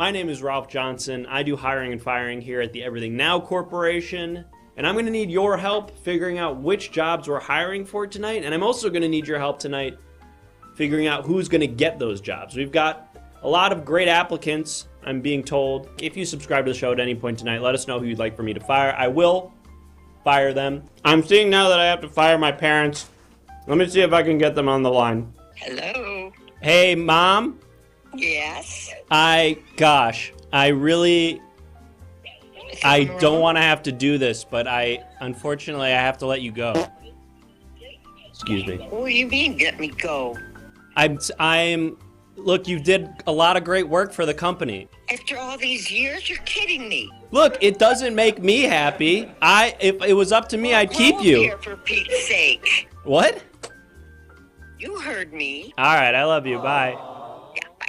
My name is Ralph Johnson. I do hiring and firing here at the Everything Now Corporation. And I'm going to need your help figuring out which jobs we're hiring for tonight. And I'm also going to need your help tonight figuring out who's going to get those jobs. We've got a lot of great applicants, I'm being told. If you subscribe to the show at any point tonight, let us know who you'd like for me to fire. I will fire them. I'm seeing now that I have to fire my parents. Let me see if I can get them on the line. Hello. Hey, Mom? Yes? I don't want to have to do this, but unfortunately, I have to let you go. Excuse me. What do you mean, get me go? Look, you did a lot of great work for the company. After all these years, you're kidding me. Look, it doesn't make me happy. If it was up to me, I'd keep you. Here, for Pete's sake. What? You heard me. All right, I love you. Bye. Yeah, bye.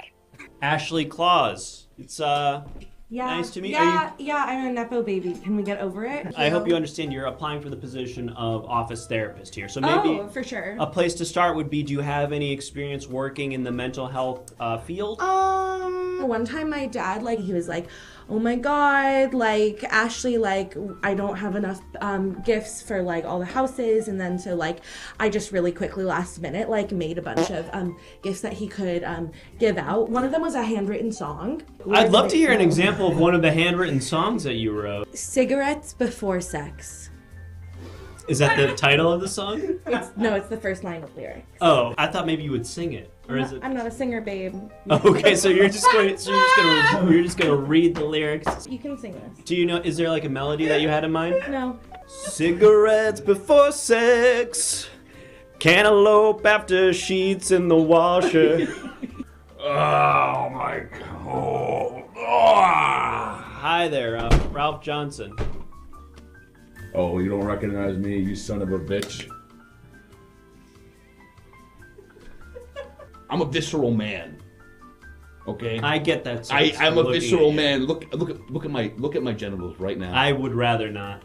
Ashley Claus. It's nice to meet you. Yeah, I'm a Nepo baby. Can we get over it? I hope you understand you're applying for the position of office therapist here. So maybe for sure. A place to start would be, do you have any experience working in the mental health field? One time my dad, he was like, oh my God, Ashley, I don't have enough gifts for all the houses. And then so I just really quickly last minute made a bunch of gifts that he could give out. One of them was a handwritten song. I'd love to hear an example of one of the handwritten songs that you wrote. Cigarettes before sex. Is that the title of the song? No, it's the first line of lyrics. Oh, I thought maybe you would sing it. Or is it? I'm not a singer, babe. Okay, so you're just gonna read the lyrics. You can sing this. Do you know? Is there a melody that you had in mind? No. Cigarettes before sex, cantaloupe after sheets in the washer. Oh my God! Hi there, Ralph Johnson. Oh, you don't recognize me, you son of a bitch. I'm a visceral man. Okay? I get that. I'm a visceral man. Look at my genitals right now. I would rather not.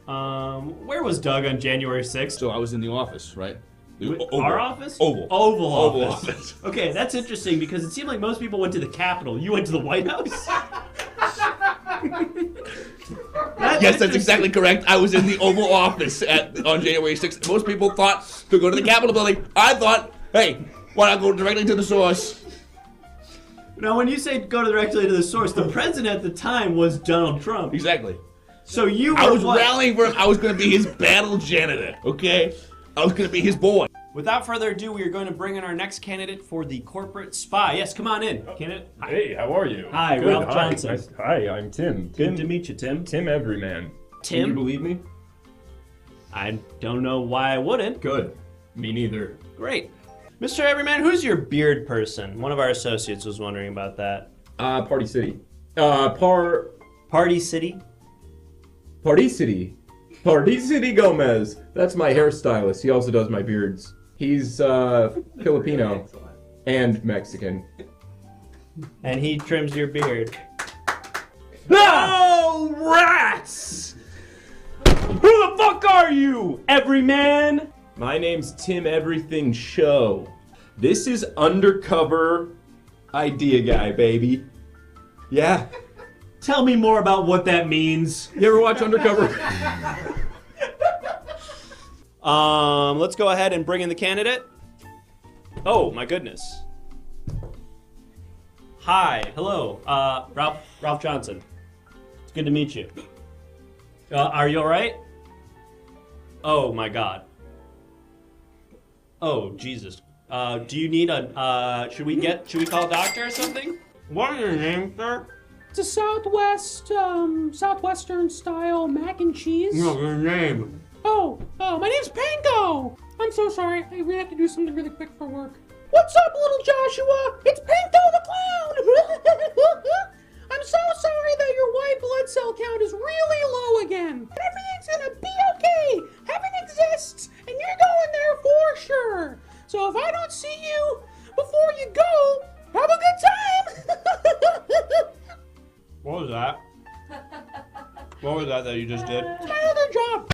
Where was Doug on January 6th? So I was in the office, right? Our office? Oval office. Okay, that's interesting because it seemed like most people went to the Capitol. You went to the White House? Yes, that's exactly correct. I was in the Oval Office on January 6th. Most people thought to go to the Capitol building. I thought, hey, why not go directly to the source? Now, when you say go directly to the source, the president at the time was Donald Trump. Exactly. So you were I was rallying for him. I was going to be his battle janitor, okay? I was going to be his boy. Without further ado, we are going to bring in our next candidate for the corporate spy. Yes, come on in, candidate. Hi. Hey, how are you? Hi, Good. Ralph Johnson. Nice. Hi, I'm Tim. Good to meet you, Tim. Tim Everyman. Tim? Can you believe me? I don't know why I wouldn't. Good. Me neither. Great. Mr. Everyman, who's your beard person? One of our associates was wondering about that. Party City. Party City? Party City. Party City Gomez. That's my hairstylist. He also does my beards. He's Filipino and Mexican. And he trims your beard. Oh, rats! Who the fuck are you, Everyman? My name's Tim Everything Show. This is Undercover Idea Guy, baby. Yeah. Tell me more about what that means. You ever watch Undercover? Let's go ahead and bring in the candidate. Oh, my goodness. Hi, hello, Ralph Johnson. It's good to meet you. Are you all right? Oh my God. Oh Jesus. Do you need a? Should we call a doctor or something? What is your name, sir? It's a Southwestern style mac and cheese. No, your name. Oh, my name's Panko. I'm so sorry. I really have to do something really quick for work. What's up, little Joshua? It's Panko the Clown. I'm so sorry that your white blood cell count is really low again. But everything's gonna be okay. Heaven exists, and you're going there for sure. So if I don't see you before you go, have a good time. What was that? What was that you just did? It's my other job.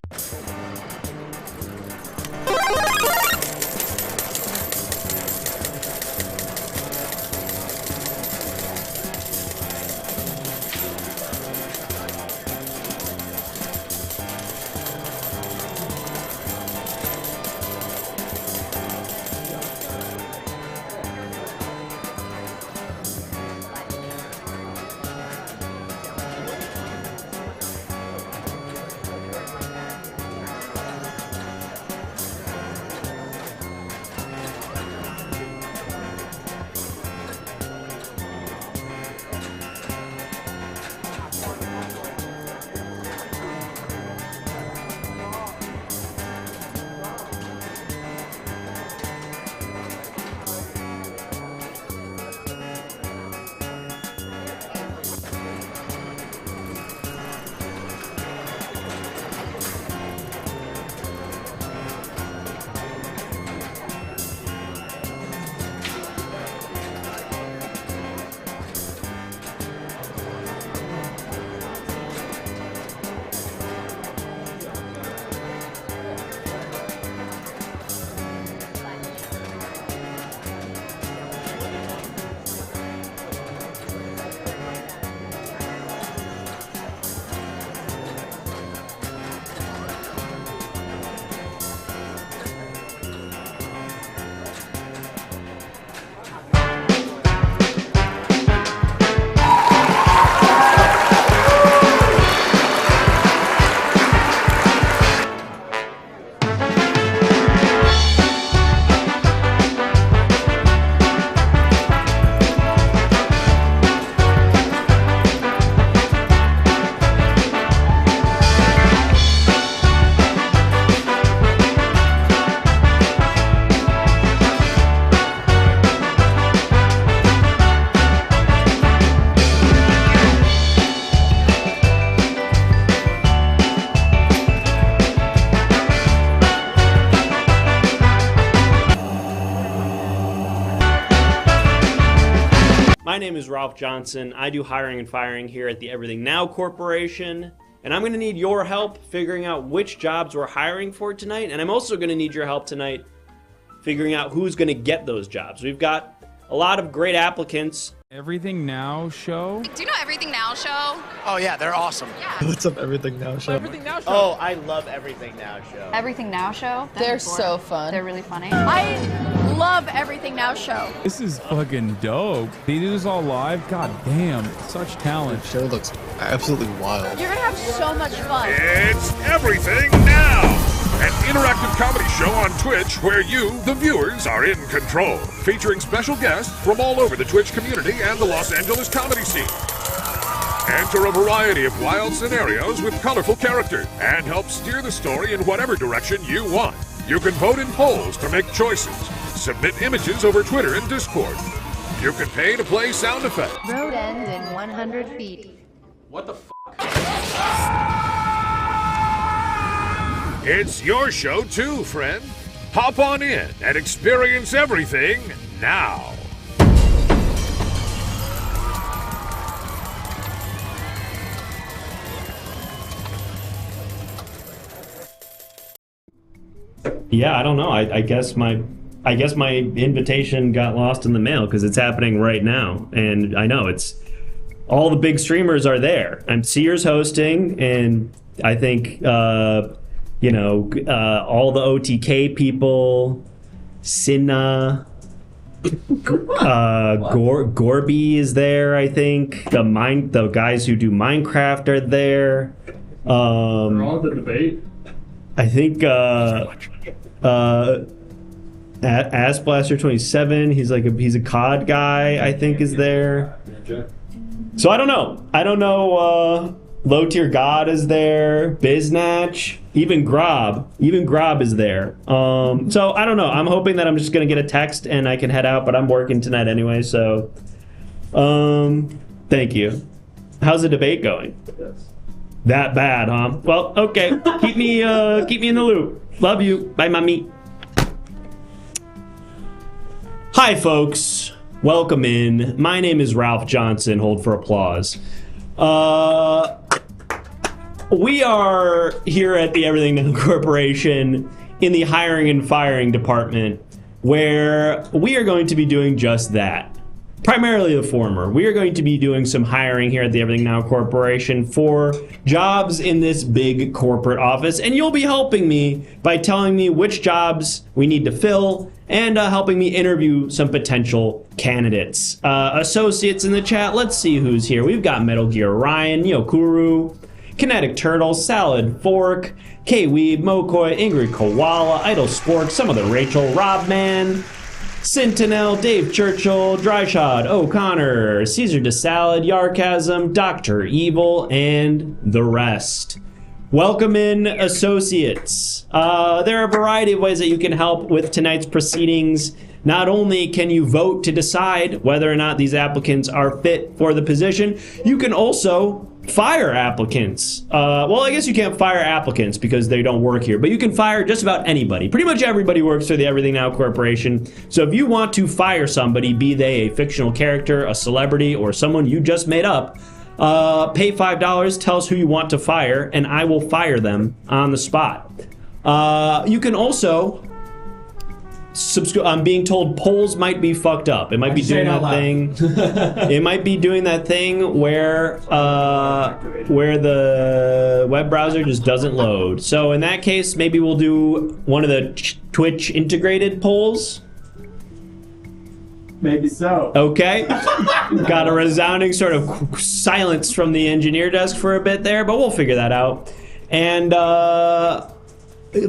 My name is Ralph Johnson. I do hiring and firing here at the Everything Now Corporation. And I'm going to need your help figuring out which jobs we're hiring for tonight. And I'm also going to need your help tonight figuring out who's going to get those jobs. We've got a lot of great applicants. Everything Now Show? Do you know Everything Now Show? Oh yeah, they're awesome. Yeah. What's up, Everything Now Show? Everything Now Show. Oh, I love Everything Now Show. Everything Now Show? They're so fun. They're really funny. I love Everything Now Show. This is fucking dope. They do this all live? God damn, such talent. The show looks absolutely wild. You're gonna have so much fun. It's Everything Now, an interactive comedy show on Twitch where you, the viewers, are in control, featuring special guests from all over the Twitch community and the Los Angeles comedy scene. Enter a variety of wild scenarios with colorful characters and help steer the story in whatever direction you want. You can vote in polls to make choices, submit images over Twitter and Discord. You can pay to play sound effects. Road end in 100 feet. What the f? It's your show too, friend. Hop on in and experience everything now. Yeah, I don't know. I guess my invitation got lost in the mail because it's happening right now. And I know it's all the big streamers are there. I'm Sears hosting, and I think all the OTK people, Cinna, Gorby is there. I think the guys who do Minecraft are there. They're all at the debate. I think Assblaster27, he's a COD guy, I think, is there. So I don't know. Low Tier God is there. Biznatch, even Grob is there. So I don't know. I'm hoping that I'm just gonna get a text and I can head out, but I'm working tonight anyway. So, thank you. How's the debate going? That bad, huh? Well, okay. Keep me in the loop. Love you. Bye, mommy. Hi, folks. Welcome in. My name is Ralph Johnson. Hold for applause. We are here at the Everything Now Corporation in the hiring and firing department, where we are going to be doing just that. Primarily the former. We are going to be doing some hiring here at the Everything Now Corporation for jobs in this big corporate office, and you'll be helping me by telling me which jobs we need to fill and helping me interview some potential candidates. Associates in the chat, let's see who's here. We've got Metal Gear Ryan, Yokuru, Kinetic Turtle, Salad Fork, K-Weeb, Mokoi, Ingrid Koala, Idle Spork, some of the Rachel, Robman, Sentinel, Dave Churchill, Dryshod, O'Connor, Caesar DeSalad, Yarkasm, Dr. Evil, and the rest. Welcome in, associates. There are a variety of ways that you can help with tonight's proceedings. Not only can you vote to decide whether or not these applicants are fit for the position, you can also fire applicants. Well, I guess you can't fire applicants because they don't work here, but you can fire just about anybody. Pretty much everybody works for the Everything Now Corporation. So if you want to fire somebody, be they a fictional character, a celebrity, or someone you just made up, pay $5, tell us who you want to fire, and I will fire them on the spot. You can also I'm being told polls might be fucked up. It might be doing that thing. It might be doing that thing where the web browser just doesn't load. So in that case, maybe we'll do one of the Twitch integrated polls. Maybe so. Okay. Got a resounding sort of silence from the engineer desk for a bit there, but we'll figure that out. And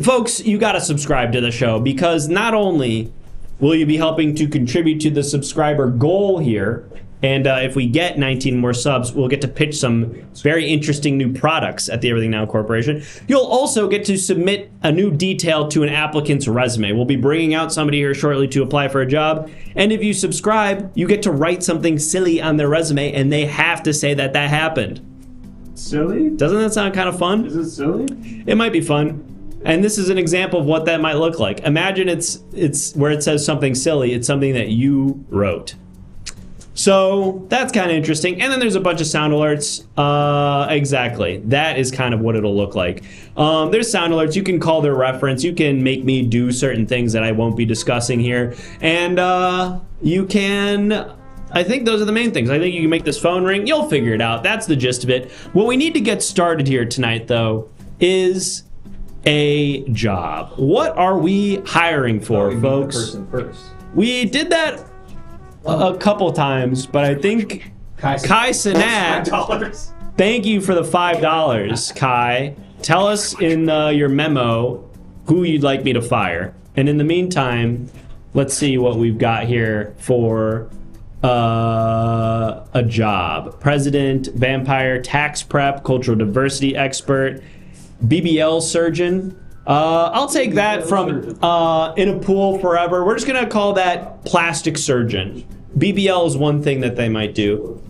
folks, you gotta subscribe to the show, because not only will you be helping to contribute to the subscriber goal here, and if we get 19 more subs, we'll get to pitch some very interesting new products at the Everything Now Corporation. You'll also get to submit a new detail to an applicant's resume. We'll be bringing out somebody here shortly to apply for a job, and if you subscribe, you get to write something silly on their resume, and they have to say that that happened. Silly? Doesn't that sound kind of fun? Is it silly? It might be fun. And this is an example of what that might look like. Imagine it's where it says something silly, it's something that you wrote. So that's kind of interesting. And then there's a bunch of sound alerts. Exactly. That is kind of what it'll look like. There's sound alerts. You can call their reference. You can make me do certain things that I won't be discussing here. And you can... I think those are the main things. I think you can make this phone ring. You'll figure it out. That's the gist of it. What we need to get started here tonight, though, is a job. What are we hiring for, folks? Meet the person first. We did that a couple times, but I think Kai Sinat, thank you for the $5, Kai. Tell us in your memo who you'd like me to fire. And in the meantime, let's see what we've got here for a job. President, vampire, tax prep, cultural diversity expert, BBL surgeon. I'll take that from in a pool forever. We're just gonna call that plastic surgeon. BBL is one thing that they might do.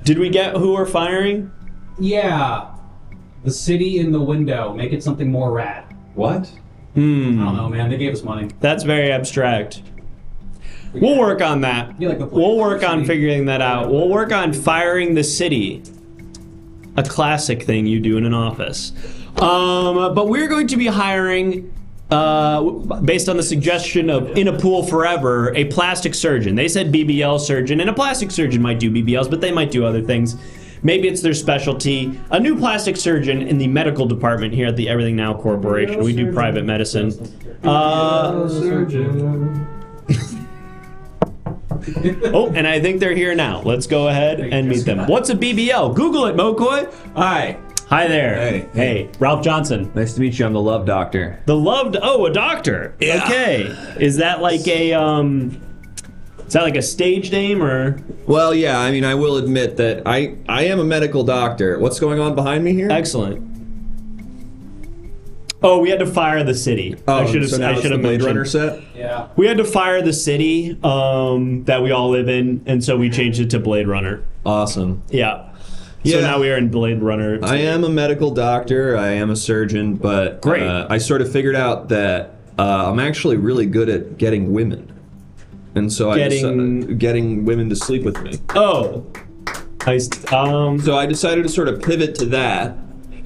Did we get who we're firing? Yeah. The city in the window. Make it something more rad. What? I don't know, man. They gave us money. That's very abstract. We'll work on that. We'll work on figuring that out. We'll work on firing the city. A classic thing you do in an office. But we're going to be hiring, based on the suggestion of In a Pool Forever, a plastic surgeon. They said BBL surgeon, and a plastic surgeon might do BBLs, but they might do other things. Maybe it's their specialty. A new plastic surgeon in the medical department here at the Everything Now Corporation. We do private medicine. Oh, and I think they're here now. Let's go ahead and meet them. What's a BBL? Google it, Mokoy. Hi. Hi there. Hey, Ralph Johnson. Nice to meet you. I'm the Love Doctor. The Love... Oh, a doctor. Yeah. Okay. Is that like a... Is that like a stage name or? Well, yeah. I mean, I will admit that I am a medical doctor. What's going on behind me here? Excellent. Oh, we had to fire the city. Oh, I should have Blade mentioned. Runner set? Yeah. We had to fire the city that we all live in, and so we changed it to Blade Runner. Awesome. Yeah. So now we are in Blade Runner. I am a medical doctor. I am a surgeon, but great. I sort of figured out that I'm actually really good at getting women. And so getting women to sleep with me. Oh. So I decided to sort of pivot to that.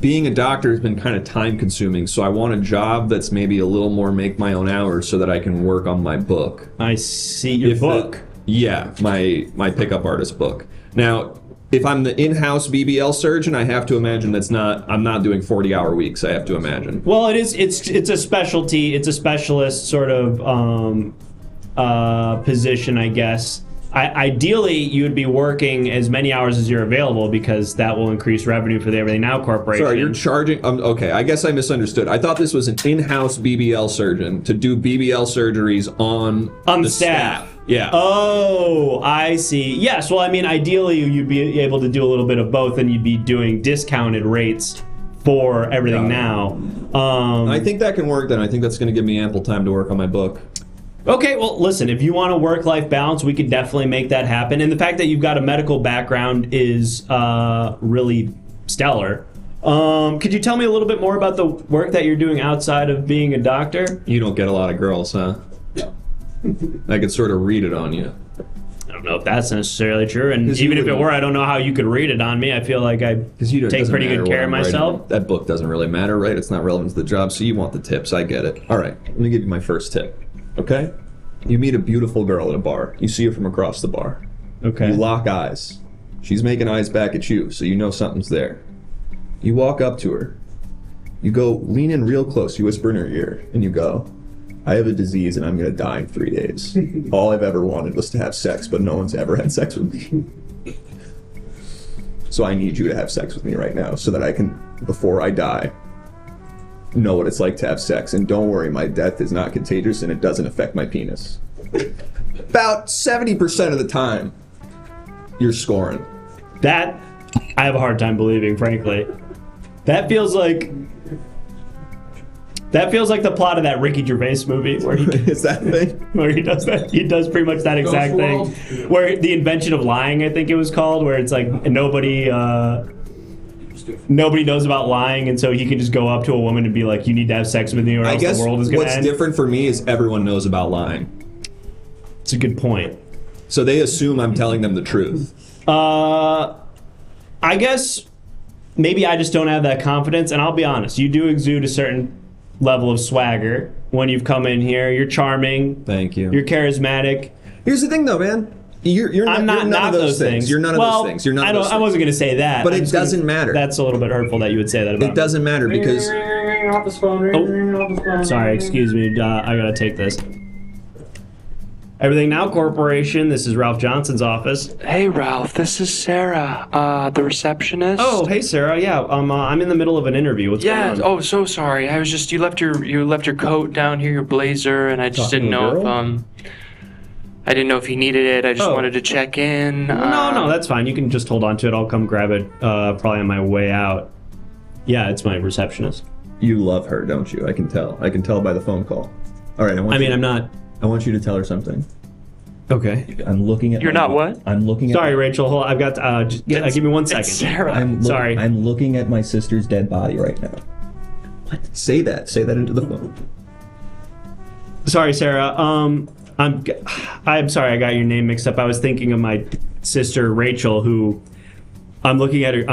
Being a doctor has been kind of time consuming, so I want a job that's maybe a little more make my own hours so that I can work on my book. I see your book. Yeah, my pickup artist book. Now, if I'm the in-house BBL surgeon, I have to imagine I'm not doing 40-hour weeks, I have to imagine. Well, it's a specialty, it's a specialist sort of position, I guess. Ideally, you would be working as many hours as you're available because that will increase revenue for the Everything Now Corporation. Sorry, you're charging... okay, I guess I misunderstood. I thought this was an in-house BBL surgeon to do BBL surgeries on the staff. Yeah. Oh, I see. Yes, well, I mean, ideally, you'd be able to do a little bit of both, and you'd be doing discounted rates for Everything Now. I think that can work, then. I think that's going to give me ample time to work on my book. Okay, well, listen, if you want a work-life balance, we could definitely make that happen. And the fact that you've got a medical background is really stellar. Could you tell me a little bit more about the work that you're doing outside of being a doctor? You don't get a lot of girls, huh? I could sort of read it on you. I don't know if that's necessarily true, and even if it were, I don't know how you could read it on me. I feel like I take pretty good care of myself. That book doesn't really matter, right? It's not relevant to the job, so you want the tips. I get it. All right, let me give you my first tip. Okay? You meet a beautiful girl at a bar. You see her from across the bar. Okay. You lock eyes. She's making eyes back at you, so you know something's there. You walk up to her. You go lean in real close. You whisper in her ear, and you go, I have a disease and I'm going to die in 3 days. All I've ever wanted was to have sex, but no one's ever had sex with me. So I need you to have sex with me right now so that I can, before I die, know what it's like to have sex. And don't worry, my death is not contagious and it doesn't affect my penis. About 70% of the time, you're scoring. That, I have a hard time believing, frankly. That feels like the plot of that Ricky Gervais movie where he is that thing? Where he does that. He does pretty much that exact thing. Where the invention of lying, I think it was called, where it's like nobody knows about lying, and so he can just go up to a woman and be like, "You need to have sex with me, or else the world is going to end." What's different for me is everyone knows about lying. It's a good point. So they assume I'm telling them the truth. I guess maybe I just don't have that confidence, and I'll be honest, you do exude a certain level of swagger when you've come in here. You're charming. Thank you. You're charismatic. Here's the thing, though, man. You're I'm not none of those things. You're none of those things. You're none of those things. I wasn't going to say that. But it doesn't matter. That's a little bit hurtful that you would say that about It doesn't matter because... Ring off this phone. Sorry, excuse me. I got to take this. Everything Now Corporation. This is Ralph Johnson's office. Hey, Ralph. This is Sarah, the receptionist. Oh, hey, Sarah. Yeah, I'm in the middle of an interview. What's going on? Oh, so sorry. I was just you left your coat down here, your blazer, and I just didn't know if I didn't know if he needed it. I just wanted to check in. No, that's fine. You can just hold on to it. I'll come grab it probably on my way out. Yeah, it's my receptionist. You love her, don't you? I can tell. I can tell by the phone call. All right, I'm not. I want you to tell her something. Okay. I'm looking at. You're not what? I'm looking at. Sorry, Rachel. Hold on. I've got. Give me 1 second. It's Sarah. Sorry. I'm looking at my sister's dead body right now. What? Say that. Say that into the phone. Sorry, Sarah. I'm sorry. I got your name mixed up. I was thinking of my sister Rachel, who I'm looking at her.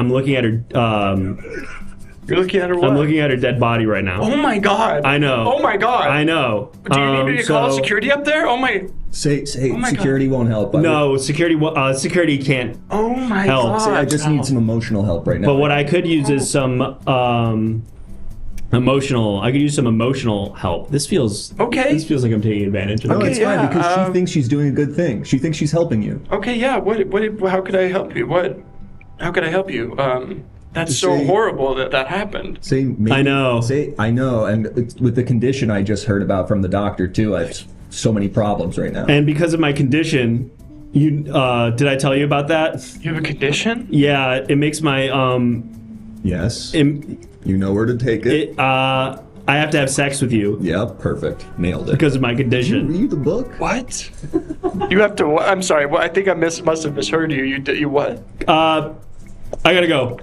You're looking at her what? I'm looking at her dead body right now. Oh my God. I know. Oh my God. I know. Do you need me to call security up there? Oh my. Say security won't help. No, security can't. Oh my help. God. Say I just need some emotional help right now. But what I could use is some emotional. I could use some emotional help. This feels okay. This feels like I'm taking advantage of. No, it's fine because she thinks she's doing a good thing. She thinks she's helping you. Okay, yeah. How could I help you? How could I help you? That's so horrible that happened. Say maybe, I know. Say I know, and with the condition I just heard about from the doctor too, I have so many problems right now. And because of my condition, did I tell you about that? You have a condition? Yeah, it makes my Yes. You know where to take it. I have to have sex with you. Yep, perfect. Nailed it. Because of my condition. Did you read the book? What? You have to. I'm sorry. I think I must have misheard you. You what? I gotta go.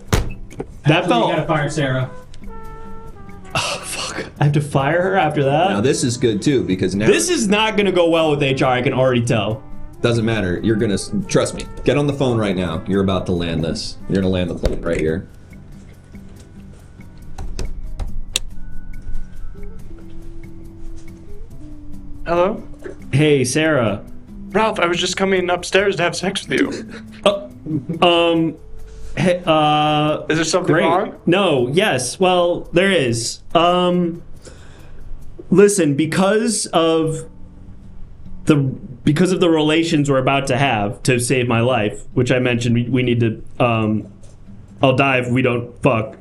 That felt. You gotta fire Sarah. Oh fuck! I have to fire her after that. Now this is good too because now this is not gonna go well with HR. I can already tell. Doesn't matter. You're gonna trust me. Get on the phone right now. You're about to land this. You're gonna land the plane right here. Hello? Hey, Sarah. Ralph, I was just coming upstairs to have sex with you. Hey, is there something wrong? No, yes. Well, there is. Listen, because of the relations we're about to have to save my life, which I mentioned we need to I'll die if we don't fuck.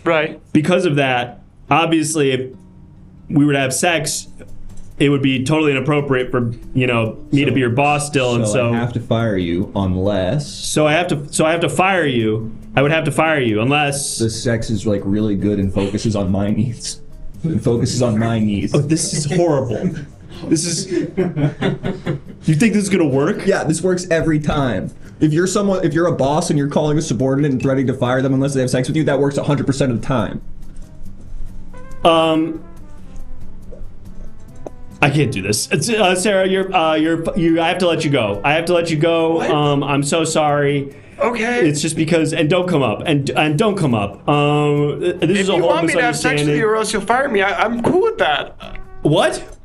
Right. Because of that, obviously if we were to have sex, it would be totally inappropriate for me to be your boss still, and so I have to fire you unless. So I have to fire you. I would have to fire you unless the sex is like really good and focuses on my needs. It focuses on my needs. Oh, this is horrible. This is. You think this is gonna work? Yeah, this works every time. If you're a boss and you're calling a subordinate and threatening to fire them unless they have sex with you, that works 100% of the time. I can't do this. Sarah, I have to let you go. I have to let you go. What? I'm so sorry. Okay. It's just because, and don't come up, and don't come up. This is a whole misunderstanding. If you want me to have sex with you or else you'll fire me, I'm cool with that. What?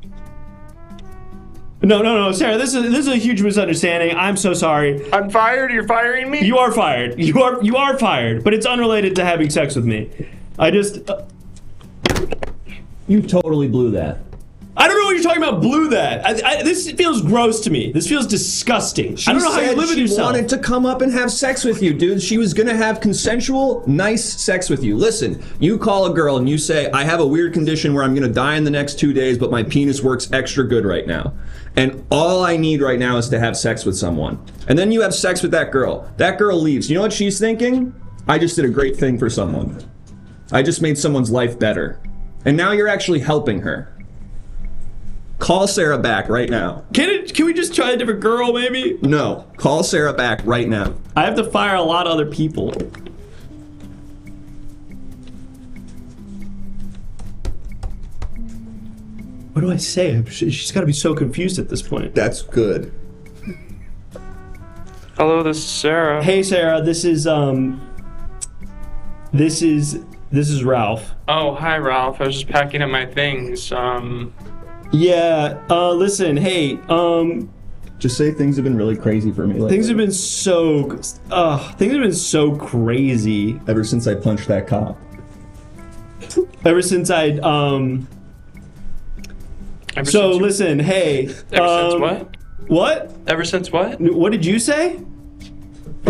No, Sarah. This is a huge misunderstanding. I'm so sorry. I'm fired. You're firing me. You are fired. You are fired. But it's unrelated to having sex with me. I just. You totally blew that. I don't know what you're talking about. Blew that. This feels gross to me. This feels disgusting. I don't know how you live with yourself. She wanted to come up and have sex with you, dude. She was gonna have consensual, nice sex with you. Listen, you call a girl and you say, I have a weird condition where I'm gonna die in the next 2 days, but my penis works extra good right now. And all I need right now is to have sex with someone. And then you have sex with that girl. That girl leaves. You know what she's thinking? I just did a great thing for someone. I just made someone's life better. And now you're actually helping her. Call Sarah back right now. Can we just try a different girl, maybe? No. Call Sarah back right now. I have to fire a lot of other people. What do I say? She's got to be so confused at this point. That's good. Hello, this is Sarah. Hey, Sarah. This is Ralph. Oh, hi, Ralph. I was just packing up my things. Yeah. Listen. Hey. Just say things have been really crazy for me lately. Things have been so crazy ever since I punched that cop. Ever since I listen. Hey. Ever since what? What? Ever since what? What did you say?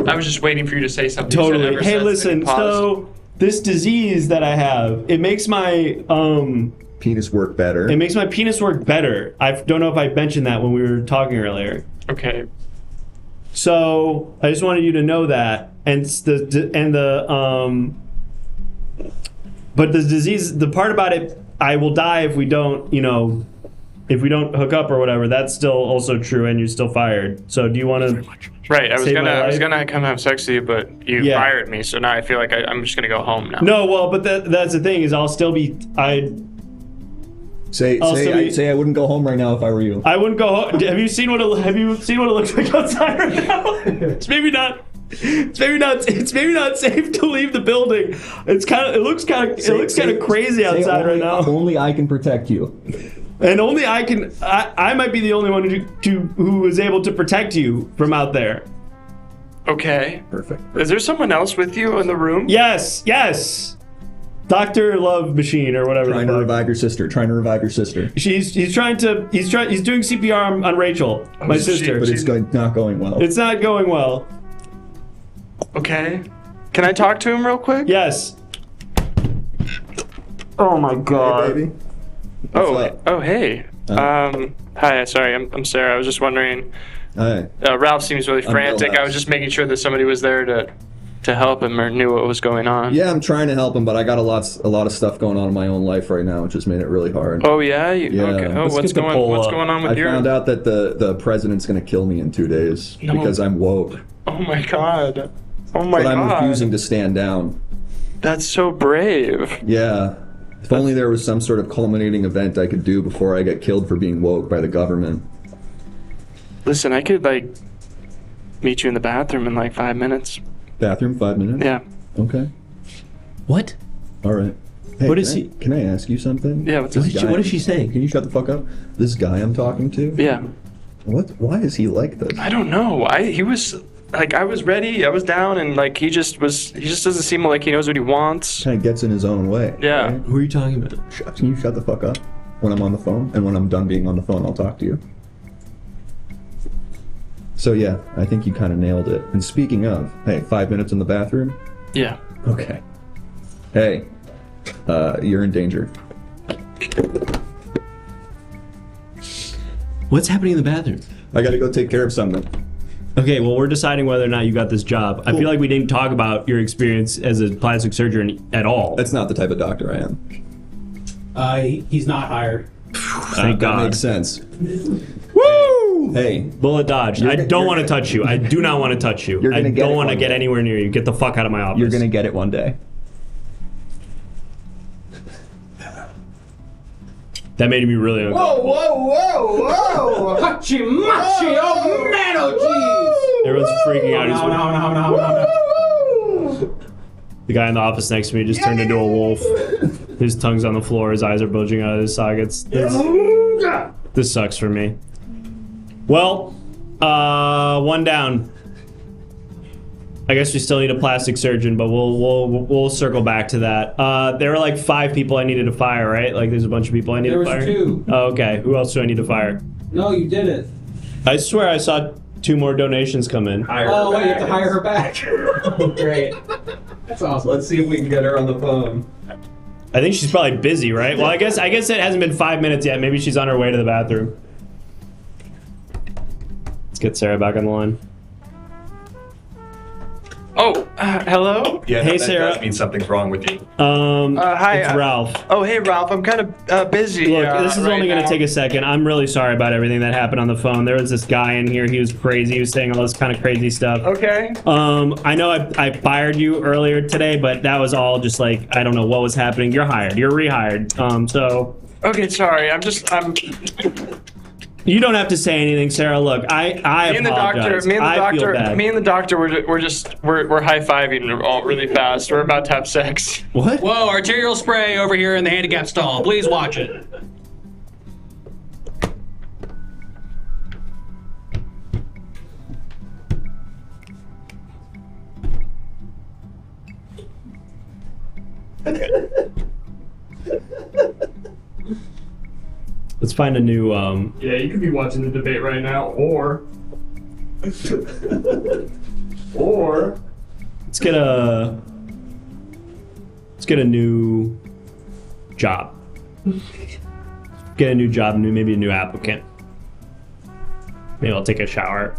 I was just waiting for you to say something. Totally. You said Hey, ever since, listen. So this disease that I have, it makes my penis work better. It makes my penis work better. I don't know if I mentioned that when we were talking earlier. Okay. So I just wanted you to know that, but the disease, the part about it, I will die if we don't, if we don't hook up or whatever. That's still also true, and you're still fired. So do you want to? Right. I was gonna come have sex with you, but you fired me. So now I feel like I'm just gonna go home now. No, well, but that's the thing is, I'll still be. Say I wouldn't go home right now if I were you. I wouldn't go home. Have you seen what it looks like outside right now? It's maybe not safe to leave the building. It looks kind of crazy outside right now. Only I can protect you. And only I can. I might be the only one who is able to protect you from out there. Okay. Perfect. Is there someone else with you in the room? Yes. Dr. Love Machine or whatever. Trying to revive your sister. He's doing CPR on Rachel, my sister. But it's not going well. It's not going well. Okay. Can I talk to him real quick? Yes. Oh my god. Hey, baby. Hey. Hi. Sorry, I'm Sarah. I was just wondering. Hi. Ralph seems really frantic. I was just making sure that somebody was there to help him or knew what was going on. Yeah, I'm trying to help him, but I got a lot of stuff going on in my own life right now, which has made it really hard. Oh yeah. Yeah. Okay. Oh, what's going on with I found out that the president's gonna kill me in 2 days because I'm woke. Oh my god. But I'm refusing to stand down. That's so brave. Yeah. If only there was some sort of culminating event I could do before I get killed for being woke by the government. Listen, I could meet you in the bathroom in 5 minutes. Bathroom, 5 minutes? Yeah. Okay. What? All right. Hey, what is he? Can I ask you something? Yeah. What is she saying? Can you shut the fuck up? This guy I'm talking to? Yeah. Why is he like this? I don't know. He was I was ready. I was down, and he just doesn't seem like he knows what he wants. Kind of gets in his own way. Yeah. Right? Who are you talking about? Can you shut the fuck up when I'm on the phone? And when I'm done being on the phone, I'll talk to you. So yeah, I think you kind of nailed it. And speaking of, hey, 5 minutes in the bathroom? Yeah. Okay. Hey, you're in danger. What's happening in the bathroom? I gotta go take care of something. Okay, well, we're deciding whether or not you got this job. Cool. I feel like we didn't talk about your experience as a plastic surgeon at all. That's not the type of doctor I am. He's not hired. Thank God. That makes sense. Woo! Hey. Bullet dodged. I don't want to touch you. I do not want to touch you. I don't want to get anywhere near you. Get the fuck out of my office. You're gonna get it one day. That made me really uncomfortable. Whoa! Hachi machi, oh man, oh jeez! Everyone's freaking out. No. The guy in the office next to me just turned into a wolf. His tongue's on the floor. His eyes are bulging out of his sockets. This sucks for me. Well, one down. I guess we still need a plastic surgeon, but we'll circle back to that. There were 5 people I needed to fire, right? There's a bunch of people I need to fire. There was 2. Oh, okay. Who else do I need to fire? No, you did it. I swear I saw 2 more donations come in. You have to hire her back. Great. That's awesome. Let's see if we can get her on the phone. I think she's probably busy, right? Well, I guess it hasn't been 5 minutes yet. Maybe she's on her way to the bathroom. Let's get Sarah back on the line. Oh, hello? Yeah, hey, that Sarah. does mean something's wrong with you. Hi. It's Ralph. Oh, hey, Ralph. I'm kind of busy. Look, this is right only going now. to take a second. I'm really sorry about everything that happened on the phone. There was this guy in here. He was crazy. He was saying all this kind of crazy stuff. Okay. I know I fired you earlier today, but that was all just I don't know what was happening. You're hired. You're rehired. So Okay, sorry. You don't have to say anything, Sarah. Look, I apologize. I feel bad. Me and the doctor, we're high-fiving all really fast. We're about to have sex. What? Whoa, arterial spray over here in the handicap stall. Please watch it. Let's find a new. Yeah, you could be watching the debate right now, or let's get a new job. Get a new job, maybe a new applicant. Maybe I'll take a shower.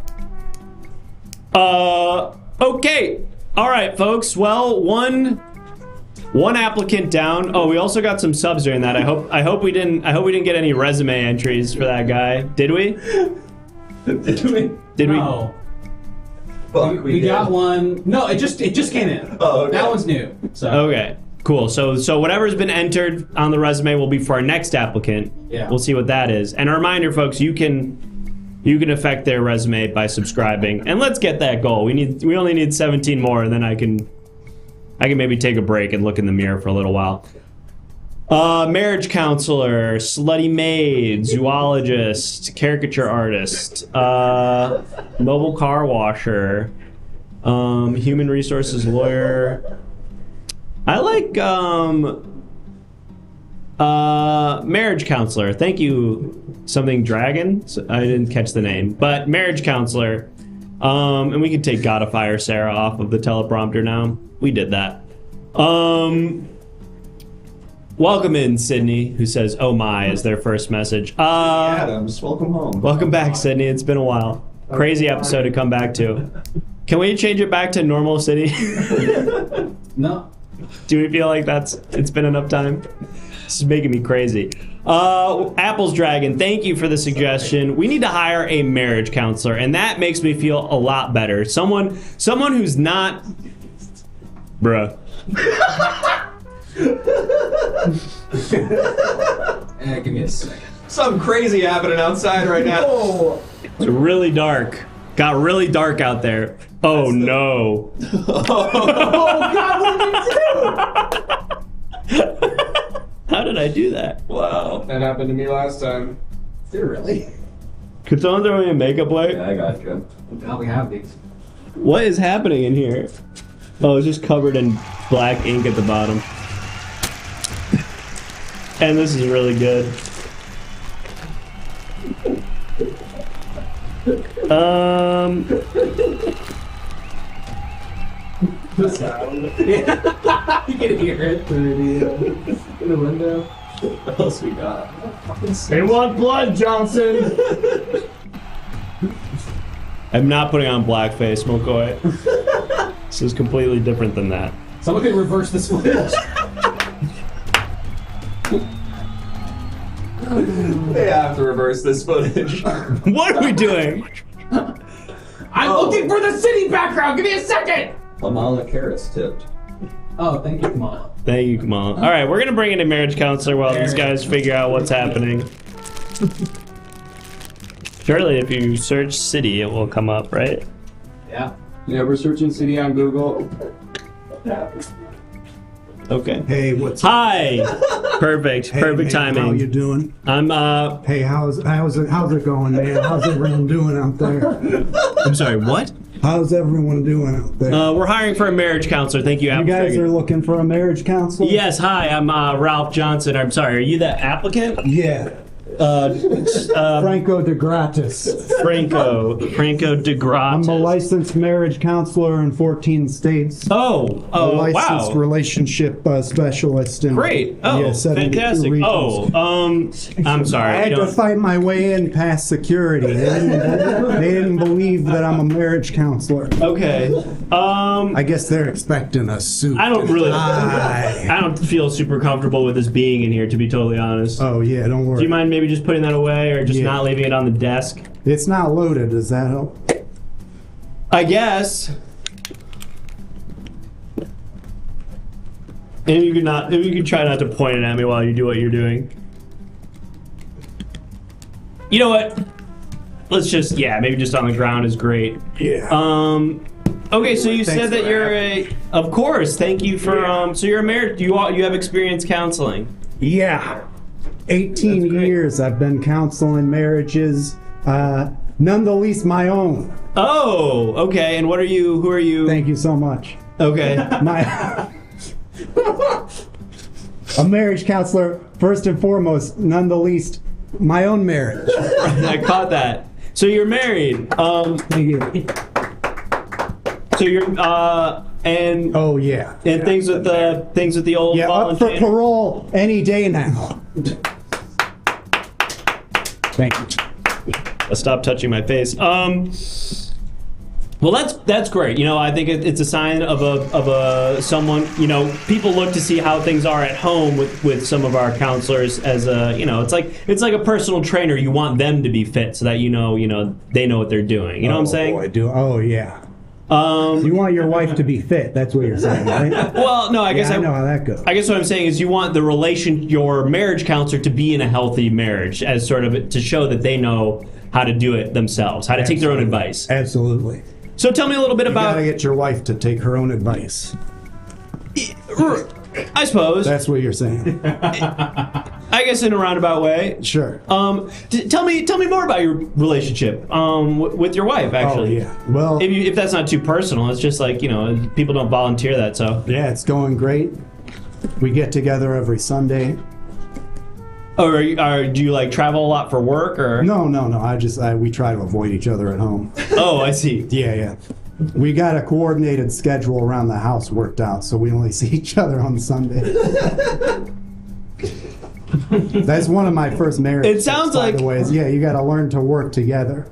Okay. All right, folks. Well, one applicant down. Oh, we also got some subs during that. I hope we didn't get any resume entries for that guy. Did we? Did we? No. We got one. No, it just came in. Oh, okay. That one's new. So. Okay. Cool. So whatever's been entered on the resume will be for our next applicant. Yeah. We'll see what that is. And a reminder, folks, you can affect their resume by subscribing. And let's get that goal. We only need 17 more, and then I can maybe take a break and look in the mirror for a little while. Marriage counselor, slutty maid, zoologist, caricature artist, mobile car washer, human resources lawyer. I like marriage counselor. Thank you, something dragon. I didn't catch the name, but marriage counselor. And we can take Godifier Sarah off of the teleprompter now. We did that. Welcome in, Sydney, who says, "Oh my," is their first message. Adams, welcome home. Welcome back, Sydney. It's been a while. Crazy episode to come back to. Can we change it back to normal city? No. Do we feel like it's been enough time? This is making me crazy. Apple's Dragon, thank you for the suggestion. We need to hire a marriage counselor, and that makes me feel a lot better. Someone who's not... Bruh. Give me a second. Something crazy happening outside right now. Oh. It's really dark. Got really dark out there. Oh no. Oh God, what did you do? How did I do that? Wow. That happened to me last time. Did it really? Could someone throw me a makeup light? Yeah, I got you. Now we have these. What is happening in here? Oh, it's just covered in black ink at the bottom. And this is really good. The sound. You can hear it through the window. What else we got? They want blood, Johnson. I'm not putting on blackface, McCoy. This is completely different than that. Someone could reverse this footage. They have to reverse this footage. What are we doing? I'm looking for the city background. Give me a second. Kamala Carrots tipped. Oh, thank you, Kamala. Thank you, Kamala. All right, we're gonna bring in a marriage counselor while these guys figure out what's happening. Surely, if you search city, it will come up, right? Yeah. Yeah, we're searching city on Google. Okay. Hey, what's Hi. Perfect. Perfect timing. How you doing? I'm Hey, how's it going, man? How's everyone doing out there? I'm sorry. What? How's everyone doing out there? We're hiring for a marriage counselor. Thank you, You guys are looking for a marriage counselor? Yes. Hi. I'm Ralph Johnson. I'm sorry. Are you the applicant? Yeah. Franco de Gratis. Franco de Gratis. I'm a licensed marriage counselor in 14 states. Oh, a licensed wow. relationship specialist. In, Great. Oh, 72 fantastic. regions. I'm sorry. I had to fight my way in past security. They didn't believe that I'm a marriage counselor. Okay. I guess they're expecting a suit. I don't feel super comfortable with this being in here, to be totally honest. Oh yeah, don't worry. Do you mind maybe just putting that away, or just not leaving it on the desk? It's not loaded. Does that help? I guess. If you could try not to point it at me while you do what you're doing. You know what? Let's just, maybe just on the ground is great. Yeah. Okay, so you Thanks said that for you're of course, thank you for, so you're married, you have experience counseling. Yeah. 18 years I've been counseling marriages, none the least my own. Oh, okay, and who are you? Thank you so much. Okay. A marriage counselor, first and foremost, none the least my own marriage. I caught that. So you're married. Thank you. So you're and oh yeah, and things with the old up for parole any day now. Thank you. Stop touching my face. Well, that's great. You know, I think it's a sign of a someone. You know, people look to see how things are at home with some of our counselors as a, you know, it's like a personal trainer. You want them to be fit so that you know they know what they're doing. You know what I'm saying? Boy, oh yeah. You want your wife to be fit. That's what you're saying, right? Well, no, I guess I know how that goes. I guess what I'm saying is you want your marriage counselor to be in a healthy marriage as sort of to show that they know how to do it themselves, how to take their own advice. Absolutely. So tell me a little bit about. You gotta get your wife to take her own advice. I suppose. That's what you're saying. I guess in a roundabout way. Sure. Tell me more about your relationship with your wife. Actually. Oh yeah. Well, if that's not too personal, it's just like people don't volunteer that. So. Yeah, it's going great. We get together every Sunday. Oh, do you like travel a lot for work or? No. We try to avoid each other at home. Oh, I see. Yeah. We got a coordinated schedule around the house worked out, so we only see each other on Sunday. That's one of my first marriages. It sounds like. By the way, you got to learn to work together.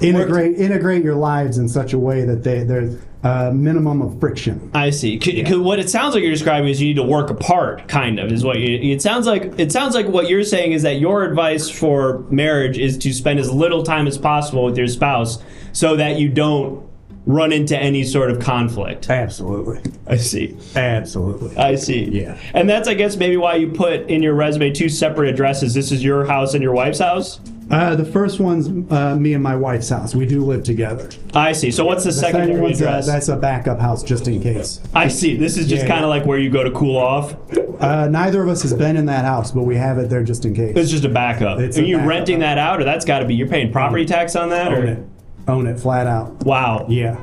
Integrate your lives in such a way that there's a minimum of friction. I see. What it sounds like you're describing is you need to work apart, kind of, is what it sounds like. It sounds like what you're saying is that your advice for marriage is to spend as little time as possible with your spouse so that you don't run into any sort of conflict. Absolutely. I see. Absolutely. I see. Yeah. And that's, I guess, maybe why you put in your resume 2 separate addresses. This is your house and your wife's house? The first one's me and my wife's house. We do live together. I see. So what's the secondary address? That's a backup house just in case. I see. This is just kind of like where you go to cool off? Neither of us has been in that house, but we have it there just in case. It's just a backup. Are you renting that out, or that's got to be, you're paying property tax on that? Own it, flat out. Wow. Yeah.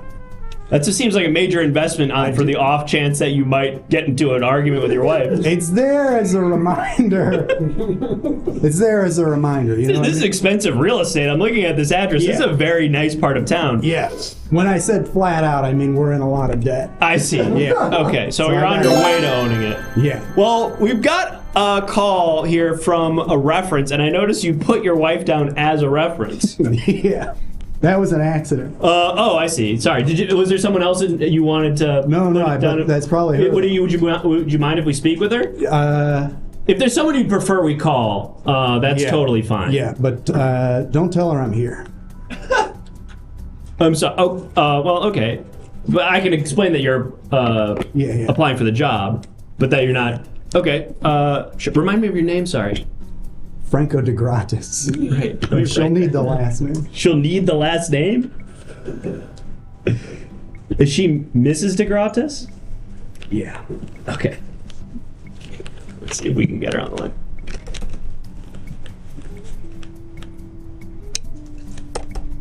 That just seems like a major investment for the off chance that you might get into an argument with your wife. It's there as a reminder. It's there as a reminder. This is expensive real estate. I'm looking at this address. This is a very nice part of town. Yes. When I said flat out, I mean we're in a lot of debt. I see. Yeah. Okay, so you're on your way to owning it. Yeah. Well, we've got a call here from a reference, and I noticed you put your wife down as a reference. Yeah. That was an accident. Oh, I see. Sorry. Was there someone else that you wanted to? No. That's probably her. Would you mind if we speak with her? If there's someone you'd prefer we call, that's totally fine. Yeah, but don't tell her I'm here. I'm sorry. Oh, well, okay. But I can explain that you're applying for the job, but that you're not. Okay. Remind me of your name. Sorry. Franco de Gratis. Right. She'll need the last name. She'll need the last name? Is she Mrs. de Gratis? Yeah. Okay. Let's see if we can get her on the line.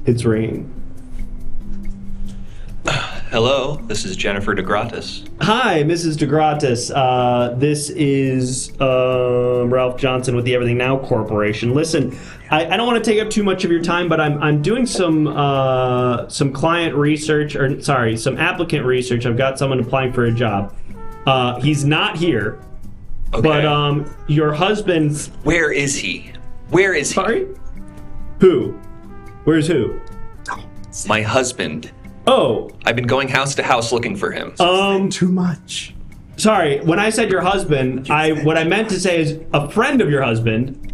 It's ringing. Hello, this is Jennifer DeGratis. Hi, Mrs. DeGratis. This is Ralph Johnson with the Everything Now Corporation. Listen, I don't want to take up too much of your time, but I'm doing some client research, some applicant research. I've got someone applying for a job. He's not here, but your husband. Where is he? Where is he? Sorry? Who? Where's who? My husband. Oh. I've been going house to house looking for him. Too much. Sorry, when I said your husband, what I meant to say is a friend of your husband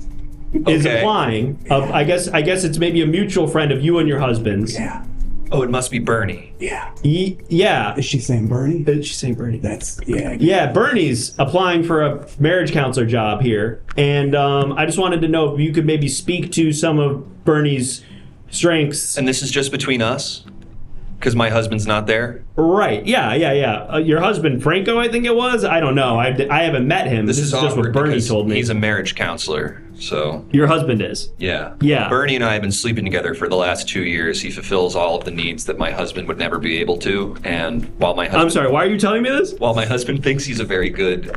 is applying. I guess it's maybe a mutual friend of you and your husband's. Yeah. Oh, it must be Bernie. Yeah. Yeah. Is she saying Bernie? She's saying Bernie. That's, yeah. Yeah, Bernie's applying for a marriage counselor job here. And I just wanted to know if you could maybe speak to some of Bernie's strengths. And this is just between us? Because my husband's not there? Right. Yeah. Your husband, Franco, I think it was? I don't know. I haven't met him. This is just what Bernie told me. He's a marriage counselor, so... Your husband is? Yeah. Yeah. Bernie and I have been sleeping together for the last 2 years. He fulfills all of the needs that my husband would never be able to. And while my husband... I'm sorry, why are you telling me this? While my husband thinks he's a very good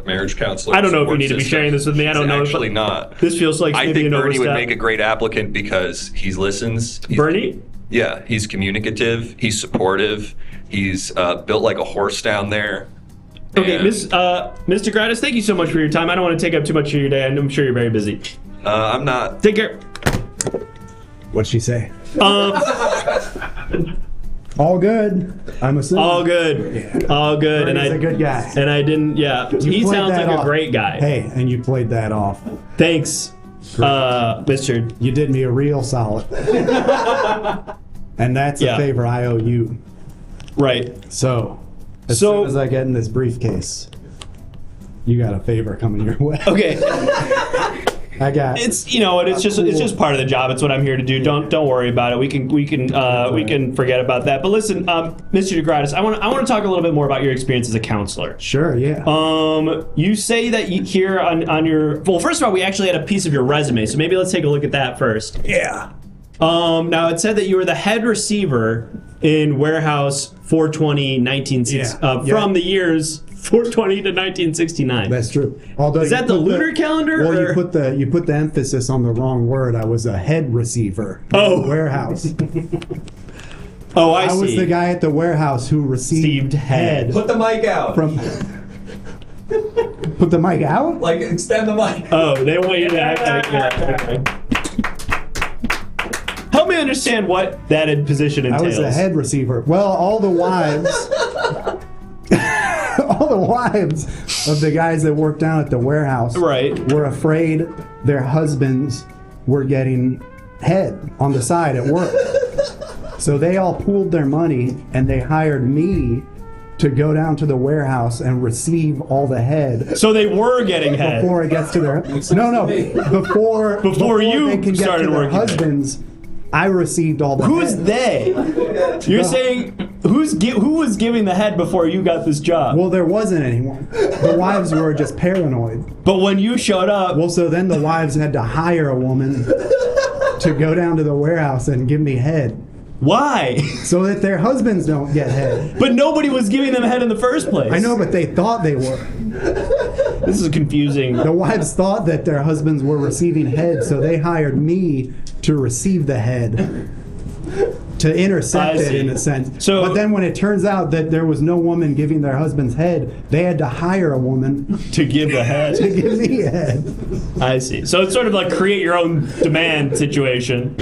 marriage counselor... I don't know if you need to be sharing this with me. I don't know. Actually not. This feels like I maybe think an Bernie would overstep. make a great applicant because he listens. Bernie? Yeah, he's communicative. He's supportive. He's built like a horse down there. Okay, Mr. Gratis, thank you so much for your time. I don't want to take up too much of your day. I'm sure you're very busy. I'm not. Take care. What'd she say? All good. I'm assuming. All good. Yeah. All good. Bernie's a good guy. And I didn't. Yeah, he sounds like a great guy. Hey, and you played that off. Thanks, Mr. You did me a real solid. And that's a favor I owe you. Right. So, as soon as I get in this briefcase, you got a favor coming your way. Okay. I got. It's it's just part of the job. It's what I'm here to do. Don't worry about it. We can forget about that. But listen, Mr. DeGratis, I want to talk a little bit more about your experience as a counselor. Sure. Yeah. You say that here on your first of all, we actually had a piece of your resume, so maybe let's take a look at that first. Yeah. Now it said that you were the head receiver in warehouse 420 from the years 420 to 1969. That's true. Although is that the lunar calendar? Well, or? you put the emphasis on the wrong word. I was a head receiver. Oh, warehouse. Oh, I see. I was the guy at the warehouse who received head. Put the mic out. Put the mic out? Like extend the mic. Oh, they want you to act like okay. Help me understand what that position entails. I was a head receiver. Well, all the wives of the guys that worked down at the warehouse were afraid their husbands were getting head on the side at work. So they all pooled their money and they hired me to go down to the warehouse and receive all the head. So they were getting head before it gets to their before you they can get started to their working husbands. I received all the Who's head. they? You're saying who was giving the head before you got this job? Well, there wasn't anyone. The wives were just paranoid. But when you showed up... Well, so then the wives had to hire a woman to go down to the warehouse and give me head. Why? So that their husbands don't get head. But nobody was giving them head in the first place. I know, but they thought they were. This is confusing. The wives thought that their husbands were receiving head, so they hired me to receive the head. To intercept it in a sense. But then when it turns out that there was no woman giving their husband's head, they had to hire a woman to give the head. To give me head. I see. So it's sort of like create your own demand situation.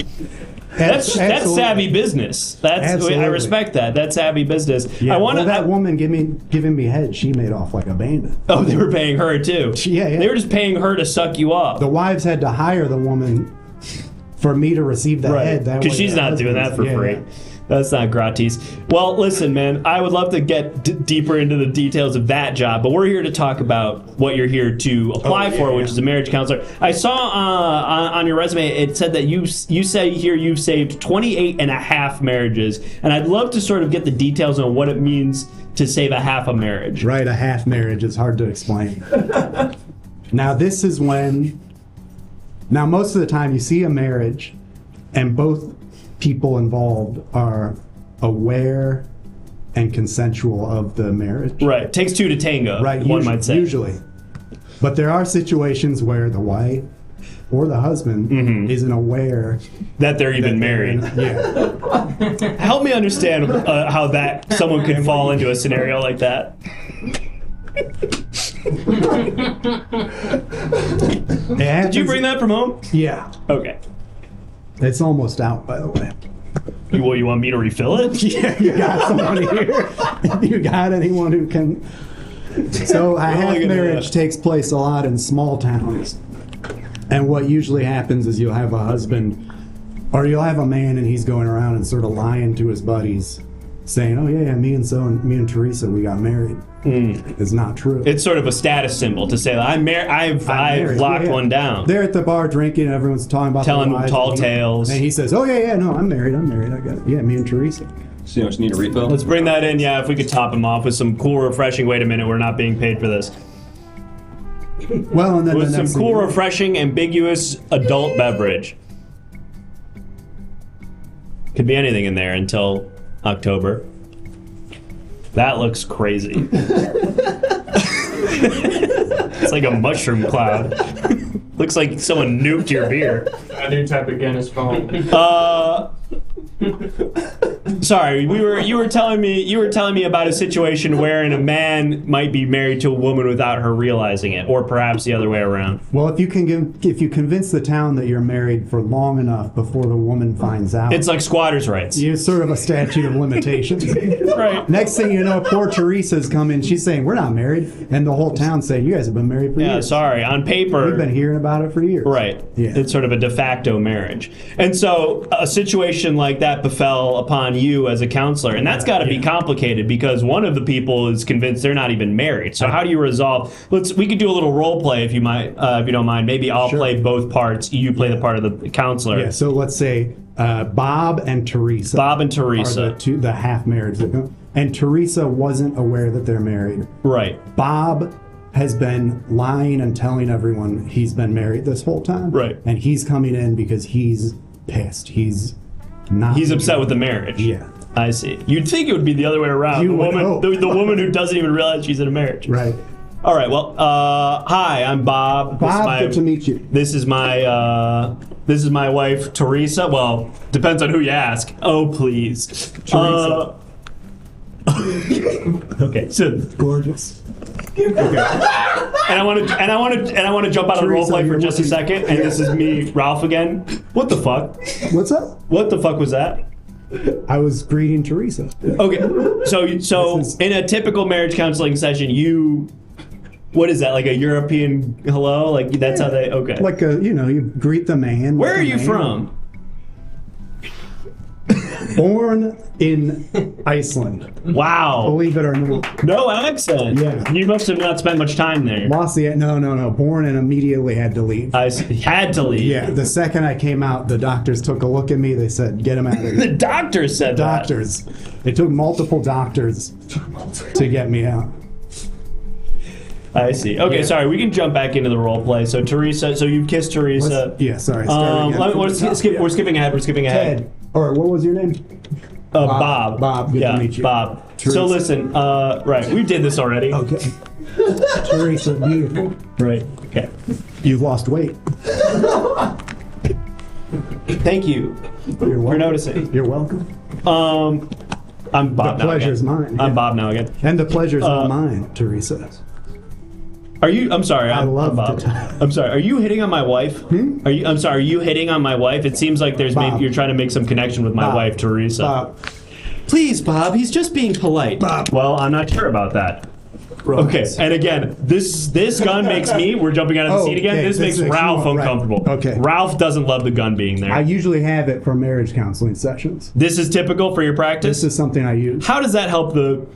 That's savvy business. I respect that. That's savvy business. Yeah, that woman giving me head, she made off like a bandit. Oh, they were paying her too. Yeah. They were just paying her to suck you up. The wives had to hire the woman for me to receive the head. Because she's not doing that for free. Yeah. That's not gratis. Well, listen, man, I would love to get deeper into the details of that job, but we're here to talk about what you're here to apply for, which is a marriage counselor. I saw on your resume, it said that you say here you've saved 28 and a half marriages, and I'd love to sort of get the details on what it means to save a half a marriage. Right, a half marriage is hard to explain. Now, this is when... Now, most of the time you see a marriage and both people involved are aware and consensual of the marriage. Right. It takes two to tango, right, one might say. Usually. But there are situations where the wife or the husband isn't aware that they're even married. Yeah. Help me understand how someone could fall into a scenario like that. Did you bring that from home? Yeah. Okay. It's almost out, by the way. You want me to refill it? Yeah, you got someone here. If you got anyone who can. So a half marriage takes place a lot in small towns. And what usually happens is you'll have a husband Or you'll have a man and he's going around and sort of lying to his buddies, saying, "Oh yeah, me and Teresa, we got married." It's not true. It's sort of a status symbol to say, I've locked one down. They're at the bar drinking, and everyone's talking about telling their lives, tall tales. And he says, "Oh yeah, no, I'm married. I got it. Yeah, me and Teresa." So you just need a refill? Let's bring that in, yeah, if we could top him off with some cool, refreshing, wait a minute, we're not being paid for this. Well, and then with some cool, refreshing, ambiguous adult beverage. Could be anything in there until October. That looks crazy. It's like a mushroom cloud. Looks like someone nuked your beer. A new type of Guinness phone. Sorry, you were telling me about a situation wherein a man might be married to a woman without her realizing it, or perhaps the other way around. Well, if you convince the town that you're married for long enough before the woman finds out, it's like squatters' rights. It's sort of a statute of limitations. Right. Next thing you know, poor Teresa's coming. She's saying, "We're not married," and the whole town saying, "You guys have been married for years." Yeah, sorry. On paper, we've been hearing about it for years. Right. Yeah. It's sort of a de facto marriage, and so a situation like that befell upon you as a counselor, and that's got to be complicated because one of the people is convinced they're not even married. So how do you resolve? We could do a little role play if you don't mind. Maybe I'll play both parts. You play the part of the counselor. Yeah. So let's say Bob and Teresa. Bob and Teresa are the half marrieds, and Teresa wasn't aware that they're married. Right. Bob has been lying and telling everyone he's been married this whole time. Right. And he's coming in because he's pissed. He's upset with the marriage. Yeah. I see. You'd think it would be the other way around. The woman who doesn't even realize she's in a marriage. Right. All right. Well, hi, I'm Bob. Bob, good to meet you. This is my wife, Teresa. Well, depends on who you ask. Oh, please. Teresa. Okay. So gorgeous. Okay. And I want to jump out of the role play for just a second. And this is me, Ralph again. What the fuck? What's up? What the fuck was that? I was greeting Teresa. Okay. So in a typical marriage counseling session, what is that, like a European hello? Like that's how they, okay. Like you greet the man. Where are you from? Born in Iceland. Wow. Believe it or not. No accent. Yeah. You must have not spent much time there. No. Born and immediately had to leave. I had to leave. Yeah. The second I came out, the doctors took a look at me. They said, "Get him out of here." The doctors said that. Doctors. It took multiple doctors to get me out. I see. Okay, sorry. We can jump back into the role play. So Teresa. So you've kissed Teresa. Sorry. We're skipping ahead. Ted. Or what was your name? Bob. Bob. Good to meet you. Bob. Teresa. So listen. Right. We did this already. Okay. Teresa, beautiful. Right. Okay. You've lost weight. Thank you for noticing. You're welcome. I'm Bob now. The pleasure's mine. I'm Bob now again. And the pleasure's all mine, Teresa. Are you? I'm sorry. I love Bob. I'm sorry. Are you hitting on my wife? Are you? I'm sorry. Are you hitting on my wife? It seems like maybe you're trying to make some connection with my wife, Teresa. Bob. Please, Bob. He's just being polite. Bob. Well, I'm not sure about that. Okay, and again, this gun makes me. We're jumping out of the seat again. Okay, this makes Ralph uncomfortable. Right. Okay. Ralph doesn't love the gun being there. I usually have it for marriage counseling sessions. This is typical for your practice. This is something I use. How does that help the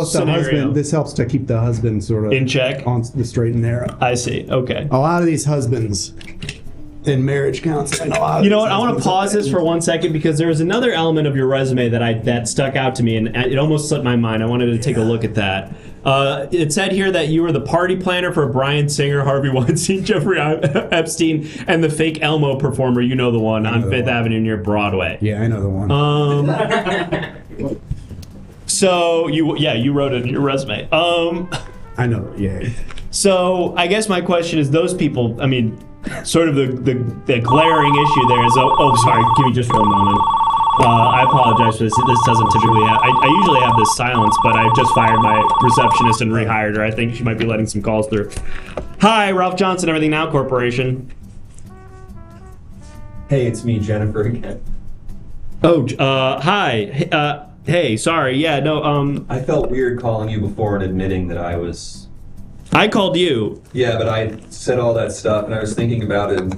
scenario? This helps to keep the husband sort of in check, on the straight and narrow. I see. Okay. A lot of these husbands in marriage counseling. You know what? I want to pause this for 1 second because there was another element of your resume that stuck out to me, and it almost slipped my mind. I wanted to take a look at that. It said here that you were the party planner for Bryan Singer, Harvey Weinstein, Jeffrey Epstein, and the fake Elmo performer. You know the one on Fifth Avenue near Broadway. Yeah, I know the one. So you wrote it in your resume. I know. Yeah. So I guess my question is, those people. I mean, sort of the glaring issue there is. Oh, sorry. Give me just 1 moment. I apologize for this. This doesn't typically have. I usually have this silence, but I just fired my receptionist and rehired her. I think she might be letting some calls through. Hi, Ralph Johnson, Everything Now Corporation. Hey, it's me, Jennifer again. Oh, hi. Hey, sorry. Yeah, no. I felt weird calling you before and admitting that I was. I called you. Yeah, but I said all that stuff, and I was thinking about it.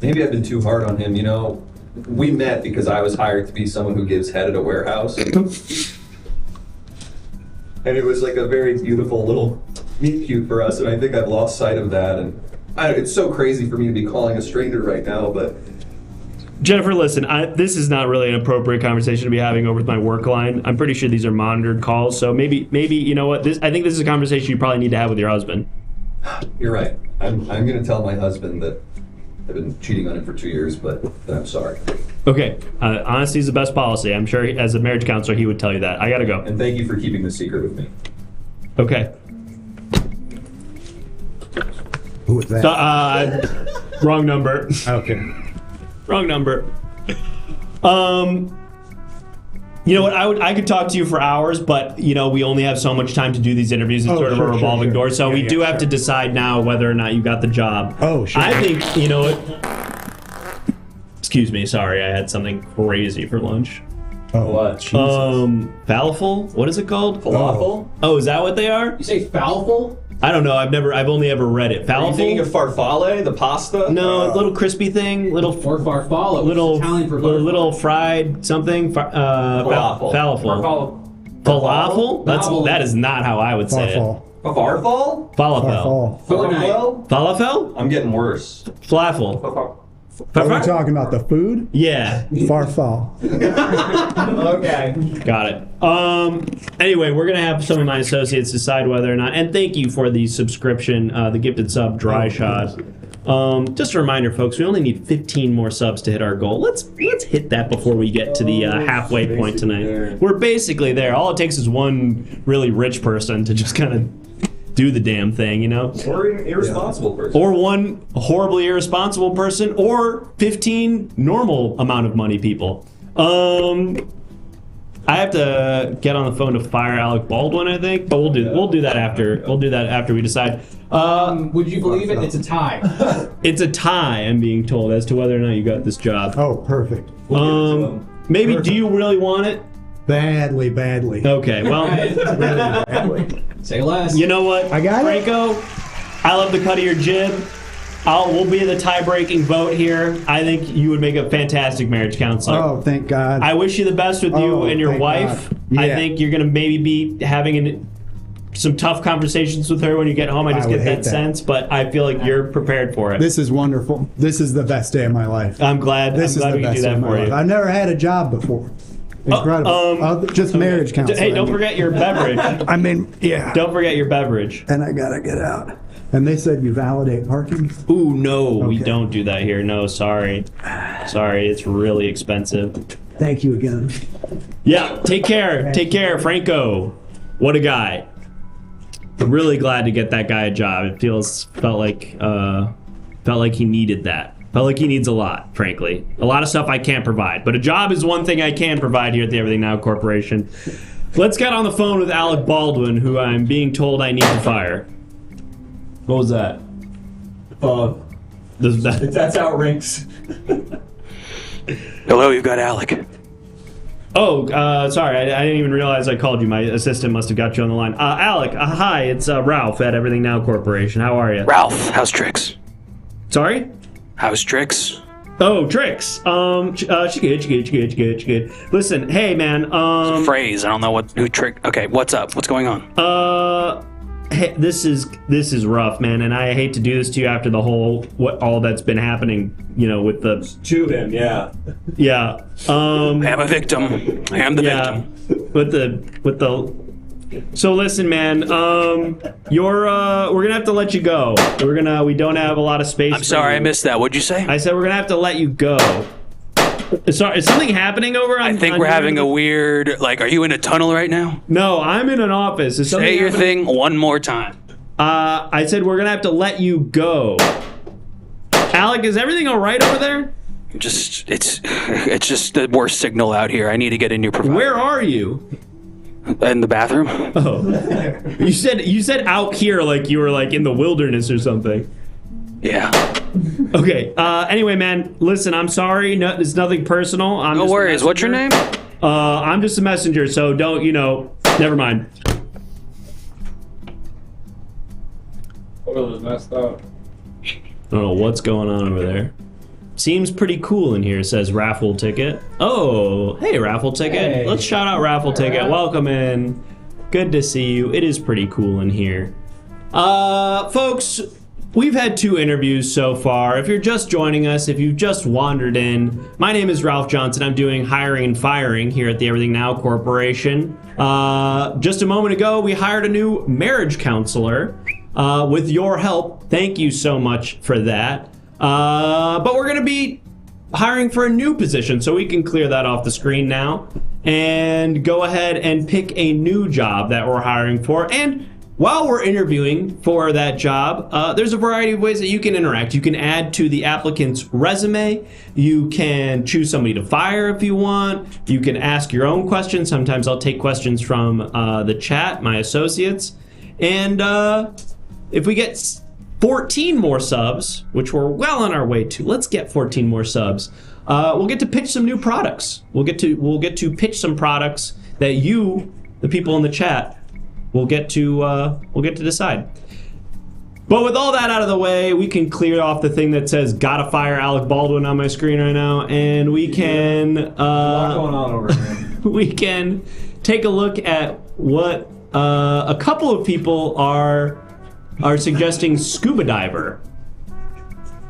Maybe I've been too hard on him. You know, we met because I was hired to be someone who gives head at a warehouse. And it was like a very beautiful little meet cute for us, and I think I've lost sight of that. And it's so crazy for me to be calling a stranger right now, but... Jennifer, listen, this is not really an appropriate conversation to be having over my work line. I'm pretty sure these are monitored calls, so maybe you know what? I think this is a conversation you probably need to have with your husband. You're right. I'm going to tell my husband that I've been cheating on him for 2 years, but I'm sorry. Okay. Honesty is the best policy. I'm sure as a marriage counselor he would tell you that. I gotta go. And thank you for keeping the secret with me. Okay. Who was that? Wrong number. Okay. Wrong number. You know what? I could talk to you for hours, but we only have so much time to do these interviews. It's sort of a revolving door. So we do have to decide now whether or not you got the job. Oh, sure. I think you know what. Excuse me. Sorry, I had something crazy for lunch. Oh, what? Falafel? What is it called? Falafel? Oh, is that what they are? You say falafel? I don't know. I've only ever read it. Falafel? Are you thinking of farfalle, the pasta? No, little crispy thing. Little or farfalle. Little Italian for little fried something. Falafel. Falafel? That is not how I would say it. Farfal? Falafel. Falafel? I'm getting worse. Falafel. Are we talking about the food? Yeah. Farfal. Okay. Got it. Anyway, we're gonna have some of my associates decide whether or not. And thank you for the subscription, the gifted sub, Dry Shot. Just a reminder, folks, we only need 15 more subs to hit our goal. Let's hit that before we get to the halfway point tonight. There. We're basically there. All it takes is one really rich person to just kind of do the damn thing, Or an irresponsible person. Or one horribly irresponsible person, or 15 normal amount of money people. I have to get on the phone to fire Alec Baldwin, I think, but we'll do that after we decide. Would you believe it? It's a tie. It's a tie, I'm being told, as to whether or not you got this job. Oh, perfect. Maybe Perfect. Do you really want it? Badly. Okay, well, Say less. you know what, I got it. Franco, I love the cut of your jib. We'll be the tie-breaking vote here. I think you would make a fantastic marriage counselor. Oh, thank God. I wish you the best with you and your thank wife. God. Yeah. I think you're going to maybe be having some tough conversations with her when you get home. I just get that sense, but I feel like you're prepared for it. This is wonderful. This is the best day of my life. I'm glad we can do that for you. I've never had a job before. Incredible. Just marriage counseling. Hey, don't forget your beverage. I mean, yeah. Don't forget your beverage. And I gotta get out. And they said you validate parking? Ooh, no, we don't do that here. No, sorry. Sorry, it's really expensive. Thank you again. Yeah, take care. Take care, Franco. What a guy. I'm really glad to get that guy a job. It felt like he needed that. Felt like he needs a lot, frankly. A lot of stuff I can't provide. But a job is one thing I can provide here at the Everything Now Corporation. Let's get on the phone with Alec Baldwin, who I'm being told I need to fire. What was that? That's how it rings. Hello, you've got Alec. Oh, sorry, I didn't even realize I called you. My assistant must have got you on the line. Alec, hi, it's Ralph at Everything Now Corporation. How are you? Ralph, how's Trix? Sorry? How's Trix? Oh, Trix. She good. Listen, hey, man. It's a phrase. I don't know who Trix. Okay, what's up? What's going on? Hey, this is rough, man, and I hate to do this to you after all that's been happening, with the To him, yeah. Yeah. I am a victim. I am the victim. With the So listen, man, we're gonna have to let you go. We don't have a lot of space. I'm sorry, I missed that. What'd you say? I said we're gonna have to let you go. Sorry, is something happening over? I think we're having a weird. Are you in a tunnel right now? No, I'm in an office. Say your thing one more time. I said we're gonna have to let you go. Alec, is everything all right over there? It's just the worst signal out here. I need to get in your provider. Where are you? In the bathroom. Oh, you said out here like you were in the wilderness or something. Yeah. Okay. Anyway, man, listen. I'm sorry. No, it's nothing personal. No worries. What's your name? I'm just a messenger. So don't. Never mind. Oil is messed up. I don't know what's going on over there. Seems pretty cool in here, says Raffle Ticket. Oh, hey, Raffle Ticket. Hey. Let's shout out Raffle Ticket. Raff. Welcome in. Good to see you. It is pretty cool in here. Folks, we've had 2 interviews so far. If you're just joining us, if you've just wandered in, my name is Ralph Johnson. I'm doing hiring and firing here at the Everything Now Corporation. Just a moment ago, we hired a new marriage counselor with your help. Thank you so much for that. But we're going to be hiring for a new position, so we can clear that off the screen now and go ahead and pick a new job that we're hiring for. And while we're interviewing for that job, there's a variety of ways that you can interact. You can add to the applicant's resume. You can choose somebody to fire if you want. You can ask your own questions. Sometimes I'll take questions from the chat, my associates. And if we get 14 more subs, which we're well on our way to, let's get 14 more subs. We'll get to pitch some new products. We'll get to pitch some products that you, the people in the chat, we'll get to decide. But with all that out of the way, we can clear off the thing that says "Gotta fire Alec Baldwin" on my screen right now, and we can a lot going on over here. we can take a look at what a couple of people are suggesting scuba diver.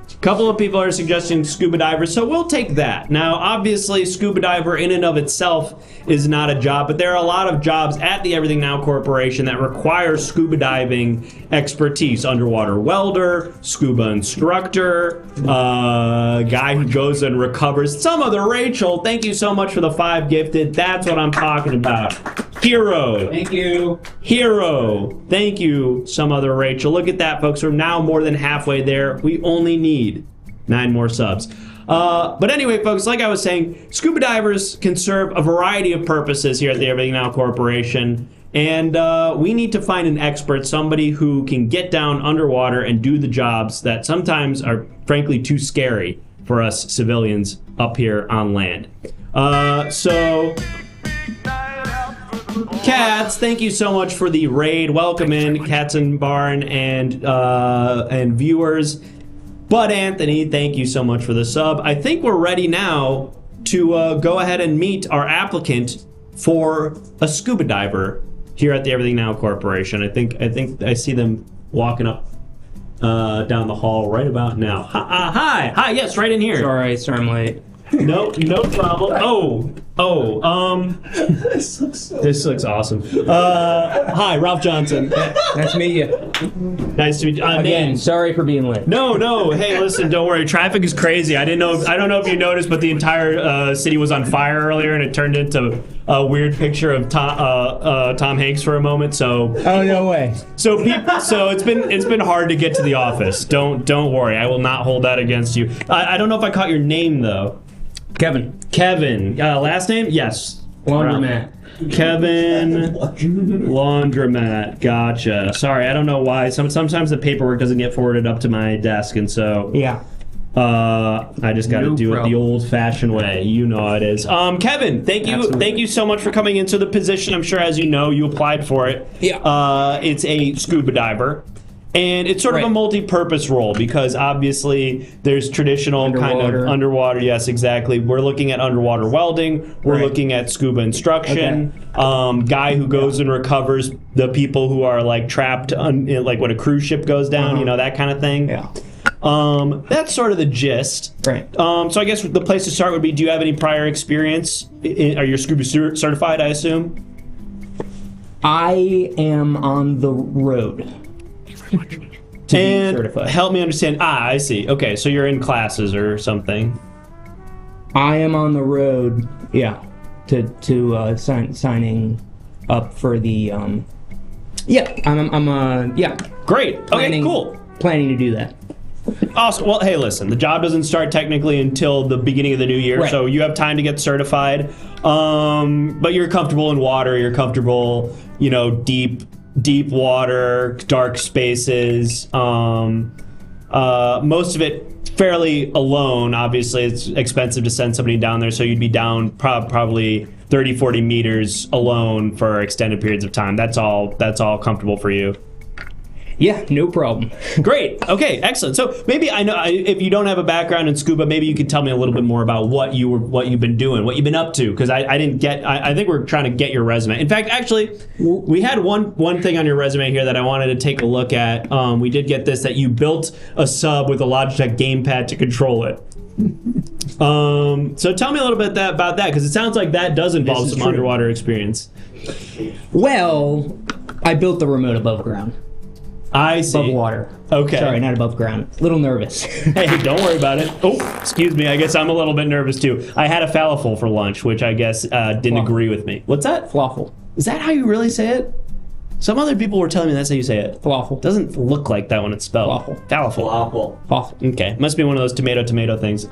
A couple of people are suggesting scuba diver, so we'll take that. Now, obviously, scuba diver in and of itself is not a job, but there are a lot of jobs at the Everything Now Corporation that require scuba diving expertise. Underwater welder, scuba instructor, guy who goes and recovers. Some other Rachel, thank you so much for the 5 gifted. That's what I'm talking about. Hero. Thank you. Hero. Thank you, some other Rachel. Look at that, folks. We're now more than halfway there. We only need 9 more subs. But anyway, folks, like I was saying, scuba divers can serve a variety of purposes here at the Everything Now Corporation. And we need to find an expert, somebody who can get down underwater and do the jobs that sometimes are, frankly, too scary for us civilians up here on land. Cats, thank you so much for the raid. Welcome in, Cats and Barn and viewers. Bud Anthony, thank you so much for the sub. I think we're ready now to go ahead and meet our applicant for a scuba diver here at the Everything Now Corporation. I think I see them walking up down the hall right about now. Hi, yes, right in here. Sorry I'm late. No problem. This looks awesome. Hi, Ralph Johnson. Nice to meet you. Nice to meet you. Again, sorry for being late. No. Hey, listen, don't worry. Traffic is crazy. I don't know if you noticed, but the entire city was on fire earlier, and it turned into a weird picture of Tom Hanks for a moment. So. Oh, no way. So it's been hard to get to the office. Don't worry. I will not hold that against you. I don't know if I caught your name though. Kevin. Last name? Yes. Laundromat. Kevin Laundromat. Gotcha. Sorry, I don't know why. Sometimes the paperwork doesn't get forwarded up to my desk, and so yeah. I just got to do it the old-fashioned way. You know how it is. Kevin, thank you. Absolutely. Thank you so much for coming into the position. I'm sure, as you know, you applied for it. Yeah. It's a scuba diver. And it's sort of a multi-purpose role because obviously there's traditional kind of underwater. Yes, exactly. We're looking at underwater welding. We're looking at scuba instruction. Guy who goes and recovers the people who are like trapped, like when a cruise ship goes down. You know, that kind of thing. Yeah. That's sort of the gist. Right. So I guess the place to start would be: do you have any prior experience? Are you scuba certified? I assume. I am on the road. And help me understand. I see. Okay, so you're in classes or something. I am on the road, yeah, to signing up for the yeah. I'm yeah. Great. Okay, cool. Planning to do that. Awesome. Well, hey, listen, the job doesn't start technically until the beginning of the new year, so you have time to get certified. But you're comfortable in water. You're comfortable, you know, deep water, dark spaces. Most of it fairly alone. Obviously, it's expensive to send somebody down there, so you'd be down probably 30, 40 meters alone for extended periods of time. That's all comfortable for you. Yeah, no problem. Great. Okay, excellent. So maybe if you don't have a background in scuba, maybe you could tell me a little bit more about what you've been doing, what you've been up to, because I didn't get. I think we're trying to get your resume. In fact, actually, we had one thing on your resume here that I wanted to take a look at. We did get this, that you built a sub with a Logitech gamepad to control it. So tell me a little bit about that, because it sounds like that does involve some underwater experience. Well, I built the remote above ground. I see. Above water. Okay. Sorry, not above ground. A little nervous. Hey, don't worry about it. Oh, excuse me. I guess I'm a little bit nervous too. I had a falafel for lunch, which I guess didn't agree with me. What's that? Falafel. Is that how you really say it? Some other people were telling me that's how you say it. Falafel. Doesn't look like that when it's spelled. Falafel. Falafel. Okay. Must be one of those tomato things.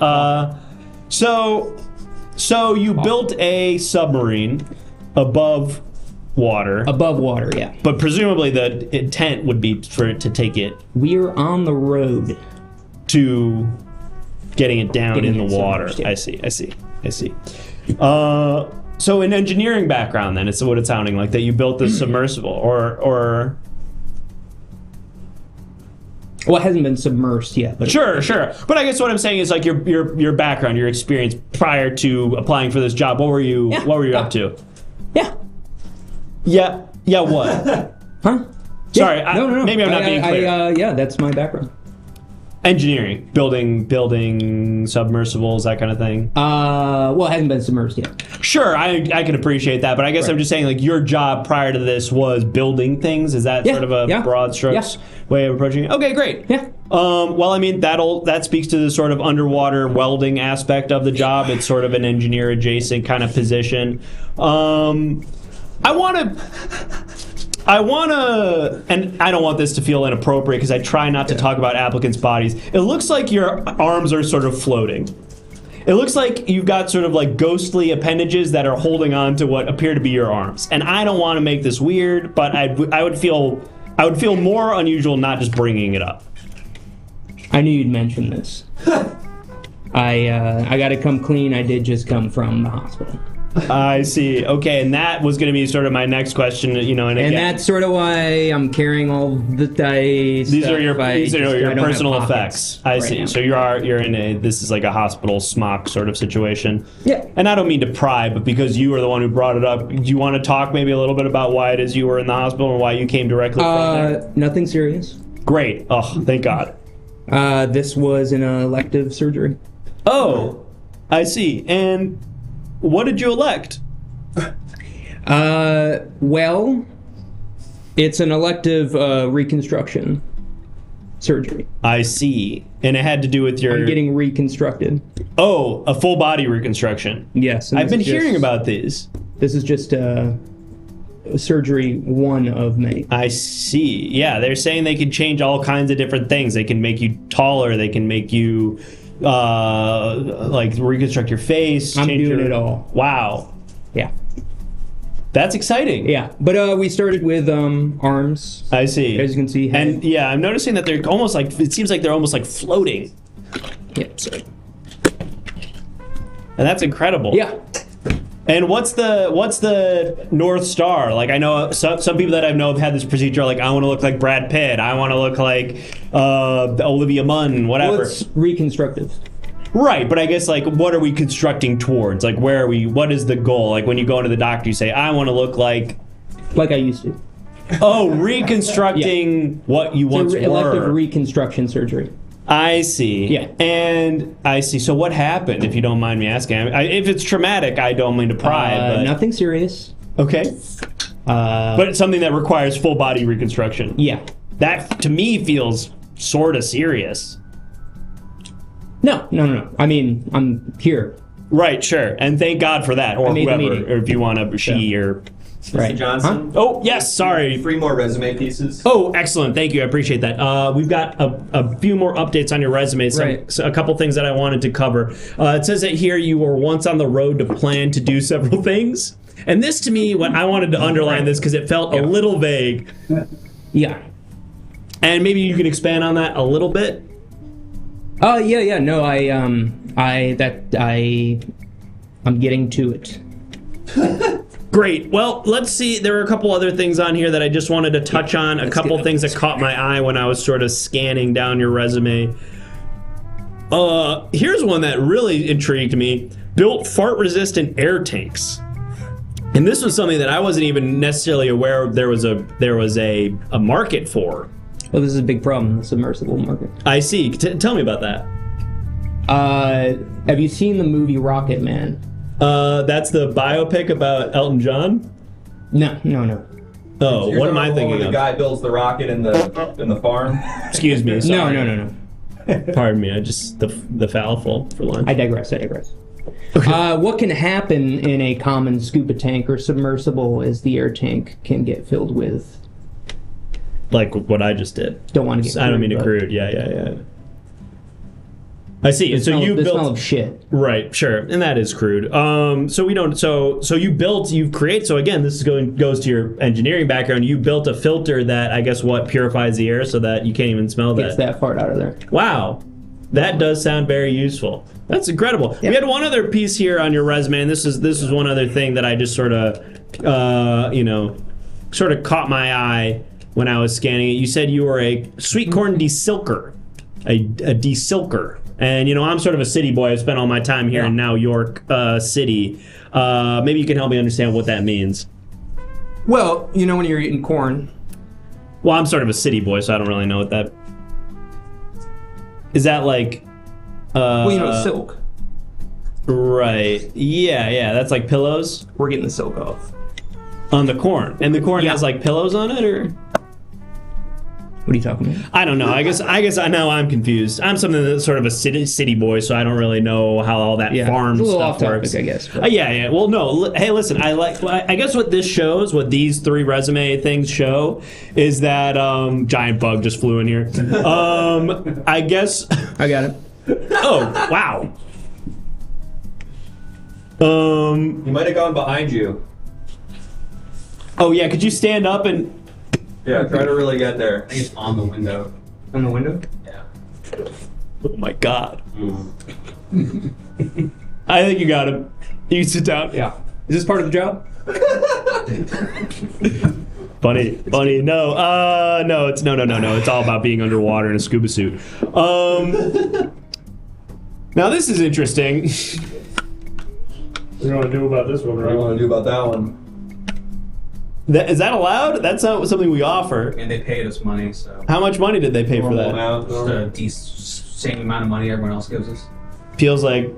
So you built a submarine above water. Above water, yeah. But presumably the intent would be for it to take it. We're on the road to getting it down in the water. Yeah. I see. So an engineering background then, is what it's sounding like, that you built this submersible, or well, it hasn't been submersed yet. But sure. But I guess what I'm saying is, like, your background, your experience prior to applying for this job. What were you up to? Yeah, what? Huh? Sorry, No. Maybe I'm not being clear. Yeah, that's my background. Engineering, building submersibles, that kind of thing. Well, it hasn't been submerged yet. Sure, I can appreciate that, but I guess I'm just saying, like, your job prior to this was building things. Is that sort of a broad strokes way of approaching it? Okay, great. Yeah. Well, I mean, that speaks to the sort of underwater welding aspect of the job. It's sort of an engineer adjacent kind of position. I want to, and I don't want this to feel inappropriate because I try not to talk about applicants' bodies. It looks like your arms are sort of floating. It looks like you've got sort of like ghostly appendages that are holding on to what appear to be your arms. And I don't want to make this weird, but I would feel more unusual not just bringing it up. I knew you'd mention this. I got to come clean. I did just come from the hospital. I see. Okay, and that was going to be sort of my next question, and again, that's sort of why I'm carrying all the dice. These are your personal effects. I see. Now. So you're in this is like a hospital smock sort of situation. Yeah. And I don't mean to pry, but because you were the one who brought it up, do you want to talk maybe a little bit about why it is you were in the hospital and why you came directly from there? Nothing serious. Great. Oh, thank God. This was an elective surgery. Oh, I see. And what did you elect? Well, it's an elective reconstruction surgery. I see. And it had to do with your... I'm getting reconstructed. Oh, a full body reconstruction. Yes. I've been hearing about these. This is just surgery one of many. I see. Yeah, they're saying they can change all kinds of different things. They can make you taller. They can make you... like reconstruct your face. I'm doing it all. Wow. Yeah. That's exciting. Yeah. But we started with arms. I see. As you can see. And yeah, I'm noticing that they're almost like, it seems like they're almost like floating. Yep. Sorry. And that's incredible. Yeah. And what's the North Star? Like, I know some people that I know have had this procedure. Like, I want to look like Brad Pitt. I want to look like Olivia Munn. Whatever. Well, it's reconstructive. Right, but I guess, like, what are we constructing towards? Like, where are we? What is the goal? Like, when you go into the doctor, you say, I want to look like I used to. Oh, reconstructing what you once were. Elective reconstruction surgery. I see. Yeah. And I see. So what happened, if you don't mind me asking? If it's traumatic, I don't mean to pry. But... Nothing serious. Okay. But it's something that requires full body reconstruction. Yeah. That, to me, feels sort of serious. No. I mean, I'm here. Right, sure. And thank God for that. Or whoever. Or if you want to, she or... Mr. Johnson? Huh? Oh, yes, sorry. 3 more resume pieces. Oh, excellent. Thank you. I appreciate that. We've got a few more updates on your resume. So a couple things that I wanted to cover. It says that here you were once on the road to plan to do several things. And this, to me, I wanted to underline this because it felt a little vague. Yeah. And maybe you can expand on that a little bit? Yeah. No, I'm getting to it. Great. Well, let's see. There are a couple other things on here that I just wanted to touch on. A couple things that caught my eye when I was sort of scanning down your resume. Here's one that really intrigued me. Built fart-resistant air tanks. And this was something that I wasn't even necessarily aware there was a market for. Well, this is a big problem, the submersible market. I see. Tell me about that. Have you seen the movie Rocket Man? That's the biopic about Elton John? No. Oh, what am I thinking The of? guy builds the rocket in the farm. Excuse me. Sorry. No. Pardon me. I just the falafel for lunch. I digress. What can happen in a common scuba tank or submersible is the air tank can get filled with. Like what I just did. Don't want to get. I don't mean to crude. Yeah. I see. So you built smell of shit. Right, sure, and that is crude. So we don't. So you've created. So again, this goes to your engineering background. You built a filter that I guess purifies the air so that you can't even smell that. Gets that fart out of there. Wow, that does sound very useful. That's incredible. Yep. We had one other piece here on your resume, and this is one other thing that I just sort of caught my eye when I was scanning it. You said you were a sweet corn desilker, a desilker. And, I'm sort of a city boy. I've spent all my time here in now York City. Maybe you can help me understand what that means. Well, when you're eating corn. Well, I'm sort of a city boy, so I don't really know what that... Is that like... silk. Right. Yeah. That's like pillows? We're getting the silk off. On the corn. And the corn has like pillows on it, or... What are you talking about? I don't know. I guess now I'm confused. I'm something that's sort of a city boy, so I don't really know how all that farm stuff works. I guess. Yeah. Well, no. Hey, listen. I guess what this shows, what these 3 resume things show, is that giant bug just flew in here. I guess I got it. Oh wow. He might have gone behind you. Oh yeah. Could you stand up and? Yeah, try to really get there. I think it's on the window. On the window? Yeah. Oh my god. I think you got him. You can sit down. Yeah. Is this part of the job? Funny. No. No. It's no. It's all about being underwater in a scuba suit. Now this is interesting. What do you want to do about this one, What do you want to do about that one? Is that allowed? That's not something we offer. And they paid us money, so. How much money did they pay for that? Just a same amount of money everyone else gives us. Feels like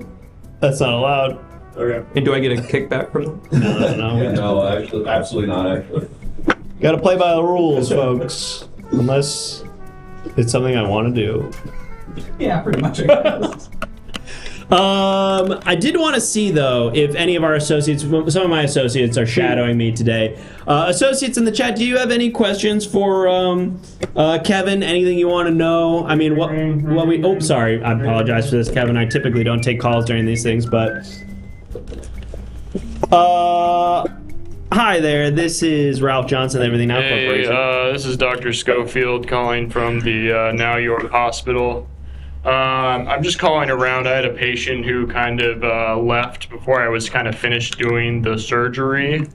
that's not allowed. Okay. And do I get a kickback from them? No. Yeah, no, actually, absolutely not. Actually. Got to play by the rules, folks. Unless it's something I want to do. Yeah, pretty much. I guess. I did want to see, though, if any of our associates, some of my associates are shadowing me today. Associates in the chat, do you have any questions for Kevin? Anything you want to know? I mean, sorry, I apologize for this, Kevin. I typically don't take calls during these things, but... Hi there, this is Ralph Johnson, Everything Now Corporation. This is Dr. Schofield calling from the Now York Hospital. I'm just calling around. I had a patient who kind of left before I was kind of finished doing the surgery.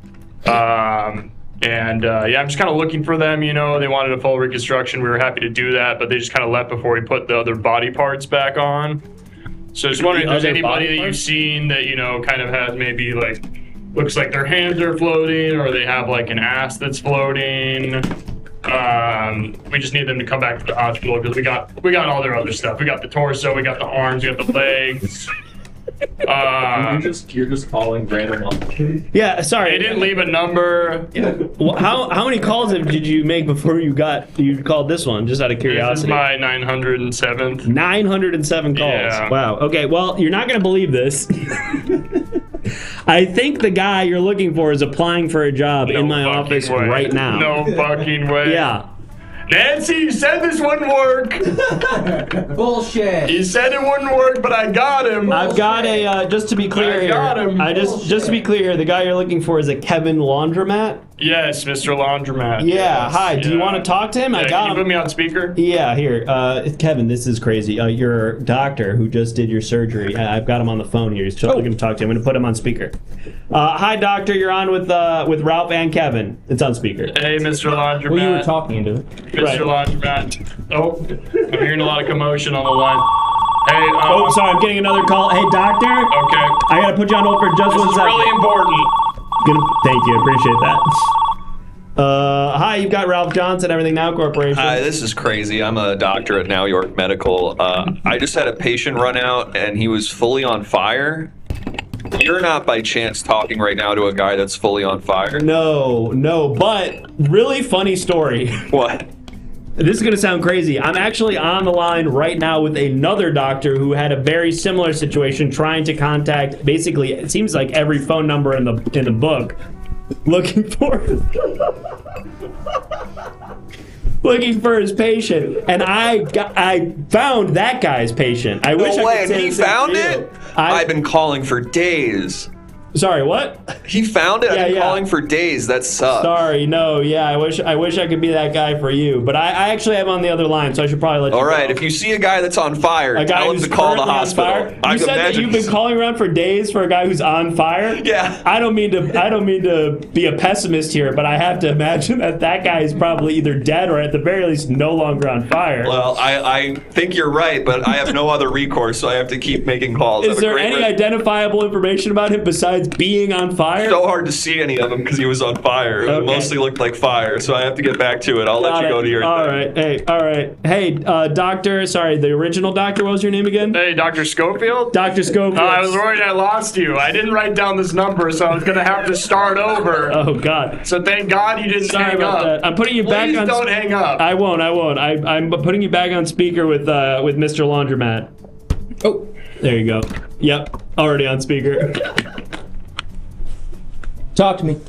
I'm just kind of looking for them, They wanted a full reconstruction. We were happy to do that, but they just kind of left before we put the other body parts back on. So just wondering if there's anybody that you've seen that, kind of has maybe like, looks like their hands are floating or they have like an ass that's floating. We just need them to come back to the hospital because we got all their other stuff. We got the torso, we got the arms, we got the legs. You're just calling random numbers. Yeah, sorry. They didn't leave a number. Well, how many calls did you make before you called this one? Just out of curiosity. This is my 907th. 907 calls. Yeah. Wow. Okay. Well, you're not gonna believe this. I think the guy you're looking for is applying for a job in my office right now. No fucking way. Yeah. Nancy, you said this wouldn't work. Bullshit. You said it wouldn't work, but I got him. I've got a, just to be clear I got him. just to be clear here, the guy you're looking for is a Kevin Laundromat. Yes, Mr. Laundromat. Yeah, yes, hi. Do you yeah. want to talk to him? Yeah, I got can him. you put me on speaker? Yeah, here. Kevin, this is crazy. Your doctor who just did your surgery, I've got him on the phone here. He's going to talk to you. I'm going to put him on speaker. Hi, doctor. You're on with Ralph and Kevin. It's on speaker. Hey, Mr. Laundromat. Well, you were talking to him. Mr. Laundromat. Oh, I'm hearing a lot of commotion on the line. Hey, oh, sorry. I'm getting another call. Hey, doctor. Okay. I got to put you on hold for just 1 second. This is really important. Thank you. Appreciate that. Hi, you've got Ralph Johnson, Everything Now Corporation. Hi, this is crazy. I'm a doctor at Now York Medical. I just had a patient run out, and he was fully on fire. You're not by chance talking right now to a guy that's fully on fire? No, but really funny story. What? This is going to sound crazy. I'm actually on the line right now with another doctor who had a very similar situation, trying to contact basically, it seems like every phone number in the book, looking for his patient, and I found that guy's patient. I wish I could say he the same found for you. it? I've been calling for days. Sorry, what? He found it? I've been calling for days. That sucks. Sorry, no, yeah, I wish I could be that guy for you, but I actually am on the other line, so I should probably let you All right, go. if you see a guy that's on fire, A guy tell him who's to call the currently on hospital. fire? I You can said that imagine you've been calling around for days for a guy who's on fire? Yeah. I don't mean to be a pessimist here, but I have to imagine that guy is probably either dead or at the very least no longer on fire. Well, I think you're right, but I have no other recourse, so I have to keep making calls. Is there any identifiable information about him besides being on fire? So hard to see any of them because he was on fire. It mostly looked like fire, so I have to get back to it. I'll let you go to your All thing. right. Hey, doctor, sorry, the original doctor, what was your name again? Hey, Dr. Schofield? Dr. Schofield. I was worried I lost you. I didn't write down this number, so I was going to have to start over. Oh, God. So thank God you didn't Sorry hang about up. that. I'm putting you back on... Please don't hang up. I won't. I'm putting you back on speaker with Mr. Laundromat. Oh. There you go. Yep, already on speaker. Talk to me.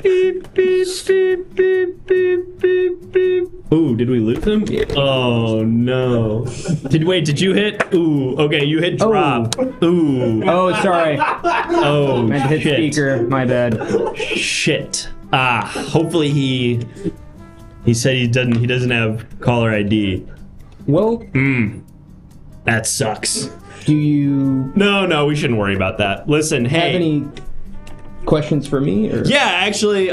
Beep, beep, beep, beep, beep, beep, beep. Ooh, did we lose him? Oh, no. Did you hit? Ooh, okay, you hit drop. Ooh. Oh, sorry. Oh, I hit shit. speaker. My bad. Shit. Hopefully he said he doesn't have caller ID. Well, that sucks. Do you... No, we shouldn't worry about that. Listen, hey. Have any questions for me? Or? Yeah, actually,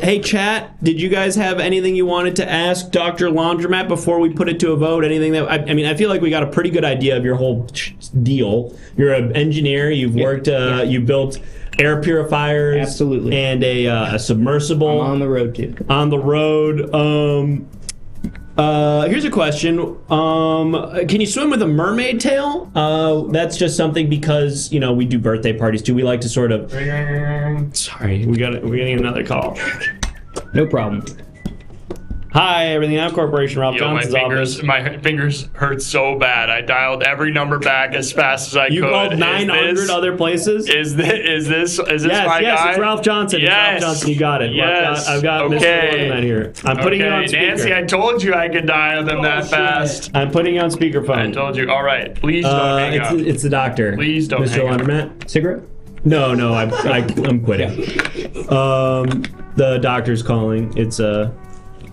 hey chat, did you guys have anything you wanted to ask Dr. Laundromat before we put it to a vote? Anything that, I mean, I feel like we got a pretty good idea of your whole deal. You're an engineer, you've worked, you built air purifiers. Absolutely. And a submersible. I'm on the road too. On the road, here's a question. Can you swim with a mermaid tail? That's just something because, we do birthday parties. Do we like to sort of... Sorry, we're getting another call. No problem. Hi, Everything Now Corporation, Ralph Johnson's office. My fingers hurt so bad. I dialed every number back as fast as I could. You called 900 other places? Is this my guy? Yes, it's Ralph Johnson. Yes. It's Ralph Johnson, you got it. Yes. I've got Mr. Laundromat here. I'm putting you on speaker. Nancy, I told you I could dial them that fast. I'm putting you on speakerphone. I told you. All right, please don't hang up. It's the doctor. Please don't Mr. hang up. Laundromat. Cigarette? No, I'm quitting. The doctor's calling. It's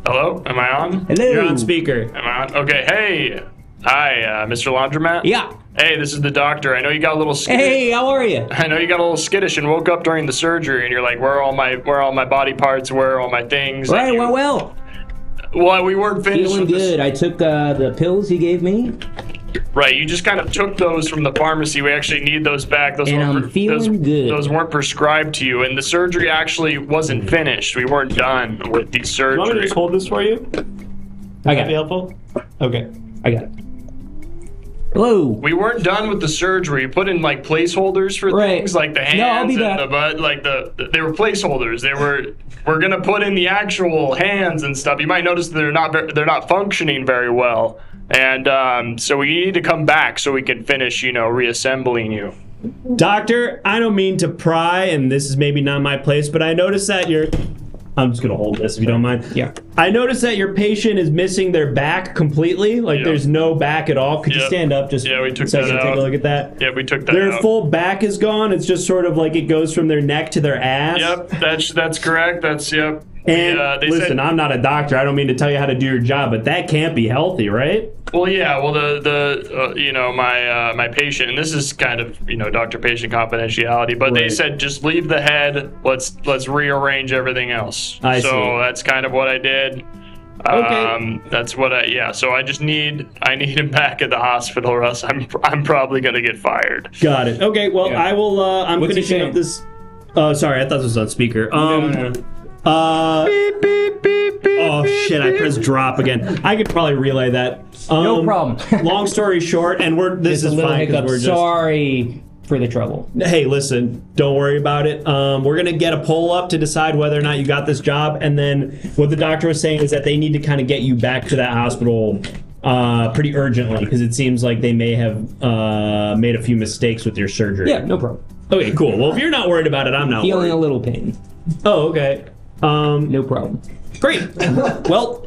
Hello? Am I on? Hello. You're on speaker. Am I on? Okay. Hey. Hi, Mr. Laundromat? Yeah. Hey, this is the doctor. I know you got a little skittish. Hey, how are you? I know you got a little skittish and woke up during the surgery and you're like, where are all my body parts? Where are all my things? Right, well. Well, we weren't finished. Feeling good. I took the pills he gave me. Right, you just kind of took those from the pharmacy. We actually need those back. Those I'm feeling good. Those weren't prescribed to you, and the surgery actually wasn't finished. We weren't done with the surgery. You want me to just hold this for you? I got it. Be helpful? Okay. I got it. Hello. We weren't done with the surgery. We put in like placeholders for things like the hands I'll be back. and the butt. Like they were placeholders. We're gonna put in the actual hands and stuff. You might notice that they're not functioning very well. And so we need to come back so we can finish, reassembling you. Doctor, I don't mean to pry, and this is maybe not my place, but I noticed that I'm just gonna hold this if you don't mind. Yeah. I noticed that your patient is missing their back completely. Like there's no back at all. Could you stand up just we took so I that can out. take a look at that? Yeah, we took that Their out. full back is gone. It's just sort of like it goes from their neck to their ass. Yep, that's correct. That's yep. And they listen, said, I'm not a doctor. I don't mean to tell you how to do your job, but that can't be healthy, right? well, yeah. Well, my patient, and this is kind of doctor-patient confidentiality, but they said just leave the head. Let's rearrange everything else. I see. That's kind of what I did. Okay. That's what So I need him back at the hospital, or else I'm probably gonna get fired. Got it. Okay. Well, I will. I'm What's he finishing up saying? this. Sorry, I thought this was on speaker. Oh shit! I pressed drop again. I could probably relay that. No problem. Long story short, and this Just is a little fine because hiccup. we're just. Sorry for the trouble. Hey, listen, don't worry about it. We're gonna get a poll up to decide whether or not you got this job, and then what the doctor was saying is that they need to kind of get you back to that hospital pretty urgently because it seems like they may have made a few mistakes with your surgery. Yeah, no problem. Okay, cool. Well, if you're not worried about it, I'm not Feeling worried. a little pain. Oh, okay. No problem. Great. Well,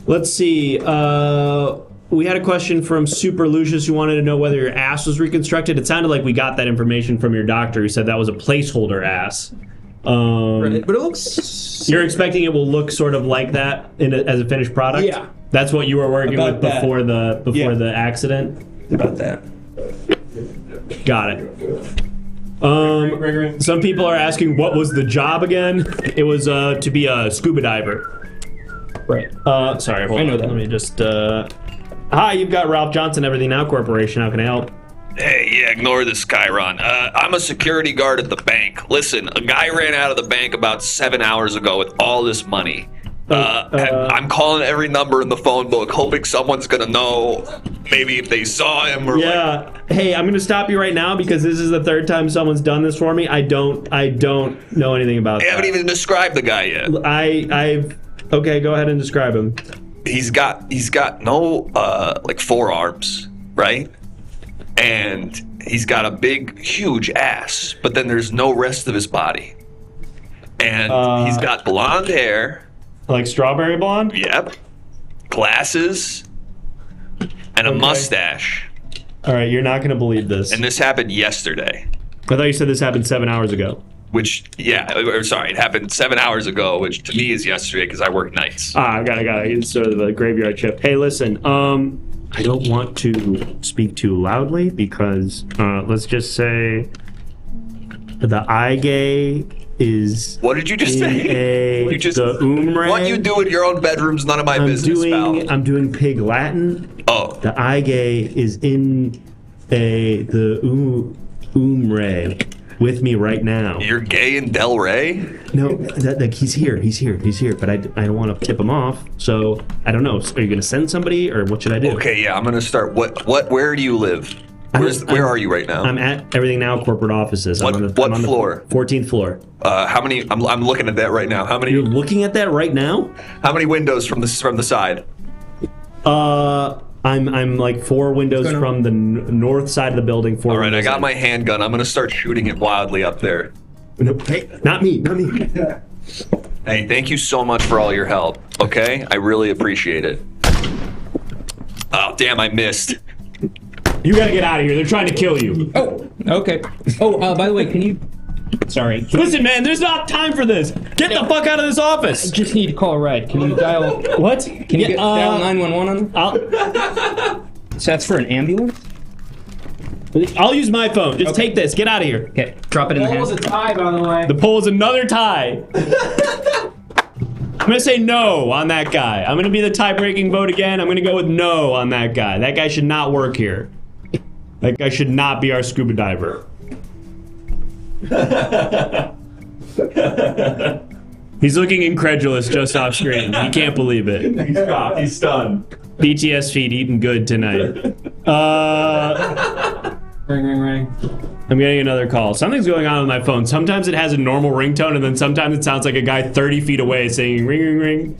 let's see. We had a question from Super Lucius who wanted to know whether your ass was reconstructed. It sounded like we got that information from your doctor. He said that was a placeholder ass. But it looks. You're expecting it will look sort of like that as a finished product? Yeah. That's what you were working About with before the accident? About that. Got it. Some people are asking what was the job again? It was to be a scuba diver. Right. Sorry, hold I on. know that. Let me just Hi, you've got Ralph Johnson, Everything Now Corporation. How can I help? Hey, yeah, ignore this, Chiron. I'm a security guard at the bank. Listen, a guy ran out of the bank about 7 hours ago with all this money. And I'm calling every number in the phone book, hoping someone's gonna know, maybe if they saw him or Hey, I'm gonna stop you right now because this is the third time someone's done this for me. I don't know anything about They that. haven't even described the guy yet. Okay, go ahead and describe him. He's got no like forearms, right? And he's got a big, huge ass, but then there's no rest of his body. And he's got blonde hair. Like strawberry blonde? Yep. Glasses. And a mustache. All right, you're not going to believe this. And this happened yesterday. I thought you said this happened 7 hours ago. Which, it happened 7 hours ago, which to me is yesterday because I work nights. I got it. It's sort of a graveyard shift. Hey, listen, I don't want to speak too loudly because, let's just say the eye gay is. What did you just say? The umre. What you do in your own bedroom's none of my business, pal. I'm doing pig Latin. Oh. The eye gay is in the umre with me right now. You're gay in Del Rey? No, he's here, but I don't want to tip him off, so I don't know. Are you going to send somebody, or what should I do? Okay, yeah, I'm going to start. Where do you live? Where are you right now? I'm at Everything Now corporate offices. What floor? 14th floor. How many? I'm looking at that right now. How many? You're looking at that right now? How many windows from the side? I'm like 4 windows from the north side of the building. All right, I got my handgun. I'm gonna start shooting it wildly up there. No, hey, not me. Hey, thank you so much for all your help. Okay, I really appreciate it. Oh, damn, I missed. You gotta get out of here. They're trying to kill you. Oh, okay. Oh, by the way, can you... Sorry. Listen, man, there's not time for this. Get the fuck out of this office. I just need to call a ride. Can you dial... What? Can you dial 911 on them? So that's for an ambulance? I'll use my phone. Just take this. Get out of here. Okay, drop it in the hand. The poll is a tie, by the way. The poll is another tie. I'm gonna say no on that guy. I'm gonna be the tie-breaking vote again. I'm gonna go with no on that guy. That guy should not work here. That guy should not be our scuba diver. He's looking incredulous just off screen. He can't believe it. He's stunned. BTS feed eating good tonight. Ring. I'm getting another call. Something's going on with my phone. Sometimes it has a normal ringtone, and then sometimes it sounds like a guy 30 feet away saying ring, ring, ring.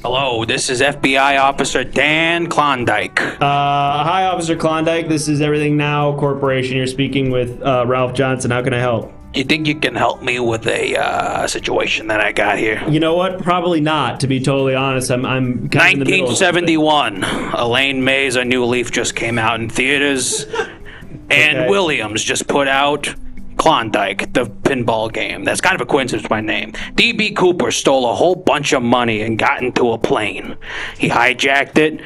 Hello, this is FBI Officer Dan Klondike. Hi, Officer Klondike. This is Everything Now Corporation. You're speaking with Ralph Johnson. How can I help? You think you can help me with a situation that I got here? You know what? Probably not, to be totally honest. I'm kind of in the middle of something. 1971. Elaine May's A New Leaf just came out in theaters. And Williams just put out Klondike, the pinball game. That's kind of a coincidence with my name. D.B. Cooper stole a whole bunch of money and got into a plane. He hijacked it,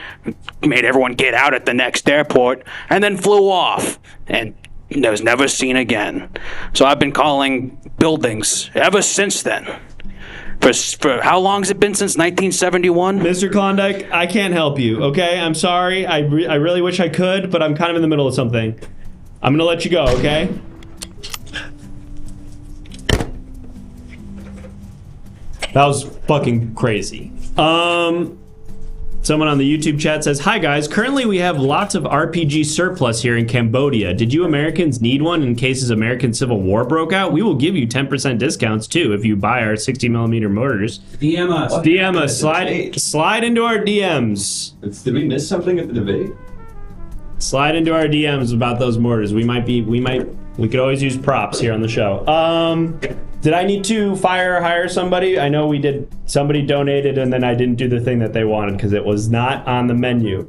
made everyone get out at the next airport, and then flew off. And was never seen again. So I've been calling buildings ever since then. For how long has it been since 1971? Mr. Klondike, I can't help you, okay? I'm sorry. I really wish I could, but I'm kind of in the middle of something. I'm gonna let you go, okay? That was fucking crazy. Someone on the YouTube chat says, "Hi guys, currently we have lots of RPG surplus here in Cambodia. Did you Americans need one in case American Civil War broke out? We will give you 10% discounts too if you buy our 60mm mortars." DM us. DM us. Slide into our DMs. Did we miss something at the debate? Slide into our DMs about those mortars. We could always use props here on the show. Did I need to hire somebody? I know we did. Somebody donated and then I didn't do the thing that they wanted because it was not on the menu.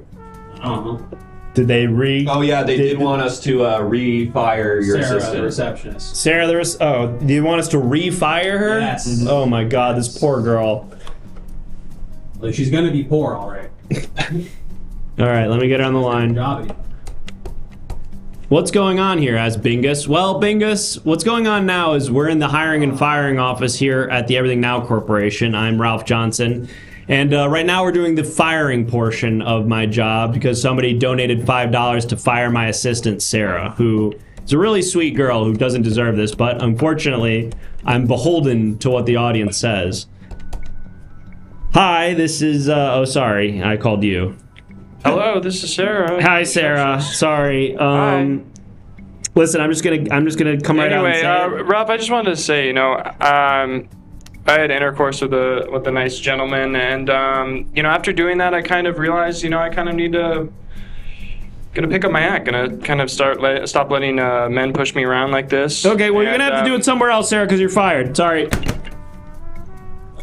Did they Oh yeah, they did want us to refire your Sarah, assistant. the receptionist. Sarah, do you want us to refire her? Yes. Oh my God, this poor girl. Well, she's gonna be poor, all right. All right, let me get her on the line. What's going on here, as Bingus? Well, Bingus, what's going on now is we're in the hiring and firing office here at the Everything Now Corporation. I'm Ralph Johnson. And right now we're doing the firing portion of my job because somebody donated $5 to fire my assistant, Sarah, who is a really sweet girl who doesn't deserve this, but unfortunately, I'm beholden to what the audience says. Hi, this is, oh, sorry, I called you. Hello, this is Sarah. Hi, Sarah. Sorry. Hi. Listen, I'm just gonna come right out and say it. Rob, I just wanted to say, I had intercourse with a nice gentleman, and after doing that, I kind of realized, I kind of need to gonna pick up my act, gonna kind of stop letting men push me around like this. Okay, well, you're gonna have to do it somewhere else, Sarah, because you're fired. Sorry.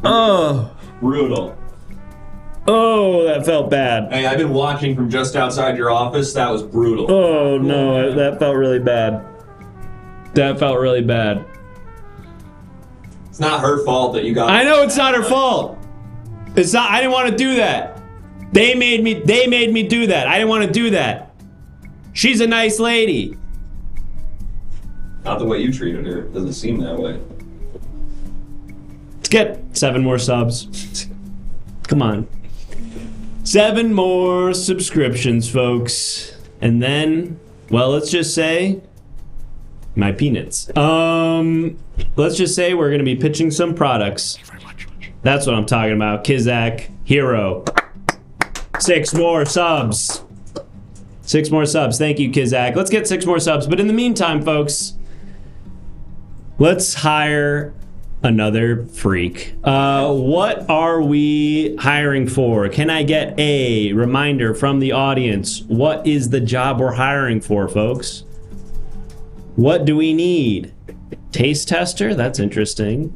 Oh, brutal. Oh, that felt bad. Hey, I've been watching from just outside your office. That was brutal. Oh, no, that felt really bad. That felt really bad. It's not her fault that you got... I know it's not her fault. It's not... I didn't want to do that. They made me do that. I didn't want to do that. She's a nice lady. Not the way you treated her. It doesn't seem that way. Let's get 7 more subs. Come on. 7 more subscriptions, folks. And then, well, let's just say my peanuts. Let's just say we're gonna be pitching some products. That's what I'm talking about. Kizak, Hero. 6 more subs. 6 more subs. Thank you, Kizak. Let's get 6 more subs. But in the meantime, folks, let's hire another freak. What are we hiring for? Can I get a reminder from the audience? What is the job we're hiring for, folks? What do we need? Taste tester? That's interesting.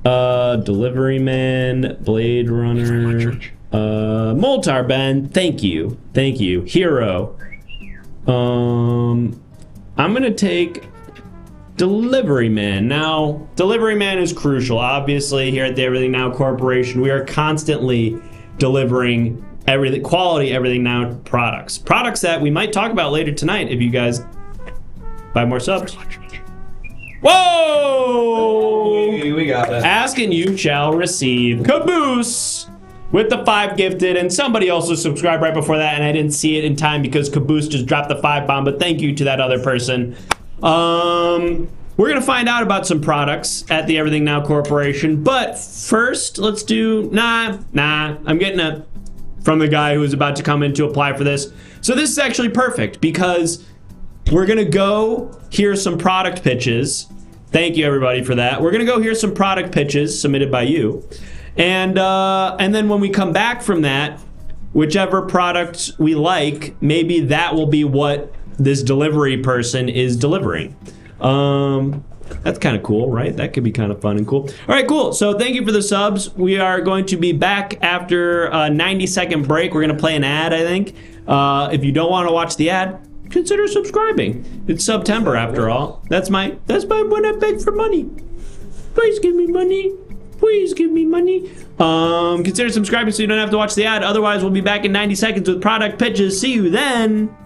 Delivery man, Blade Runner, Moltar Ben. Thank you. Thank you. Hero. I'm gonna take Delivery man. Now, Delivery man is crucial. Obviously, here at the Everything Now Corporation, we are constantly delivering quality Everything Now products. Products that we might talk about later tonight if you guys buy more subs. Whoa! We got it. Ask and you shall receive. Caboose with the 5 gifted, and somebody also subscribed right before that, and I didn't see it in time because Caboose just dropped the 5 bomb, but thank you to that other person. We're gonna find out about some products at the Everything Now Corporation, but first, let's do, I'm getting a, from the guy who's about to come in to apply for this. So this is actually perfect because we're gonna go hear some product pitches. Thank you everybody for that. We're gonna go hear some product pitches submitted by you. And then when we come back from that, whichever product we like, maybe that will be what this delivery person is delivering. That's kind of cool, right? That could be kind of fun and cool. All right, cool. So thank you for the subs. We are going to be back after a 90-second break. We're going to play an ad, I think. If you don't want to watch the ad, consider subscribing. It's September after all. That's my when I beg for money. Please give me money. Please give me money. Consider subscribing so you don't have to watch the ad. Otherwise, we'll be back in 90 seconds with product pitches. See you then.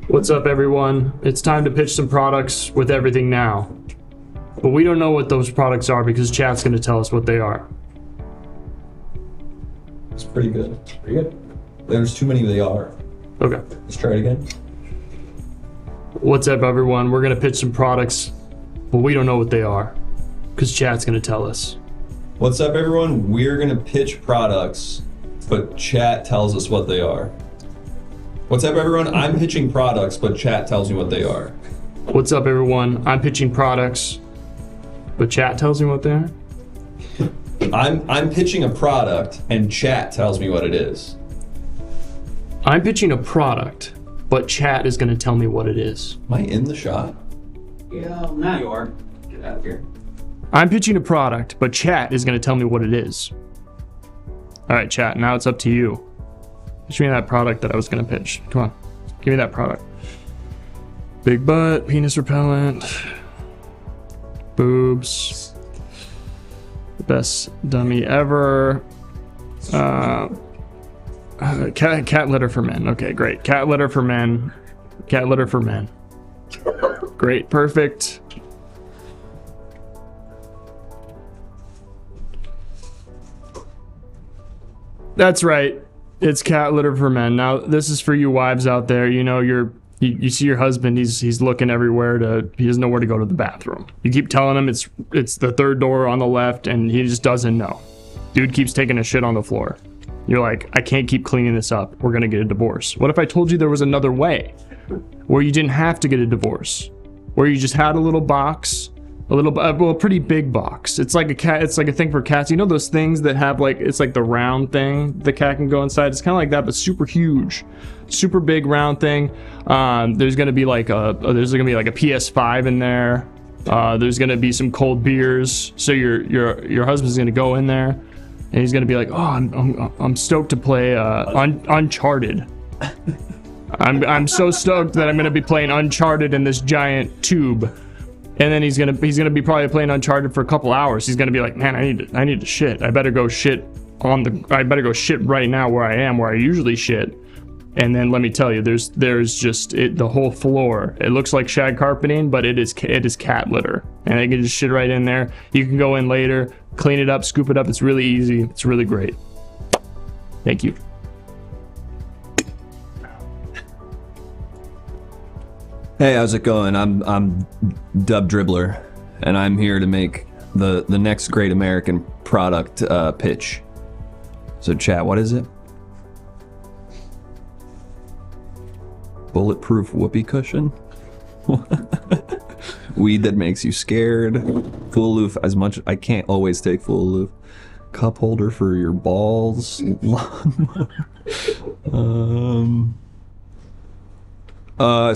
What's up, everyone? It's time to pitch some products with Everything Now. But we don't know what those products are because chat's going to tell us what they are. It's pretty good. Pretty good. There's too many they are. Okay. Let's try it again. What's up, everyone? We're going to pitch some products, but we don't know what they are because chat's going to tell us. What's up, everyone? We're going to pitch products, but chat tells us what they are. What's up, everyone? I'm pitching products, but chat tells me what they are. What's up, everyone? I'm pitching products, but chat tells me what they are. I'm pitching a product, and chat tells me what it is. I'm pitching a product, but chat is going to tell me what it is. Am I in the shot? Yeah, now you are. Get out of here. I'm pitching a product, but chat is going to tell me what it is. All right, chat, now it's up to you. Pitch me that product that I was going to pitch. Come on, give me that product. Big butt, penis repellent, boobs, the best dummy ever. Cat litter for men. Okay, great. Cat litter for men. Cat litter for men. Great, perfect. That's right. It's cat litter for men. Now, this is for you wives out there. You know, you see your husband, he's looking everywhere he doesn't know where to go to the bathroom. You keep telling him it's the third door on the left, and he just doesn't know. Dude keeps taking a shit on the floor. You're like, I can't keep cleaning this up. We're gonna get a divorce. What if I told you there was another way where you didn't have to get a divorce, where you just had a little box, a pretty big box. It's like a cat. It's like a thing for cats. You know those things that have it's like the round thing the cat can go inside. It's kind of like that, but super huge, super big round thing. There's gonna be like a PS5 in there. There's gonna be some cold beers. So your husband's gonna go in there, and he's gonna be like, oh, I'm stoked to play Uncharted. I'm so stoked that I'm gonna be playing Uncharted in this giant tube. And then he's gonna be probably playing Uncharted for a couple hours. He's gonna be like, man, I need to shit. I better go shit right now where I usually shit. And then let me tell you, there's just the whole floor. It looks like shag carpeting, but it is cat litter, and they can just shit right in there. You can go in later, clean it up, scoop it up. It's really easy. It's really great. Thank you. Hey, how's it going? I'm Dub Dribbler, and I'm here to make the next great American product pitch. So chat, what is it? Bulletproof whoopee cushion? Weed that makes you scared. Full Aloof, as much I can't always take Full Aloof. Cup holder for your balls.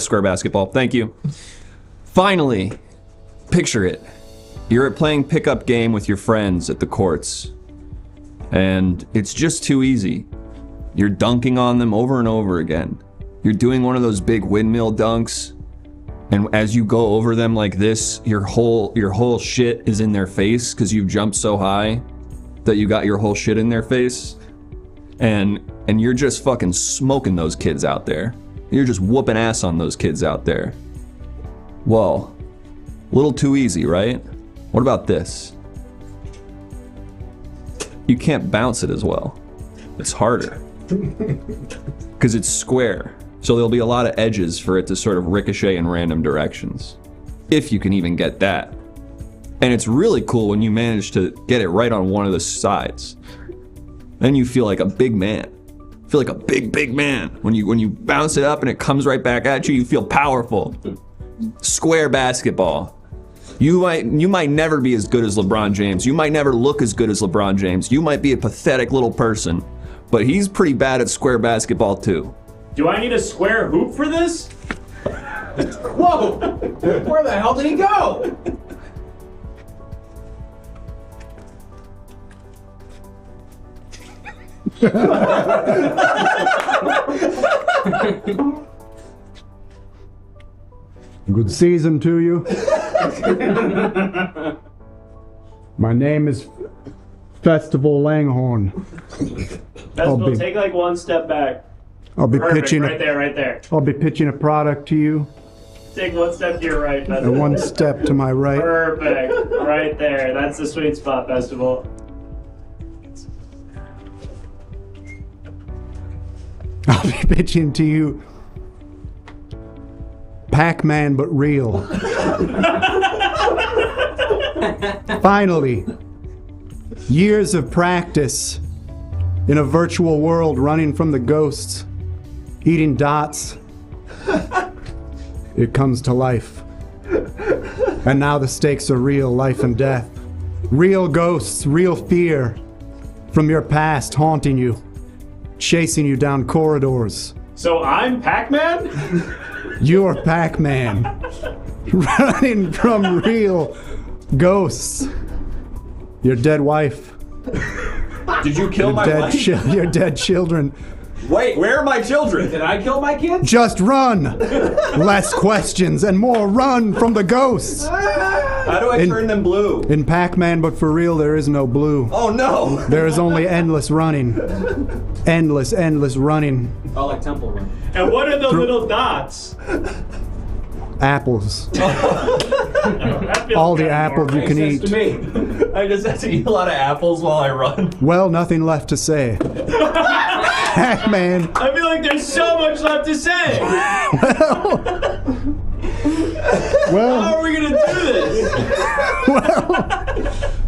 Square basketball. Thank you. Finally, picture it. You're playing pickup game with your friends at the courts, and it's just too easy. You're dunking on them over and over again. You're doing one of those big windmill dunks, and as you go over them like this, your whole shit is in their face because you've jumped so high that you got your whole shit in their face, and you're just fucking smoking those kids out there. You're just whooping ass on those kids out there. Well, a little too easy, right? What about this? You can't bounce it as well. It's harder. Because it's square. So there'll be a lot of edges for it to sort of ricochet in random directions. If you can even get that. And it's really cool when you manage to get it right on one of the sides. Then you feel like a big man. Feel like a big man. When you bounce it up and it comes right back at you, you feel powerful. Square basketball. You might never be as good as LeBron James. You might never look as good as LeBron James. You might be a pathetic little person, but he's pretty bad at square basketball too. Do I need a square hoop for this? Whoa! Where the hell did he go? Good season to you. My name is Festival Langhorn. Festival, take like one step back. I'll be Perfect, pitching right there. I'll be pitching a product to you. Take one step to your right, Festival. And one step to my right. Perfect. Right there. That's the sweet spot, Festival. I'll be pitching to you Pac-Man but real. Finally, years of practice in a virtual world running from the ghosts, eating dots. It comes to life. And now the stakes are real, life and death. Real ghosts, real fear from your past haunting you, chasing you down corridors. So I'm Pac-Man? You're Pac-Man. Running from real ghosts. Your dead wife. Did you kill my wife? Your dead children. Wait, where are my children? Did I kill my kids? Just run! Less questions and more run from the ghosts! How do I turn them blue? In Pac-Man, but for real, there is no blue. Oh no! There is only endless running. Endless running. Oh, like Temple Run. And what are the little dots? Apples. All the apples you can eat. To me. I just have to eat a lot of apples while I run. Well, nothing left to say. Pac-Man. I feel like there's so much left to say. Well, how are we gonna do this?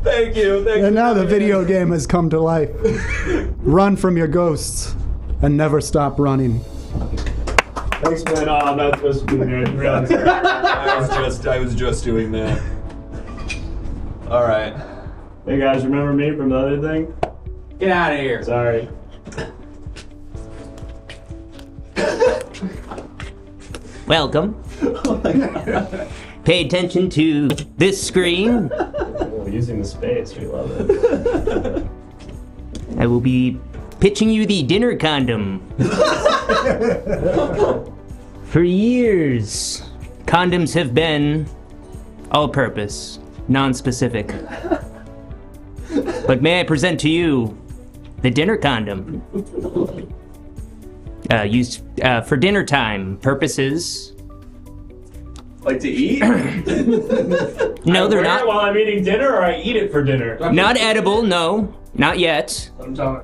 Thank you. And now the video game has come to life. Run from your ghosts and never stop running. Thanks, man. Oh, I'm not supposed to be there. I was just doing that. All right. Hey guys, remember me from the other thing? Get out of here. Sorry. Welcome. Pay attention to this screen. Oh, using the space, we love it. I will be pitching you the dinner condom. For years, condoms have been all-purpose, non-specific. But may I present to you the dinner condom? used for dinner time purposes. Like to eat? No, they're wear not. it while I'm eating dinner, or I eat it for dinner? Not edible, no. Not yet. I'm telling.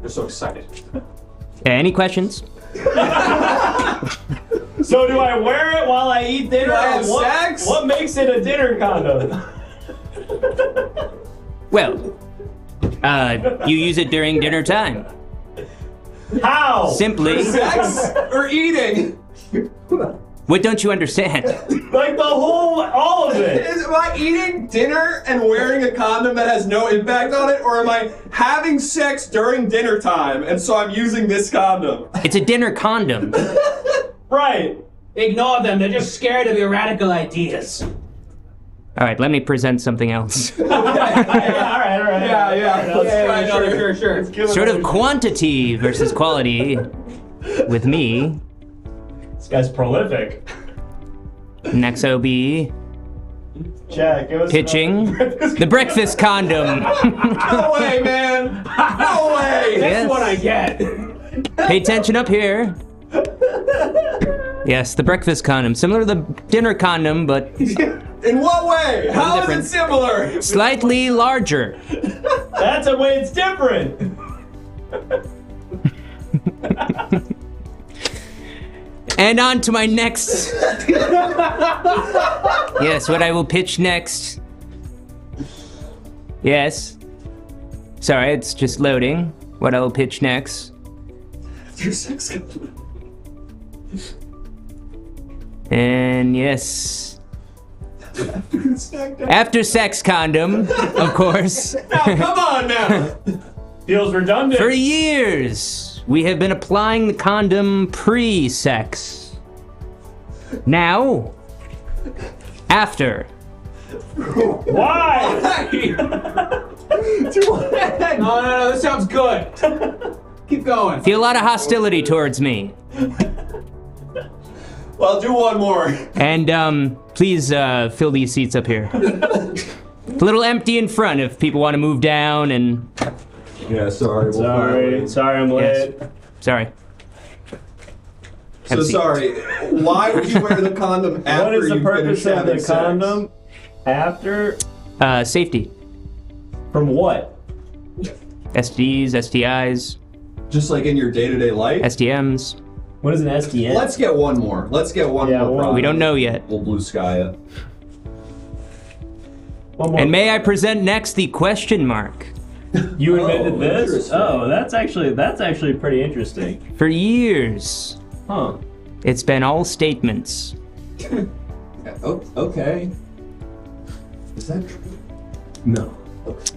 They're so excited. Any questions? So do I wear it while I eat dinner? Do I have or sex? What makes it a dinner condom? Well, you use it during dinner time. How? Simply. Sex or eating? What don't you understand? Like all of it. Am I eating dinner and wearing a condom that has no impact on it, or am I having sex during dinner time and so I'm using this condom? It's a dinner condom. Right. Ignore them. They're just scared of your radical ideas. All right, let me present something else. All right. Yeah. Let's try another. Sure. Sort of quantity versus quality with me. This guy's prolific. Next OB. Jack, give us Pitching the breakfast condom. No way, man. No way. Yes. This one I get. Pay attention up here. Yes, the breakfast condom. Similar to the dinner condom, but In what way? How is it similar? slightly larger. That's a way it's different. And on to my next. Yes, what I will pitch next. Yes. Sorry, it's just loading. What I will pitch next. After sex. And yes. After sex condom, of course. Now, come on now. Feels redundant. For years, we have been applying the condom pre-sex. Now, after. Why? No, this sounds good. Keep going. Feel a lot of hostility towards me. Well, do one more. And please fill these seats up here. It's a little empty in front if people want to move down and... Yeah, sorry. Sorry, I'm late. Yes. Sorry. So sorry. Why would you wear the condom after What is the you purpose finish of having the sex? condom? After? Safety. From what? STDs, STIs. Just like in your day-to-day life? STMs. What is an SDN? Let's get one more. Let's get one more. We don't know yet. We'll blue sky it. And may I present next the question mark? You invented this? Oh, that's actually pretty interesting. For years. Huh. It's been all statements. Oh, okay. Is that true? No. Okay.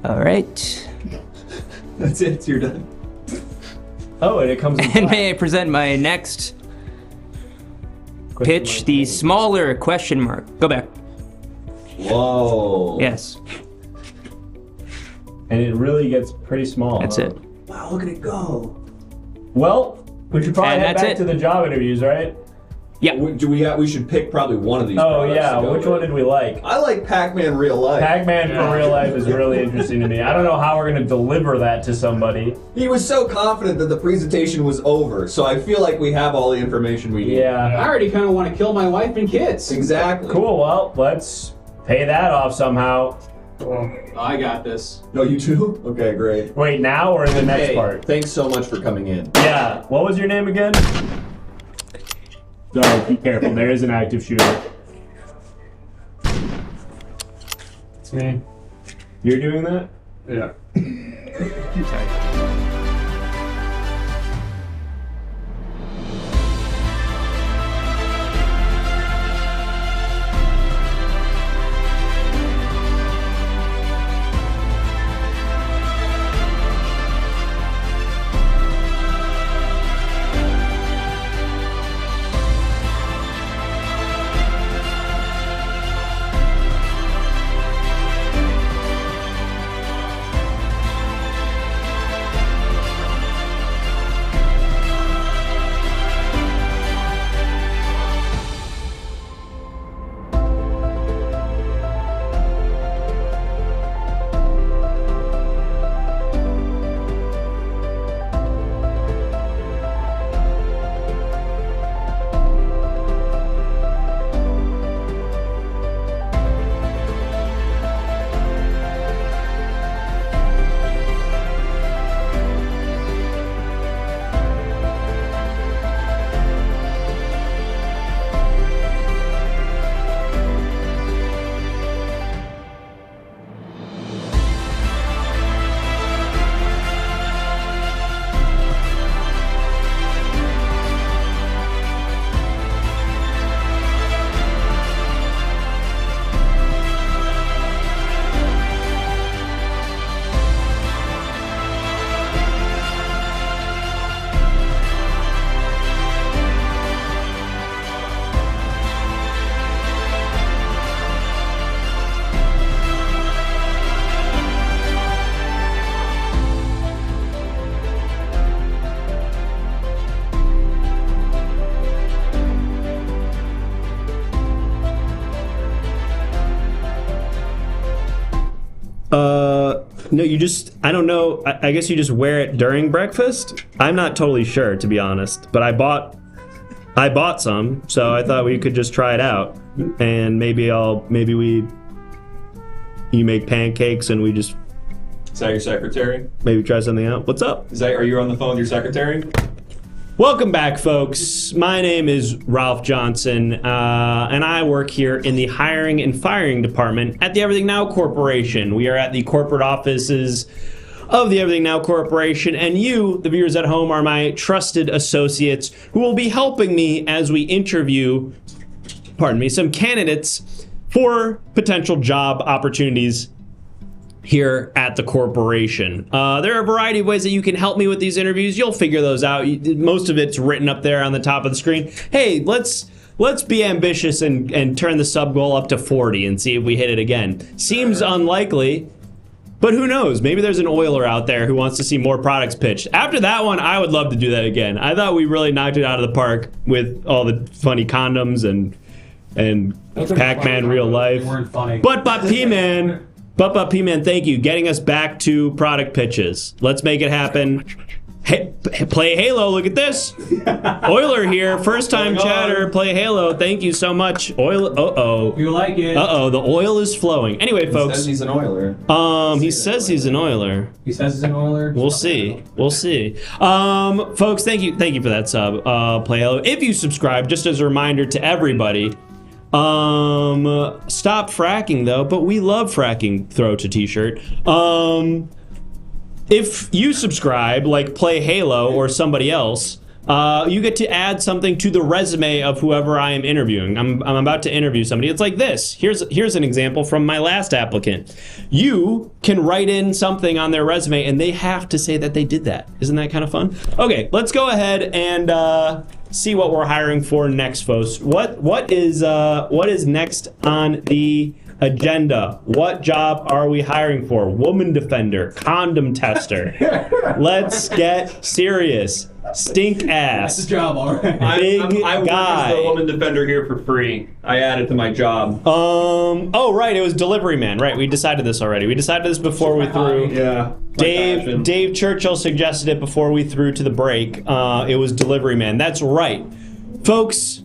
All right. That's it. You're done. Oh, and it comes in And may I present my next pitch, the smaller question mark. Go back. Whoa. Yes. And it really gets pretty small. That's it. Wow, look at it go. Well, we should probably And head that's back it. to the job interviews, right? Yeah. We should pick probably one of these. Oh products yeah, to go which with. one did we like? I like Pac-Man Real Life. Pac-Man for real life is really interesting to me. I don't know how we're gonna deliver that to somebody. He was so confident that the presentation was over, so I feel like we have all the information we need. I Yeah. already kind of want to kill my wife and kids. Exactly. Cool. Well, let's pay that off somehow. I got this. No, you too? Okay, great. Wait, now or in the next Hey, part? thanks so much for coming in. Yeah. What was your name again? Sorry, be careful. There is an active shooter. It's me. You're doing that? Yeah. No, you just, I don't know, I guess you just wear it during breakfast? I'm not totally sure, to be honest, but I bought some, so I thought we could just try it out. And you make pancakes and we just... Is that your secretary? Maybe try something out. What's up? Are you on the phone with your secretary? Welcome back, folks. My name is Ralph Johnson, and I work here in the hiring and firing department at the Everything Now Corporation. We are at the corporate offices of the Everything Now Corporation, and you, the viewers at home, are my trusted associates who will be helping me as we interview, some candidates for potential job opportunities here at the corporation. There are a variety of ways that you can help me with these interviews. You'll figure those out. Most of it's written up there on the top of the screen. Hey, let's be ambitious and turn the sub goal up to 40 and see if we hit it again. Seems unlikely, but who knows? Maybe there's an oiler out there who wants to see more products pitched. After that one, I would love to do that again. I thought we really knocked it out of the park with all the funny condoms and Pac-Man real life. They weren't funny. But P-Man... But P-Man, thank you. Getting us back to product pitches. Let's make it happen. Hey, play Halo. Look at this. Oiler here. First time chatter. Play Halo. Thank you so much. Oil. Uh-oh. You like it. Uh-oh. The oil is flowing. Anyway, folks. He says he's an oiler. He says he's an oiler. He says he's an oiler. We'll see. We'll see. Folks, thank you for that sub. Play Halo. If you subscribe, just as a reminder to everybody, stop fracking though, but we love fracking. Throw to t-shirt. If you subscribe, like Play Halo or somebody else, you get to add something to the resume of whoever I am interviewing. I'm about to interview somebody. It's like this. Here's an example from my last applicant. You can write in something on their resume and they have to say that they did that. Isn't that kind of fun? Okay, let's go ahead and see what we're hiring for next, folks. What is next on the agenda? What job are we hiring for? Woman defender, condom tester. Let's get serious. Stink ass. That's a job, all right. I guy. The woman defender here for free. I added to my job. Oh right, it was delivery man. Right, we decided this already. We decided this before we threw. Yeah. Dave Churchill suggested it before we threw to the break. It was delivery man. That's right, folks.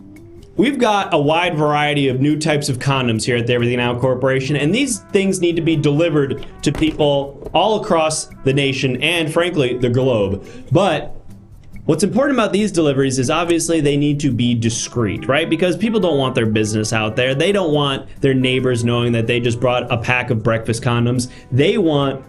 We've got a wide variety of new types of condoms here at the Everything Now Corporation, and these things need to be delivered to people all across the nation and, frankly, the globe. But what's important about these deliveries is obviously they need to be discreet, right? Because people don't want their business out there. They don't want their neighbors knowing that they just brought a pack of breakfast condoms. They want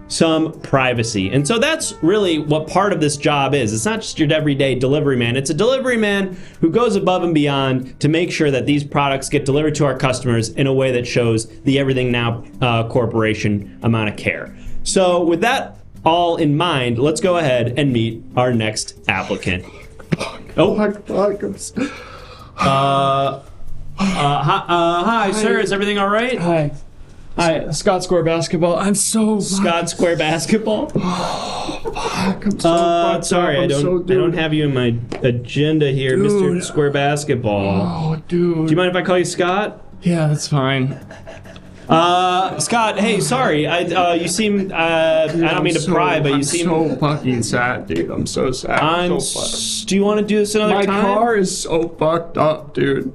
some privacy. And so that's really what part of this job is. It's not just your everyday delivery man. It's a delivery man who goes above and beyond to make sure that these products get delivered to our customers in a way that shows the Everything Now Corporation amount of care. So with that all in mind, let's go ahead and meet our next applicant. Hi, sir. Is everything all right? Hi, Scott Square Basketball. I'm so Scott Square Basketball. I'm sorry, I don't have you in my agenda here, dude. Mr. Square Basketball. Oh, dude. Do you mind if I call you Scott? Yeah, that's fine. Scott, hey, sorry. You seem, I don't mean to pry, but you seem so fucking sad, dude. I'm so sad. Do you want to do this another time? My car is so fucked up, dude.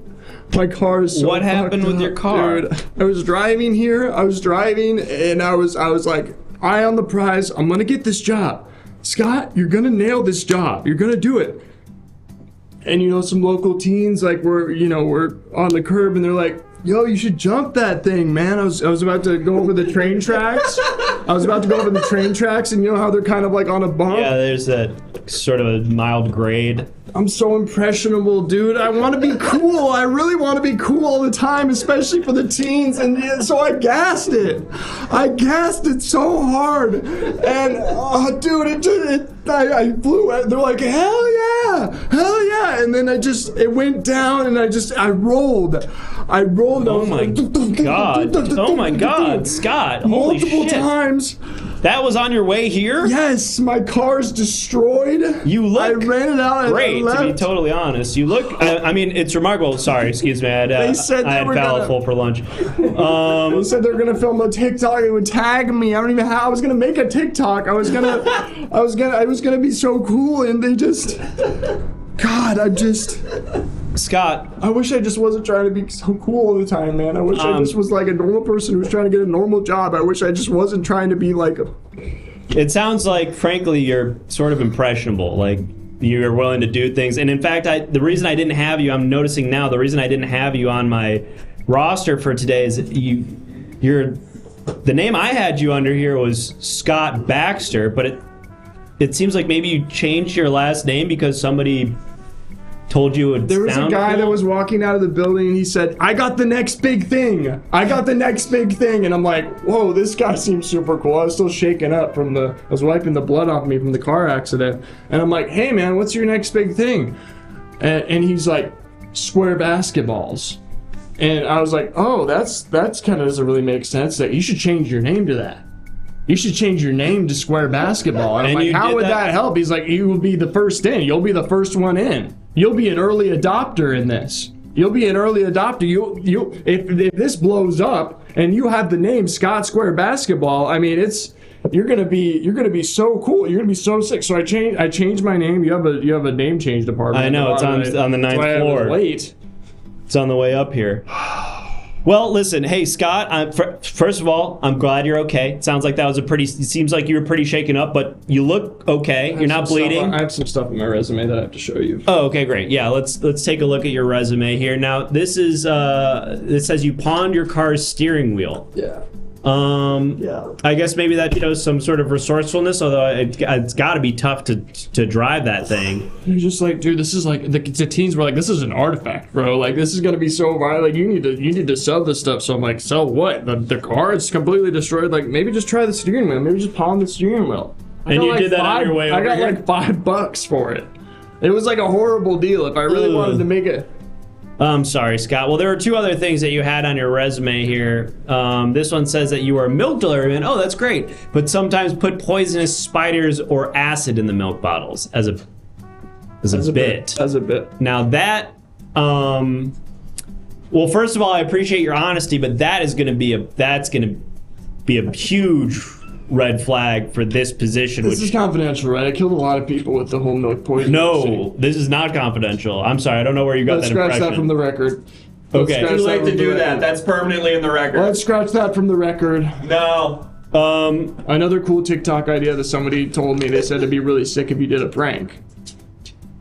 My car is so What happened with your car? Dude, I was driving here. And I was like, eye on the prize. I'm gonna get this job. Scott, you're gonna nail this job. You're gonna do it. And some local teens we're on the curb and they're like, yo, you should jump that thing, man. I was about to go over the train tracks. And you know how they're kind of on a bump? Yeah, there's that sort of a mild grade. I'm so impressionable, dude. I want to be cool. I really want to be cool all the time, especially for the teens. And so I gassed it. I gassed it so hard. And, dude, I flew. They're like, hell yeah. And then it went down and I rolled. Oh my god. Oh my god, Scott. Holy shit. Multiple times. That was on your way here? Yes, my car's destroyed. You look I ran it out. great, and I to be left. totally honest. You look, I mean, it's remarkable. Sorry, excuse me. I had, They said I they had were gonna- falafel for lunch. They said they're gonna film a TikTok. It would tag me. I don't even. I was gonna make a TikTok. I was gonna be so cool, and they just. God, I'm just. Scott. I wish I just wasn't trying to be so cool all the time, man. I wish I just was like a normal person who was trying to get a normal job. I wish I just wasn't trying to be like. It sounds like, frankly, you're sort of impressionable. Like, you're willing to do things. And in fact, the reason I didn't have you, I'm noticing now, the reason I didn't have you on my roster for today is you're the name I had you under here was Scott Baxter, but it seems like maybe you changed your last name because somebody told you it There was a guy that was walking out of the building and he said, I got the next big thing. I got the next big thing. And I'm like, whoa, this guy seems super cool. I was still shaken up I was wiping the blood off me from the car accident. And I'm like, hey man, what's your next big thing? And he's like, square basketballs. And I was like, oh, that's kind of doesn't really make sense. That you should change your name to that. You should change your name to Square Basketball. And I'm like, how would that help? He's like, you will be the first in. You'll be the first one in. You'll be an early adopter in this. You'll be an early adopter. If this blows up and you have the name Scott Square Basketball, I mean, you're gonna be so cool. You're gonna be so sick. So I changed my name. You have a name change department. I know, it's on the 9th floor. Late. It's on the way up here. Well, listen, hey Scott. First of all, I'm glad you're okay. It sounds like that was it seems like you were pretty shaken up, but you look okay. You're not bleeding. I have some stuff in my resume that I have to show you. Oh, okay, great. Yeah, let's take a look at your resume here. Now, this says you pawned your car's steering wheel. Yeah. Yeah. I guess maybe that shows some sort of resourcefulness, although it's got to be tough to drive that thing. You're just like, dude, this is like the teens were like, this is an artifact, bro. Like, this is gonna be so violent. Like, you need to sell this stuff. So I'm like, sell what? The car is completely destroyed. Like, maybe just try the steering wheel. Maybe just pawn the steering wheel. And you did that on your way over I got here? like $5 for it. It was like a horrible deal. If I really wanted to make it. I'm sorry, Scott. Well, there are two other things that you had on your resume here. This one says that you were a milk deliveryman. Oh, that's great. But sometimes put poisonous spiders or acid in the milk bottles as a bit. As a bit. Now that, well, first of all, I appreciate your honesty, but that's going to be a huge red flag for this position. This is confidential, right? I killed a lot of people with the whole milk poisoning. No, this is not confidential. I'm sorry, I don't know where you got that impression. Let's scratch that from the record. Okay. Too late to do that. That's permanently in the record. Let's scratch that from the record. No. Another cool TikTok idea that somebody told me. They said it'd be really sick if you did a prank.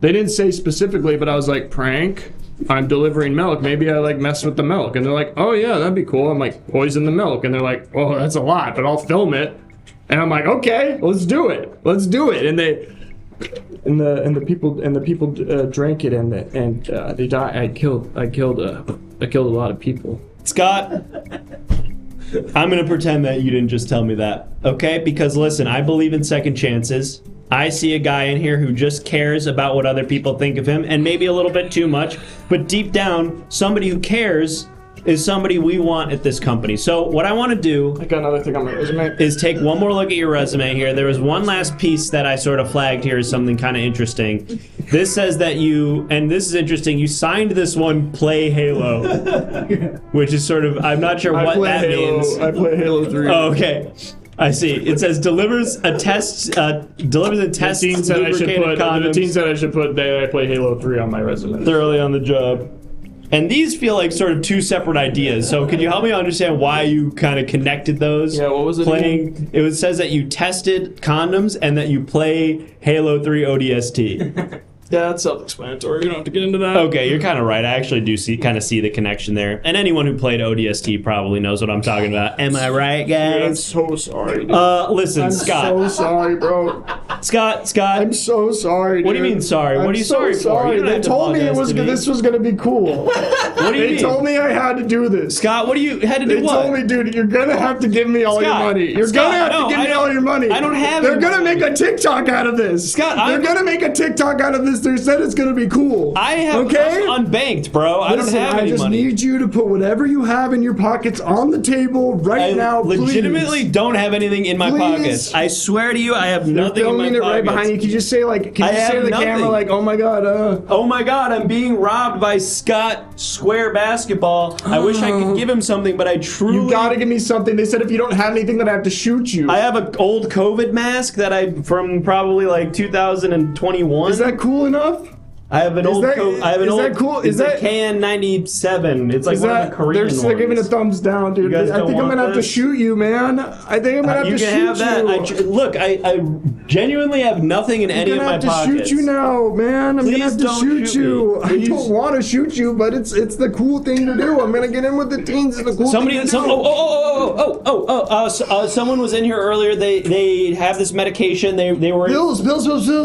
They didn't say specifically, but I was like, prank? I'm delivering milk. Maybe I like mess with the milk. And they're like, oh yeah, that'd be cool. I'm like, poison the milk. And they're like, oh, that's a lot, but I'll film it. And I'm like, okay, let's do it. Let's do it. And the people drank it and they died. I killed a lot of people. Scott, I'm gonna pretend that you didn't just tell me that, okay? Because listen, I believe in second chances. I see a guy in here who just cares about what other people think of him, and maybe a little bit too much, but deep down, somebody who cares is somebody we want at this company. So what I want to do, I got another thing on my resume, is take one more look at your resume here. There was one last piece that I sort of flagged here as something kind of interesting. This says that you, and this is interesting, you signed this one Play Halo, which is sort of, I'm not sure what that means. I play Halo 3. Oh, okay. I see. It says delivers a test lubricated condoms. The team said I should put I play Halo 3 on my resume. Thoroughly on the job. And these feel like sort of two separate ideas. So could you help me understand why you kind of connected those? Yeah, what was it? It says that you tested condoms and that you play Halo 3 ODST. Yeah, that's self-explanatory. You don't have to get into that. Okay, you're kind of right. I actually do see the connection there. And anyone who played ODST probably knows what I'm talking about. Am I right, guys? Dude, I'm so sorry. Dude. Listen, I'm Scott. so sorry, bro. Scott. I'm so sorry. Dude. What do you mean sorry? What are you sorry for? You don't They have to told me apologize to me. this was gonna be cool. What do you mean? They told me I had to do this. Scott, what do you had to do? They what? told me, dude, you're gonna have to give me all your money. You're Scott, gonna have no, to give I me don't- all your money. I don't have They're your gonna money. make a TikTok out of this. Scott, they're gonna make a TikTok out of this. They said it's gonna be cool. I have okay? I'm unbanked, bro. I don't Listen, have I any just money. need you to put whatever you have in your pockets on the table right now, please. legitimately don't have anything in my Please. pockets. I swear to you, I have They're nothing in my filming it pockets. right behind you. Can you just say like? Can I you just say have to the camera nothing. like, "Oh my god"? Oh my god, I'm being robbed by Scott Square Basketball. I wish I could give him something, but I truly... You gotta give me something. They said if you don't have anything, then I have to shoot you. I have an old COVID mask that from probably like 2021. Is that cool enough? I have an Is old. that- I have an is old. that cool? It's Is that- a KN97? It's like Is one that, of the Korean they're ones. giving a thumbs down, dude. You guys I don't think I'm want gonna have to this? shoot you, man. I think I'm gonna have You to can shoot have that. you. Look, I genuinely have nothing in any of I'm my gonna have to pockets. shoot you now, man. I'm Please gonna have to don't shoot shoot you. me. I Please. don't want to shoot you, but it's the cool thing to do. I'm gonna get in with the teens. It's the cool thing to do. Someone was in here earlier. They have this medication. They were Pills.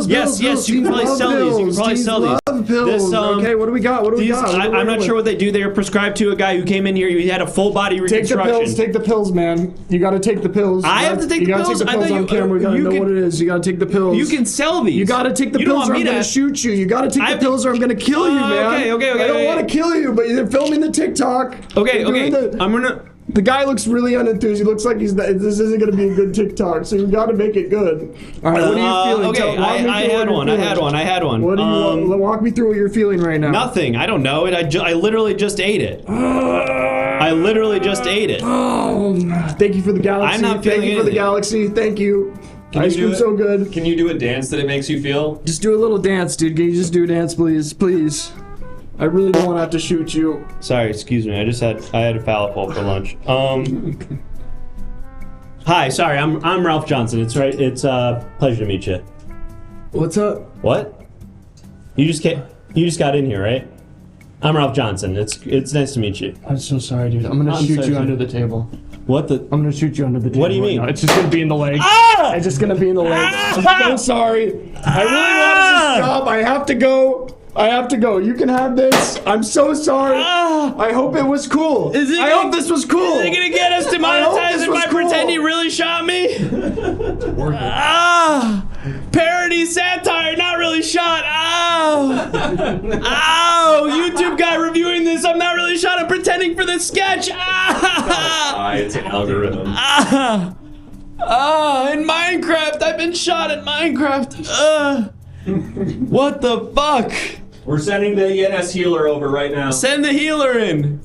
Yes, you can probably sell these. You can probably sell these. Pills. Okay, what do we got? What do we got? I'm not sure what they do. They are prescribed to a guy who came in here. He had a full body Take the reconstruction. pills. Take the pills, man. You gotta take the pills. I have to take the You gotta pills? take the I pills thought on you- camera. We gotta you know can- what it is. You gotta take the pills. You can sell these. You gotta take the You don't pills want or me I'm to- gonna shoot you. You gotta take I the have to- pills or I'm gonna kill you, man. Okay. I don't want to kill you, but they're filming the TikTok. Okay. They're doing I'm gonna. The guy looks really unenthused. He looks like this isn't gonna be a good TikTok, so you gotta make it good. All right, what are you feeling? Okay, Walk me through I what had you're one. feeling. What do you walk me through what you're feeling right now? Nothing. I don't know it. I literally just ate it. I literally just ate it. Oh, thank you for the galaxy. I'm not feeling Thank you for the anything. galaxy. Thank you. Can you Ice do cream it? so good. Can you do a dance that it makes you feel? Just do a little dance, dude. Can you just do a dance, please? Please. I really don't want to have to shoot you. Sorry, excuse me. I had a falafel for lunch. Hi, sorry. I'm Ralph Johnson. It's right. It's pleasure to meet you. What's up? What? You just got in here, right? I'm Ralph Johnson. It's nice to meet you. I'm so sorry, dude. I'm gonna shoot you under the table. What the? I'm gonna shoot you under the table. What do you right mean? now. It's just gonna be in the leg. Ah! It's just gonna be in the leg. I'm so sorry. I really wanted to stop. I have to go. You can have this. I'm so sorry. I hope it was cool. I hope this was cool. Is it gonna get us I hope demonetized this if was I cool. pretend he really shot me? Parody satire, not really shot. YouTube guy reviewing this. I'm not really shot. I'm pretending for the sketch. It's an algorithm. In Minecraft. I've been shot in Minecraft. What the fuck? We're sending the ENS healer over right now. Send the healer in.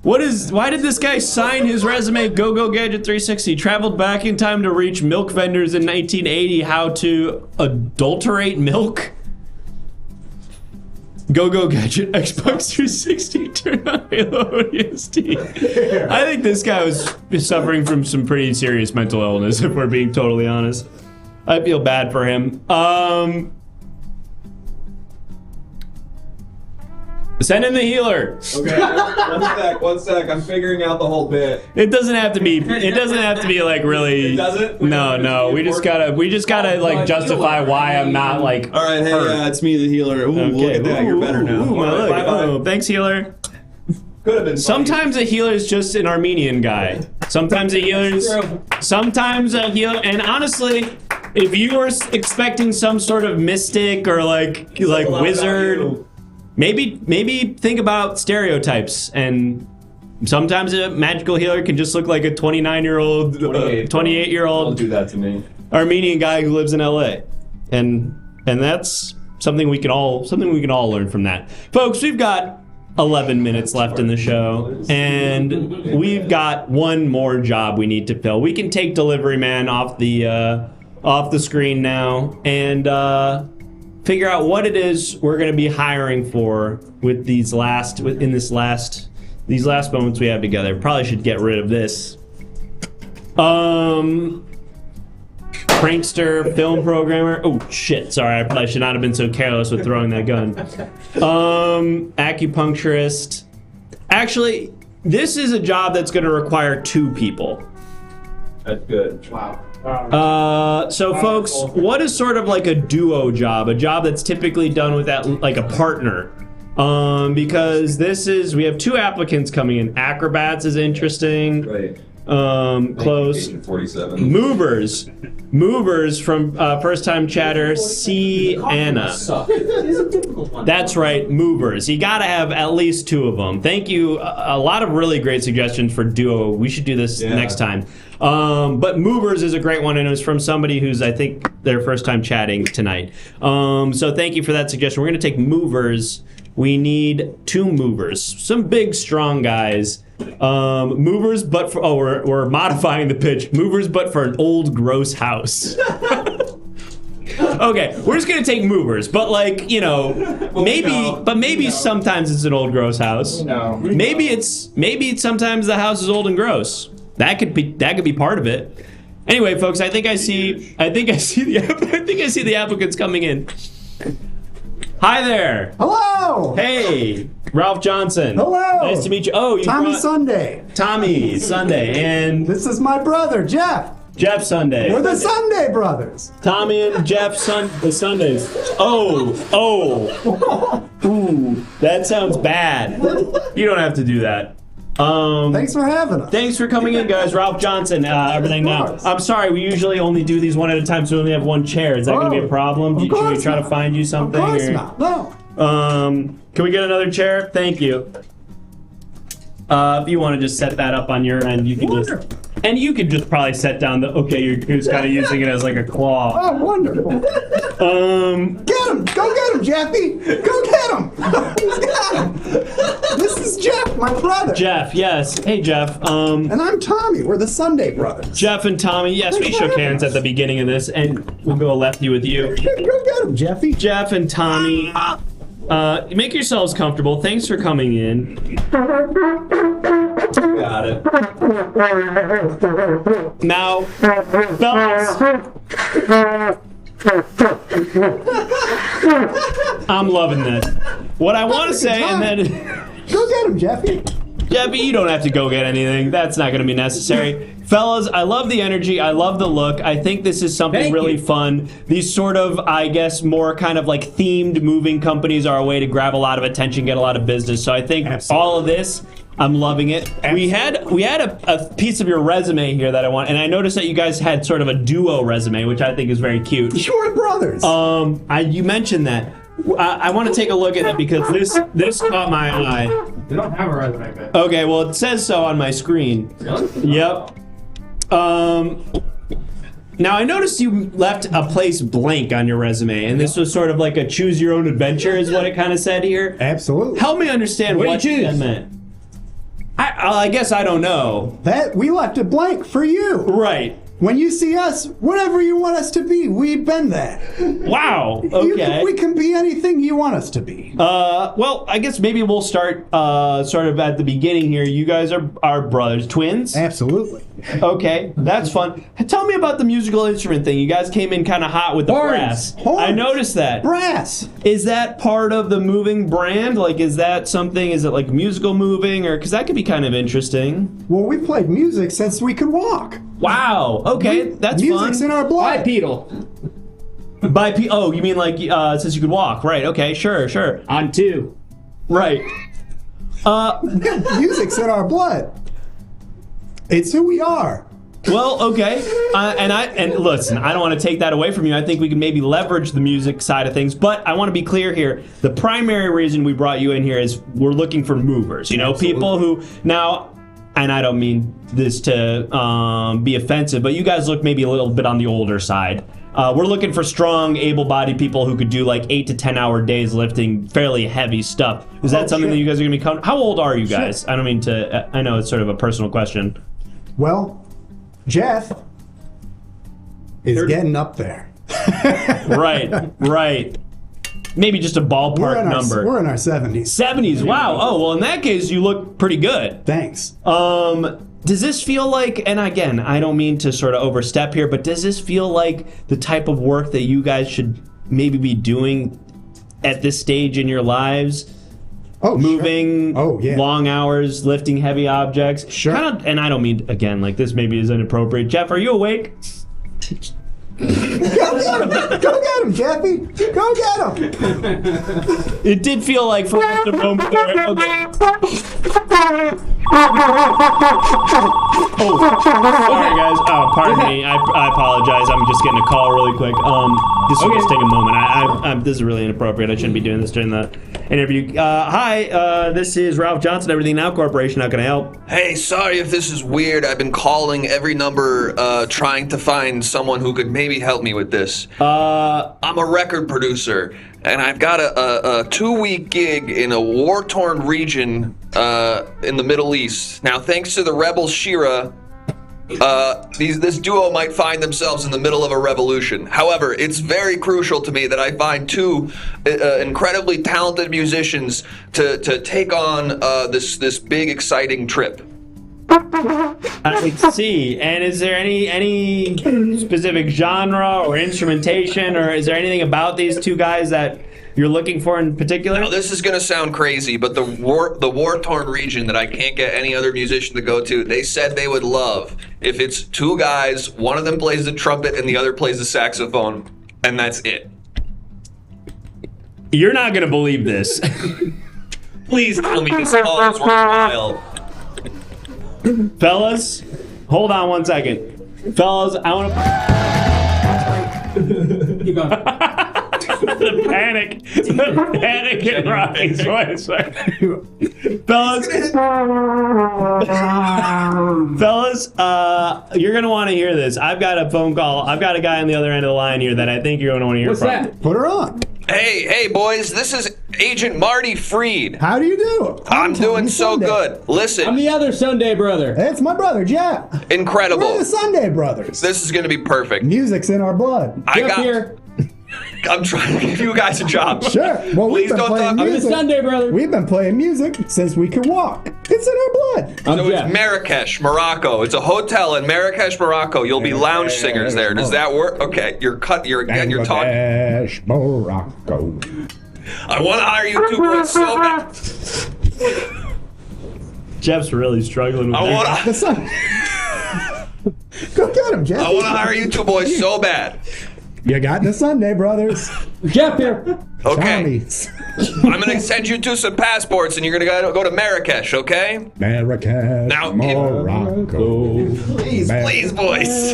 Why did this guy sign his resume Go Gadget 360? Traveled back in time to reach milk vendors in 1980. How to adulterate milk? Go Gadget Xbox 360. Turn on Halo ODST. I think this guy was suffering from some pretty serious mental illness, if we're being totally honest. I feel bad for him. Send in the healer. Okay, one sec. I'm figuring out the whole bit. It doesn't have to be. It doesn't have to be like really. It doesn't? No. We just gotta like justify why I'm not like. All right, hey, hurt. it's me, the healer. Ooh, look at that, you're better now. Ooh, my All right, leg. bye-bye. Oh, thanks, healer. Could have been. Sometimes a healer is just an Armenian guy. Sometimes a healer's. Sometimes a healer, and honestly, if you were expecting some sort of mystic or like wizard. Maybe think about stereotypes, and sometimes a magical healer can just look like a 29-year-old, 28-year-old. Don't do that to me. Armenian guy who lives in LA, and that's something we can all learn from that, folks. We've got 11 minutes left in the show, and we've got one more job we need to fill. We can take Delivery Man off the screen now, and figure out what it is we're going to be hiring for with these last moments we have together. Probably should get rid of this. Prankster, film programmer. Oh shit! Sorry, I probably should not have been so careless with throwing that gun. Acupuncturist. Actually, this is a job that's going to require 2 people. That's good. Wow. So folks, what is sort of like a duo job? A job that's typically done with that, like a partner. Because we have 2 applicants coming in. Acrobats is interesting. Right. Close. 47. Movers from first time chatter C Anna. That's right, movers. You gotta have at least 2 of them. Thank you. A lot of really great suggestions for duo. We should do this next time. But movers is a great one, and it was from somebody who's, I think, their first time chatting tonight. So thank you for that suggestion. We're gonna take movers. We need 2 movers, some big, strong guys. Movers, but for we're modifying the pitch. Movers, but for an old, gross house. Okay, we're just gonna take movers, but like maybe sometimes it's an old, gross house. No. Maybe sometimes the house is old and gross. That could be part of it. Anyway, folks, I think I see the applicants coming in. Hi there. Hello. Hey, Ralph Johnson. Hello. Nice to meet you. Oh, Tommy Sunday. Tommy Sunday, and this is my brother Jeff. Jeff Sunday. We're the Sunday brothers. Tommy and Jeff the Sundays. Oh. Ooh, that sounds bad. You don't have to do that. Thanks for having us. Thanks for coming in, guys. Ralph Johnson, Everything Now. I'm sorry, we usually only do these one at a time, so we only have 1 chair. Is that going to be a problem? Should we try to find you something? Of course not. No. Can we get another chair? Thank you. If you want to just set that up on your end, you can you could just probably set down you're just kind of using it as like a claw. Oh, wonderful. Get him! Go get him, Jeffy! Go get him! He's got him! This is Jeff, my brother. Jeff, yes. Hey, Jeff. And I'm Tommy. We're the Sunday brothers. Jeff and Tommy, yes, we shook hands at the beginning of this, and we'll go lefty with you. Go get him, Jeffy. Jeff and Tommy, make yourselves comfortable. Thanks for coming in. Got it. Now, fellas, I'm loving this. What I want to say, and then go get him, Jeffy. Jeffy, you don't have to go get anything. That's not going to be necessary. Fellas, I love the energy. I love the look. I think this is something really fun. These sort of, I guess, more kind of like themed moving companies are a way to grab a lot of attention, get a lot of business. So I think all of this, I'm loving it. Absolutely. We had a piece of your resume here that I want, and I noticed that you guys had sort of a duo resume, which I think is very cute. You're brothers. You mentioned that. I want to take a look at it because this caught my eye. They don't have a resume, man. Okay, well it says so on my screen. Really? Yep. Now I noticed you left a place blank on your resume, and this was sort of like a choose your own adventure, is what it kind of said here. Absolutely. Help me understand what that meant. I guess I don't know. That we left it blank for you. Right. When you see us, whatever you want us to be, we've been that. Wow. Okay. We can be anything you want us to be. Well, I guess maybe we'll start sort of at the beginning here. You guys are brothers, twins? Absolutely. Okay, that's fun. Tell me about the musical instrument thing. You guys came in kind of hot with the brass. Horns. I noticed that. Brass. Is that part of the moving brand? Like, is that something, is it like musical moving? Or, because that could be kind of interesting. Well, we played music since we could walk. Wow. Okay, that's fun. Music's in our blood. Bipedal. Oh, you mean like since you could walk? Right. Okay. Sure. On 2. Right. Music's in our blood. It's who we are. Well, okay. And listen, I don't want to take that away from you. I think we can maybe leverage the music side of things, but I want to be clear here. The primary reason we brought you in here is we're looking for movers. You know, Absolutely. People who now. And I don't mean this to be offensive, but you guys look maybe a little bit on the older side. We're looking for strong, able-bodied people who could do like 8 to 10-hour days lifting fairly heavy stuff. Is that something that you guys are going to be comfortable? How old are you guys? I don't mean to. I know it's sort of a personal question. Well, Jeff is getting up there. Right. Maybe just a ballpark number. We're in our 70s. 70s, wow. Oh, well, in that case, you look pretty good. Thanks. Does this feel like, and again, I don't mean to sort of overstep here, but does this feel like the type of work that you guys should maybe be doing at this stage in your lives? moving, long hours, lifting heavy objects. Sure. And I don't mean, again, like this maybe is inappropriate. Jeff, are you awake? Go get him, Jeffy. Go get him. It did feel like for just a moment there. Okay. Oh, sorry guys. Oh, pardon me. I apologize. I'm just getting a call really quick. This will just take a moment. This is really inappropriate. I shouldn't be doing this during the interview. Hi, this is Ralph Johnson, Everything Now Corporation. How can I help? Hey, sorry if this is weird. I've been calling every number trying to find someone who could maybe help me with this. I'm a record producer, and I've got a 2-week gig in a war-torn region in the Middle East. Now, thanks to the rebel Shira, this duo might find themselves in the middle of a revolution. However, it's very crucial to me that I find 2 incredibly talented musicians to take on this big, exciting trip. I see. And is there any specific genre or instrumentation, or is there anything about these 2 guys that you're looking for in particular? Now, this is going to sound crazy, but the war-torn region that I can't get any other musician to go to, they said they would love if it's 2 guys, one of them plays the trumpet and the other plays the saxophone, and that's it. You're not going to believe this. Please tell me this call is worthwhile. Fellas, hold on one second. Fellas, I want to... Keep going. The panic in Rocky's voice. Fellas, you're gonna want to hear this. I've got a phone call. I've got a guy on the other end of the line here that I think you're gonna want to hear What's from. that? Put her on. Hey, boys, this is Agent Marty Freed. How do you do? I'm doing so good. Listen. I'm the other Sunday brother. It's my brother, Jeff. Incredible. We're the Sunday brothers. This is going to be perfect. Music's in our blood. Here. I'm trying to give you guys a job. Sure. Well, Please don't talk. I'm the Sunday brother. We've been playing music since we could walk. It's in our blood. So it's Marrakesh, Morocco. It's a hotel in Marrakesh, Morocco. You'll be lounge singers there. Does that work? Okay, you're talking. Bangladesh, Morocco. I want to hire you 2 boys so bad. Jeff's really struggling with Go get him, Jeff. I want to hire you 2 boys so bad. You got the Sunday brothers. Jeff here. Okay. I'm going to send you 2 some passports, and you're going to go to Marrakesh, okay? Marrakesh, Now, Morocco. Please, boys.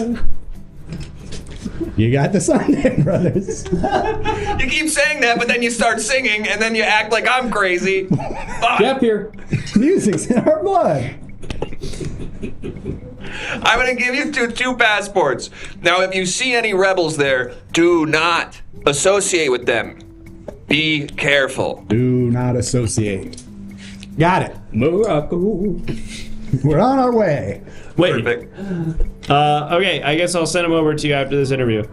You got the Sunday brothers. You keep saying that, but then you start singing, and then you act like I'm crazy. Jeff here. Music's in our blood. I'm going to give you 2 passports. Now, if you see any rebels there, do not associate with them. Be careful. Do not associate. Got it. Morocco. We're on our way. Wait. Perfect. Okay, I guess I'll send him over to you after this interview.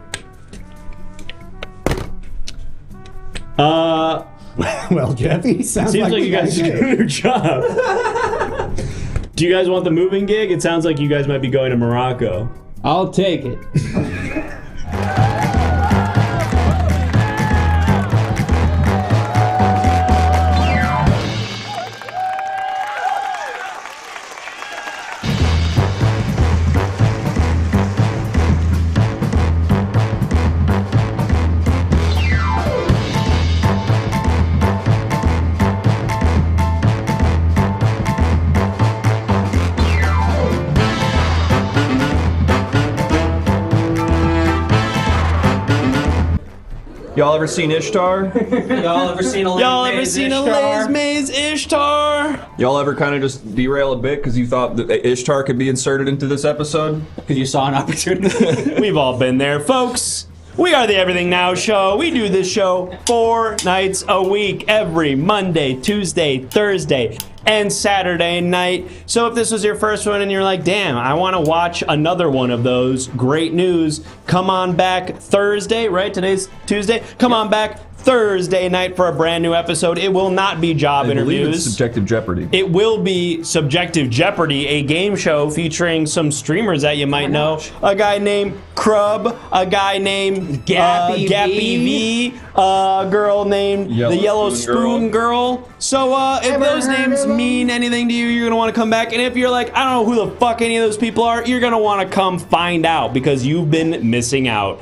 Well, Jeffy, sounds seems like you got guys a are gig. doing your job. Do you guys want the moving gig? It sounds like you guys might be going to Morocco. I'll take it. Y'all ever seen Ishtar? Y'all ever seen a Les Mays Ishtar? Y'all ever kind of just derail a bit because you thought that Ishtar could be inserted into this episode? Because you saw an opportunity. We've all been there, folks. We are the Everything Now Show. We do this show 4 nights a week, every Monday, Tuesday, Thursday, and Saturday night. So if this was your first one and you're like, damn, I want to watch another one of those, great news. Come on back Thursday, right? Today's Tuesday. Come on back Thursday night for a brand new episode. It will not be job I believe interviews. it's Subjective Jeopardy. It will be Subjective Jeopardy, a game show featuring some streamers that you might know. A guy named Crub, a guy named Gappy V, a girl named the Yellow Spoon Girl. So if those names mean anything to you, you're gonna want to come back. And if you're like, I don't know who the fuck any of those people are, you're gonna want to come find out because you've been missing out.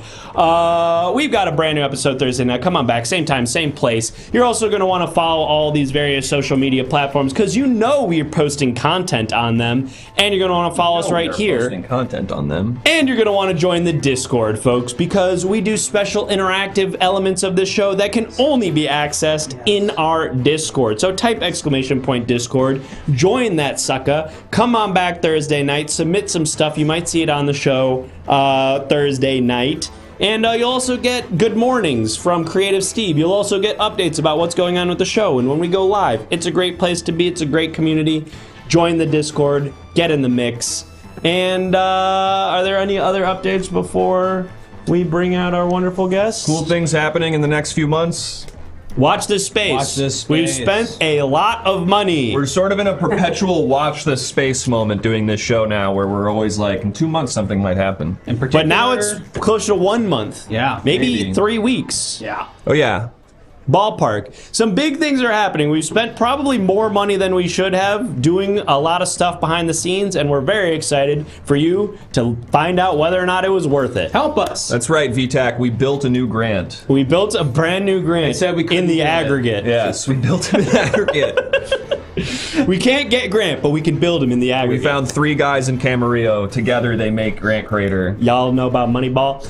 We've got a brand new episode Thursday night. Come on back, same time, same place. You're also gonna want to follow all these various social media platforms because you know we're posting content on them, and you're gonna want to follow us right here. Posting content on them. And you're going to want to join the Discord, folks, because we do special interactive elements of this show that can only be accessed in our Discord. So type !Discord, join that sucker, come on back Thursday night, submit some stuff. You might see it on the show Thursday night. And you'll also get good mornings from Creative Steve. You'll also get updates about what's going on with the show and when we go live. It's a great place to be. It's a great community. Join the Discord. Get in the mix. And are there any other updates before we bring out our wonderful guests? Cool things happening in the next few months. Watch this space. Watch this space. We've spent a lot of money. We're sort of in a perpetual watch this space moment doing this show now where we're always like, in 2 months something might happen. But now it's closer to 1 month. Yeah. Maybe 3 weeks. Yeah. Oh, yeah. Ballpark. Some big things are happening. We've spent probably more money than we should have doing a lot of stuff behind the scenes, and we're very excited for you to find out whether or not it was worth it. Help us. That's right, VTAC. We built a new grant. We built a brand new grant in the aggregate. Yes, we built it in aggregate. We can't get Grant, but we can build him in the aggregate. We found 3 guys in Camarillo. Together they make Grant Crater. Y'all know about Moneyball?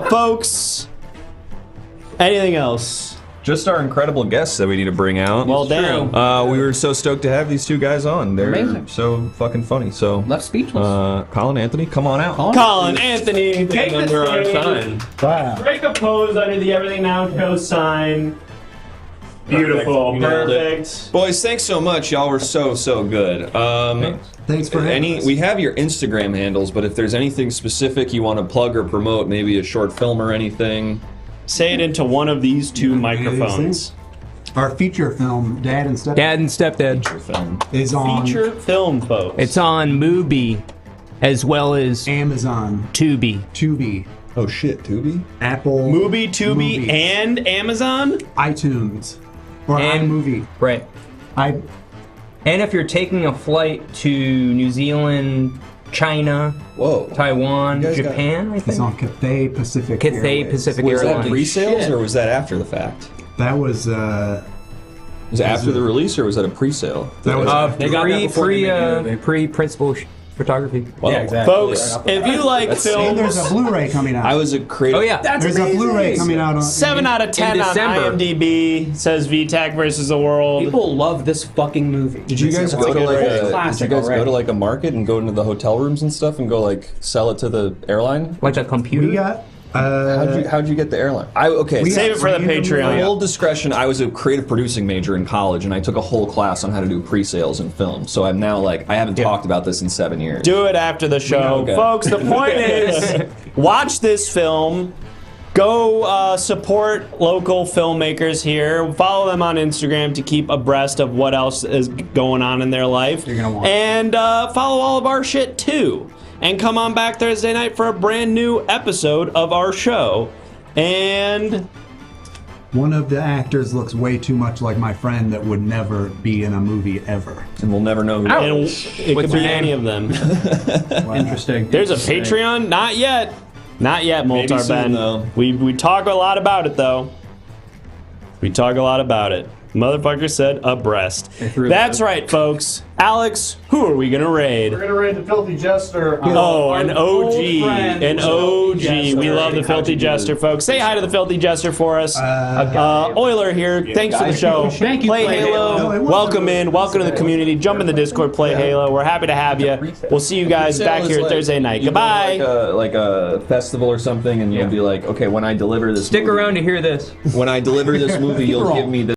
Folks, anything else? Just our incredible guests that we need to bring out. Well, damn. We were so stoked to have these 2 guys on. They're Amazing. so fucking funny. So Left speechless. Colin, Anthony, come on out. Colin, Anthony, take the under our stage. sign. Wow. Break a pose under the Everything Now Show sign. Beautiful. Perfect. Boys, thanks so much. Y'all were so good. Thanks for having us. We have your Instagram handles, but if there's anything specific you want to plug or promote, maybe a short film or anything. Say it into one of these 2 microphones. Our feature film, Dad and Stepdad, Dad and Stepdad Film. is on Feature film, folks. It's on Mubi as well as Amazon, Tubi. Oh shit, Tubi? Apple, Mubi, Tubi, Movie, and Amazon? iTunes, or And- iMovie. Right. I And if you're taking a flight to New Zealand, China, Whoa. Taiwan, You guys Japan, I It's think. on Cathay Pacific Cathay Airways. Pacific Was that Airlines. pre-sales or was that after the fact? That was Was it after the release or was that a pre-sale? That was They got that before they made the movie. Pre-principal photography. Wow. Yeah, exactly. Folks, if you like That's- and there's films, a Blu-ray coming out. I was a creative. Oh yeah. There's a Blu-ray coming out on 7 out of 10 on December. IMDb, says VTAC versus the World. People love this fucking movie. Did you guys It's go to like like a a, classic did you guys already. go to like a market and go into the hotel rooms and stuff and go like sell it to the airline? Like a computer. We got How'd you get the airline? We Save it for the Patreon. Full discretion, I was a creative producing major in college and I took a whole class on how to do pre-sales in film. So I'm now like, I haven't talked about this in 7 years. Do it after the show. Okay. Folks, the point is, watch this film. Go support local filmmakers here. Follow them on Instagram to keep abreast of what else is going on in their life. You're gonna want and follow all of our shit too. And come on back Thursday night for a brand new episode of our show. And one of the actors looks way too much like my friend that would never be in a movie ever. And we'll never know who and it could be any of them. Interesting. There's a Patreon? Not yet. Not yet, Maybe Moltar soon, Ben. though. We talk a lot about it, though. We talk a lot about it. Motherfucker said abreast. That's right, folks. Alex, who are we gonna raid? We're gonna raid the Filthy Jester. Oh, Our an old OG. friend, An the OG. Filthy We Jester. love the Filthy Jester, folks. Say hi to the Filthy Jester for us. Euler here. Thanks for the show. Thank you, Play Play Halo. Halo. Welcome in. Welcome to the community. Jump in the Discord. Play Halo. We're happy to have you. We'll see you guys back here Thursday night. You go to Goodbye. like a festival or something, and you'll be like, okay, when I deliver this, Stick around to hear this. When I deliver this movie, you'll give me this.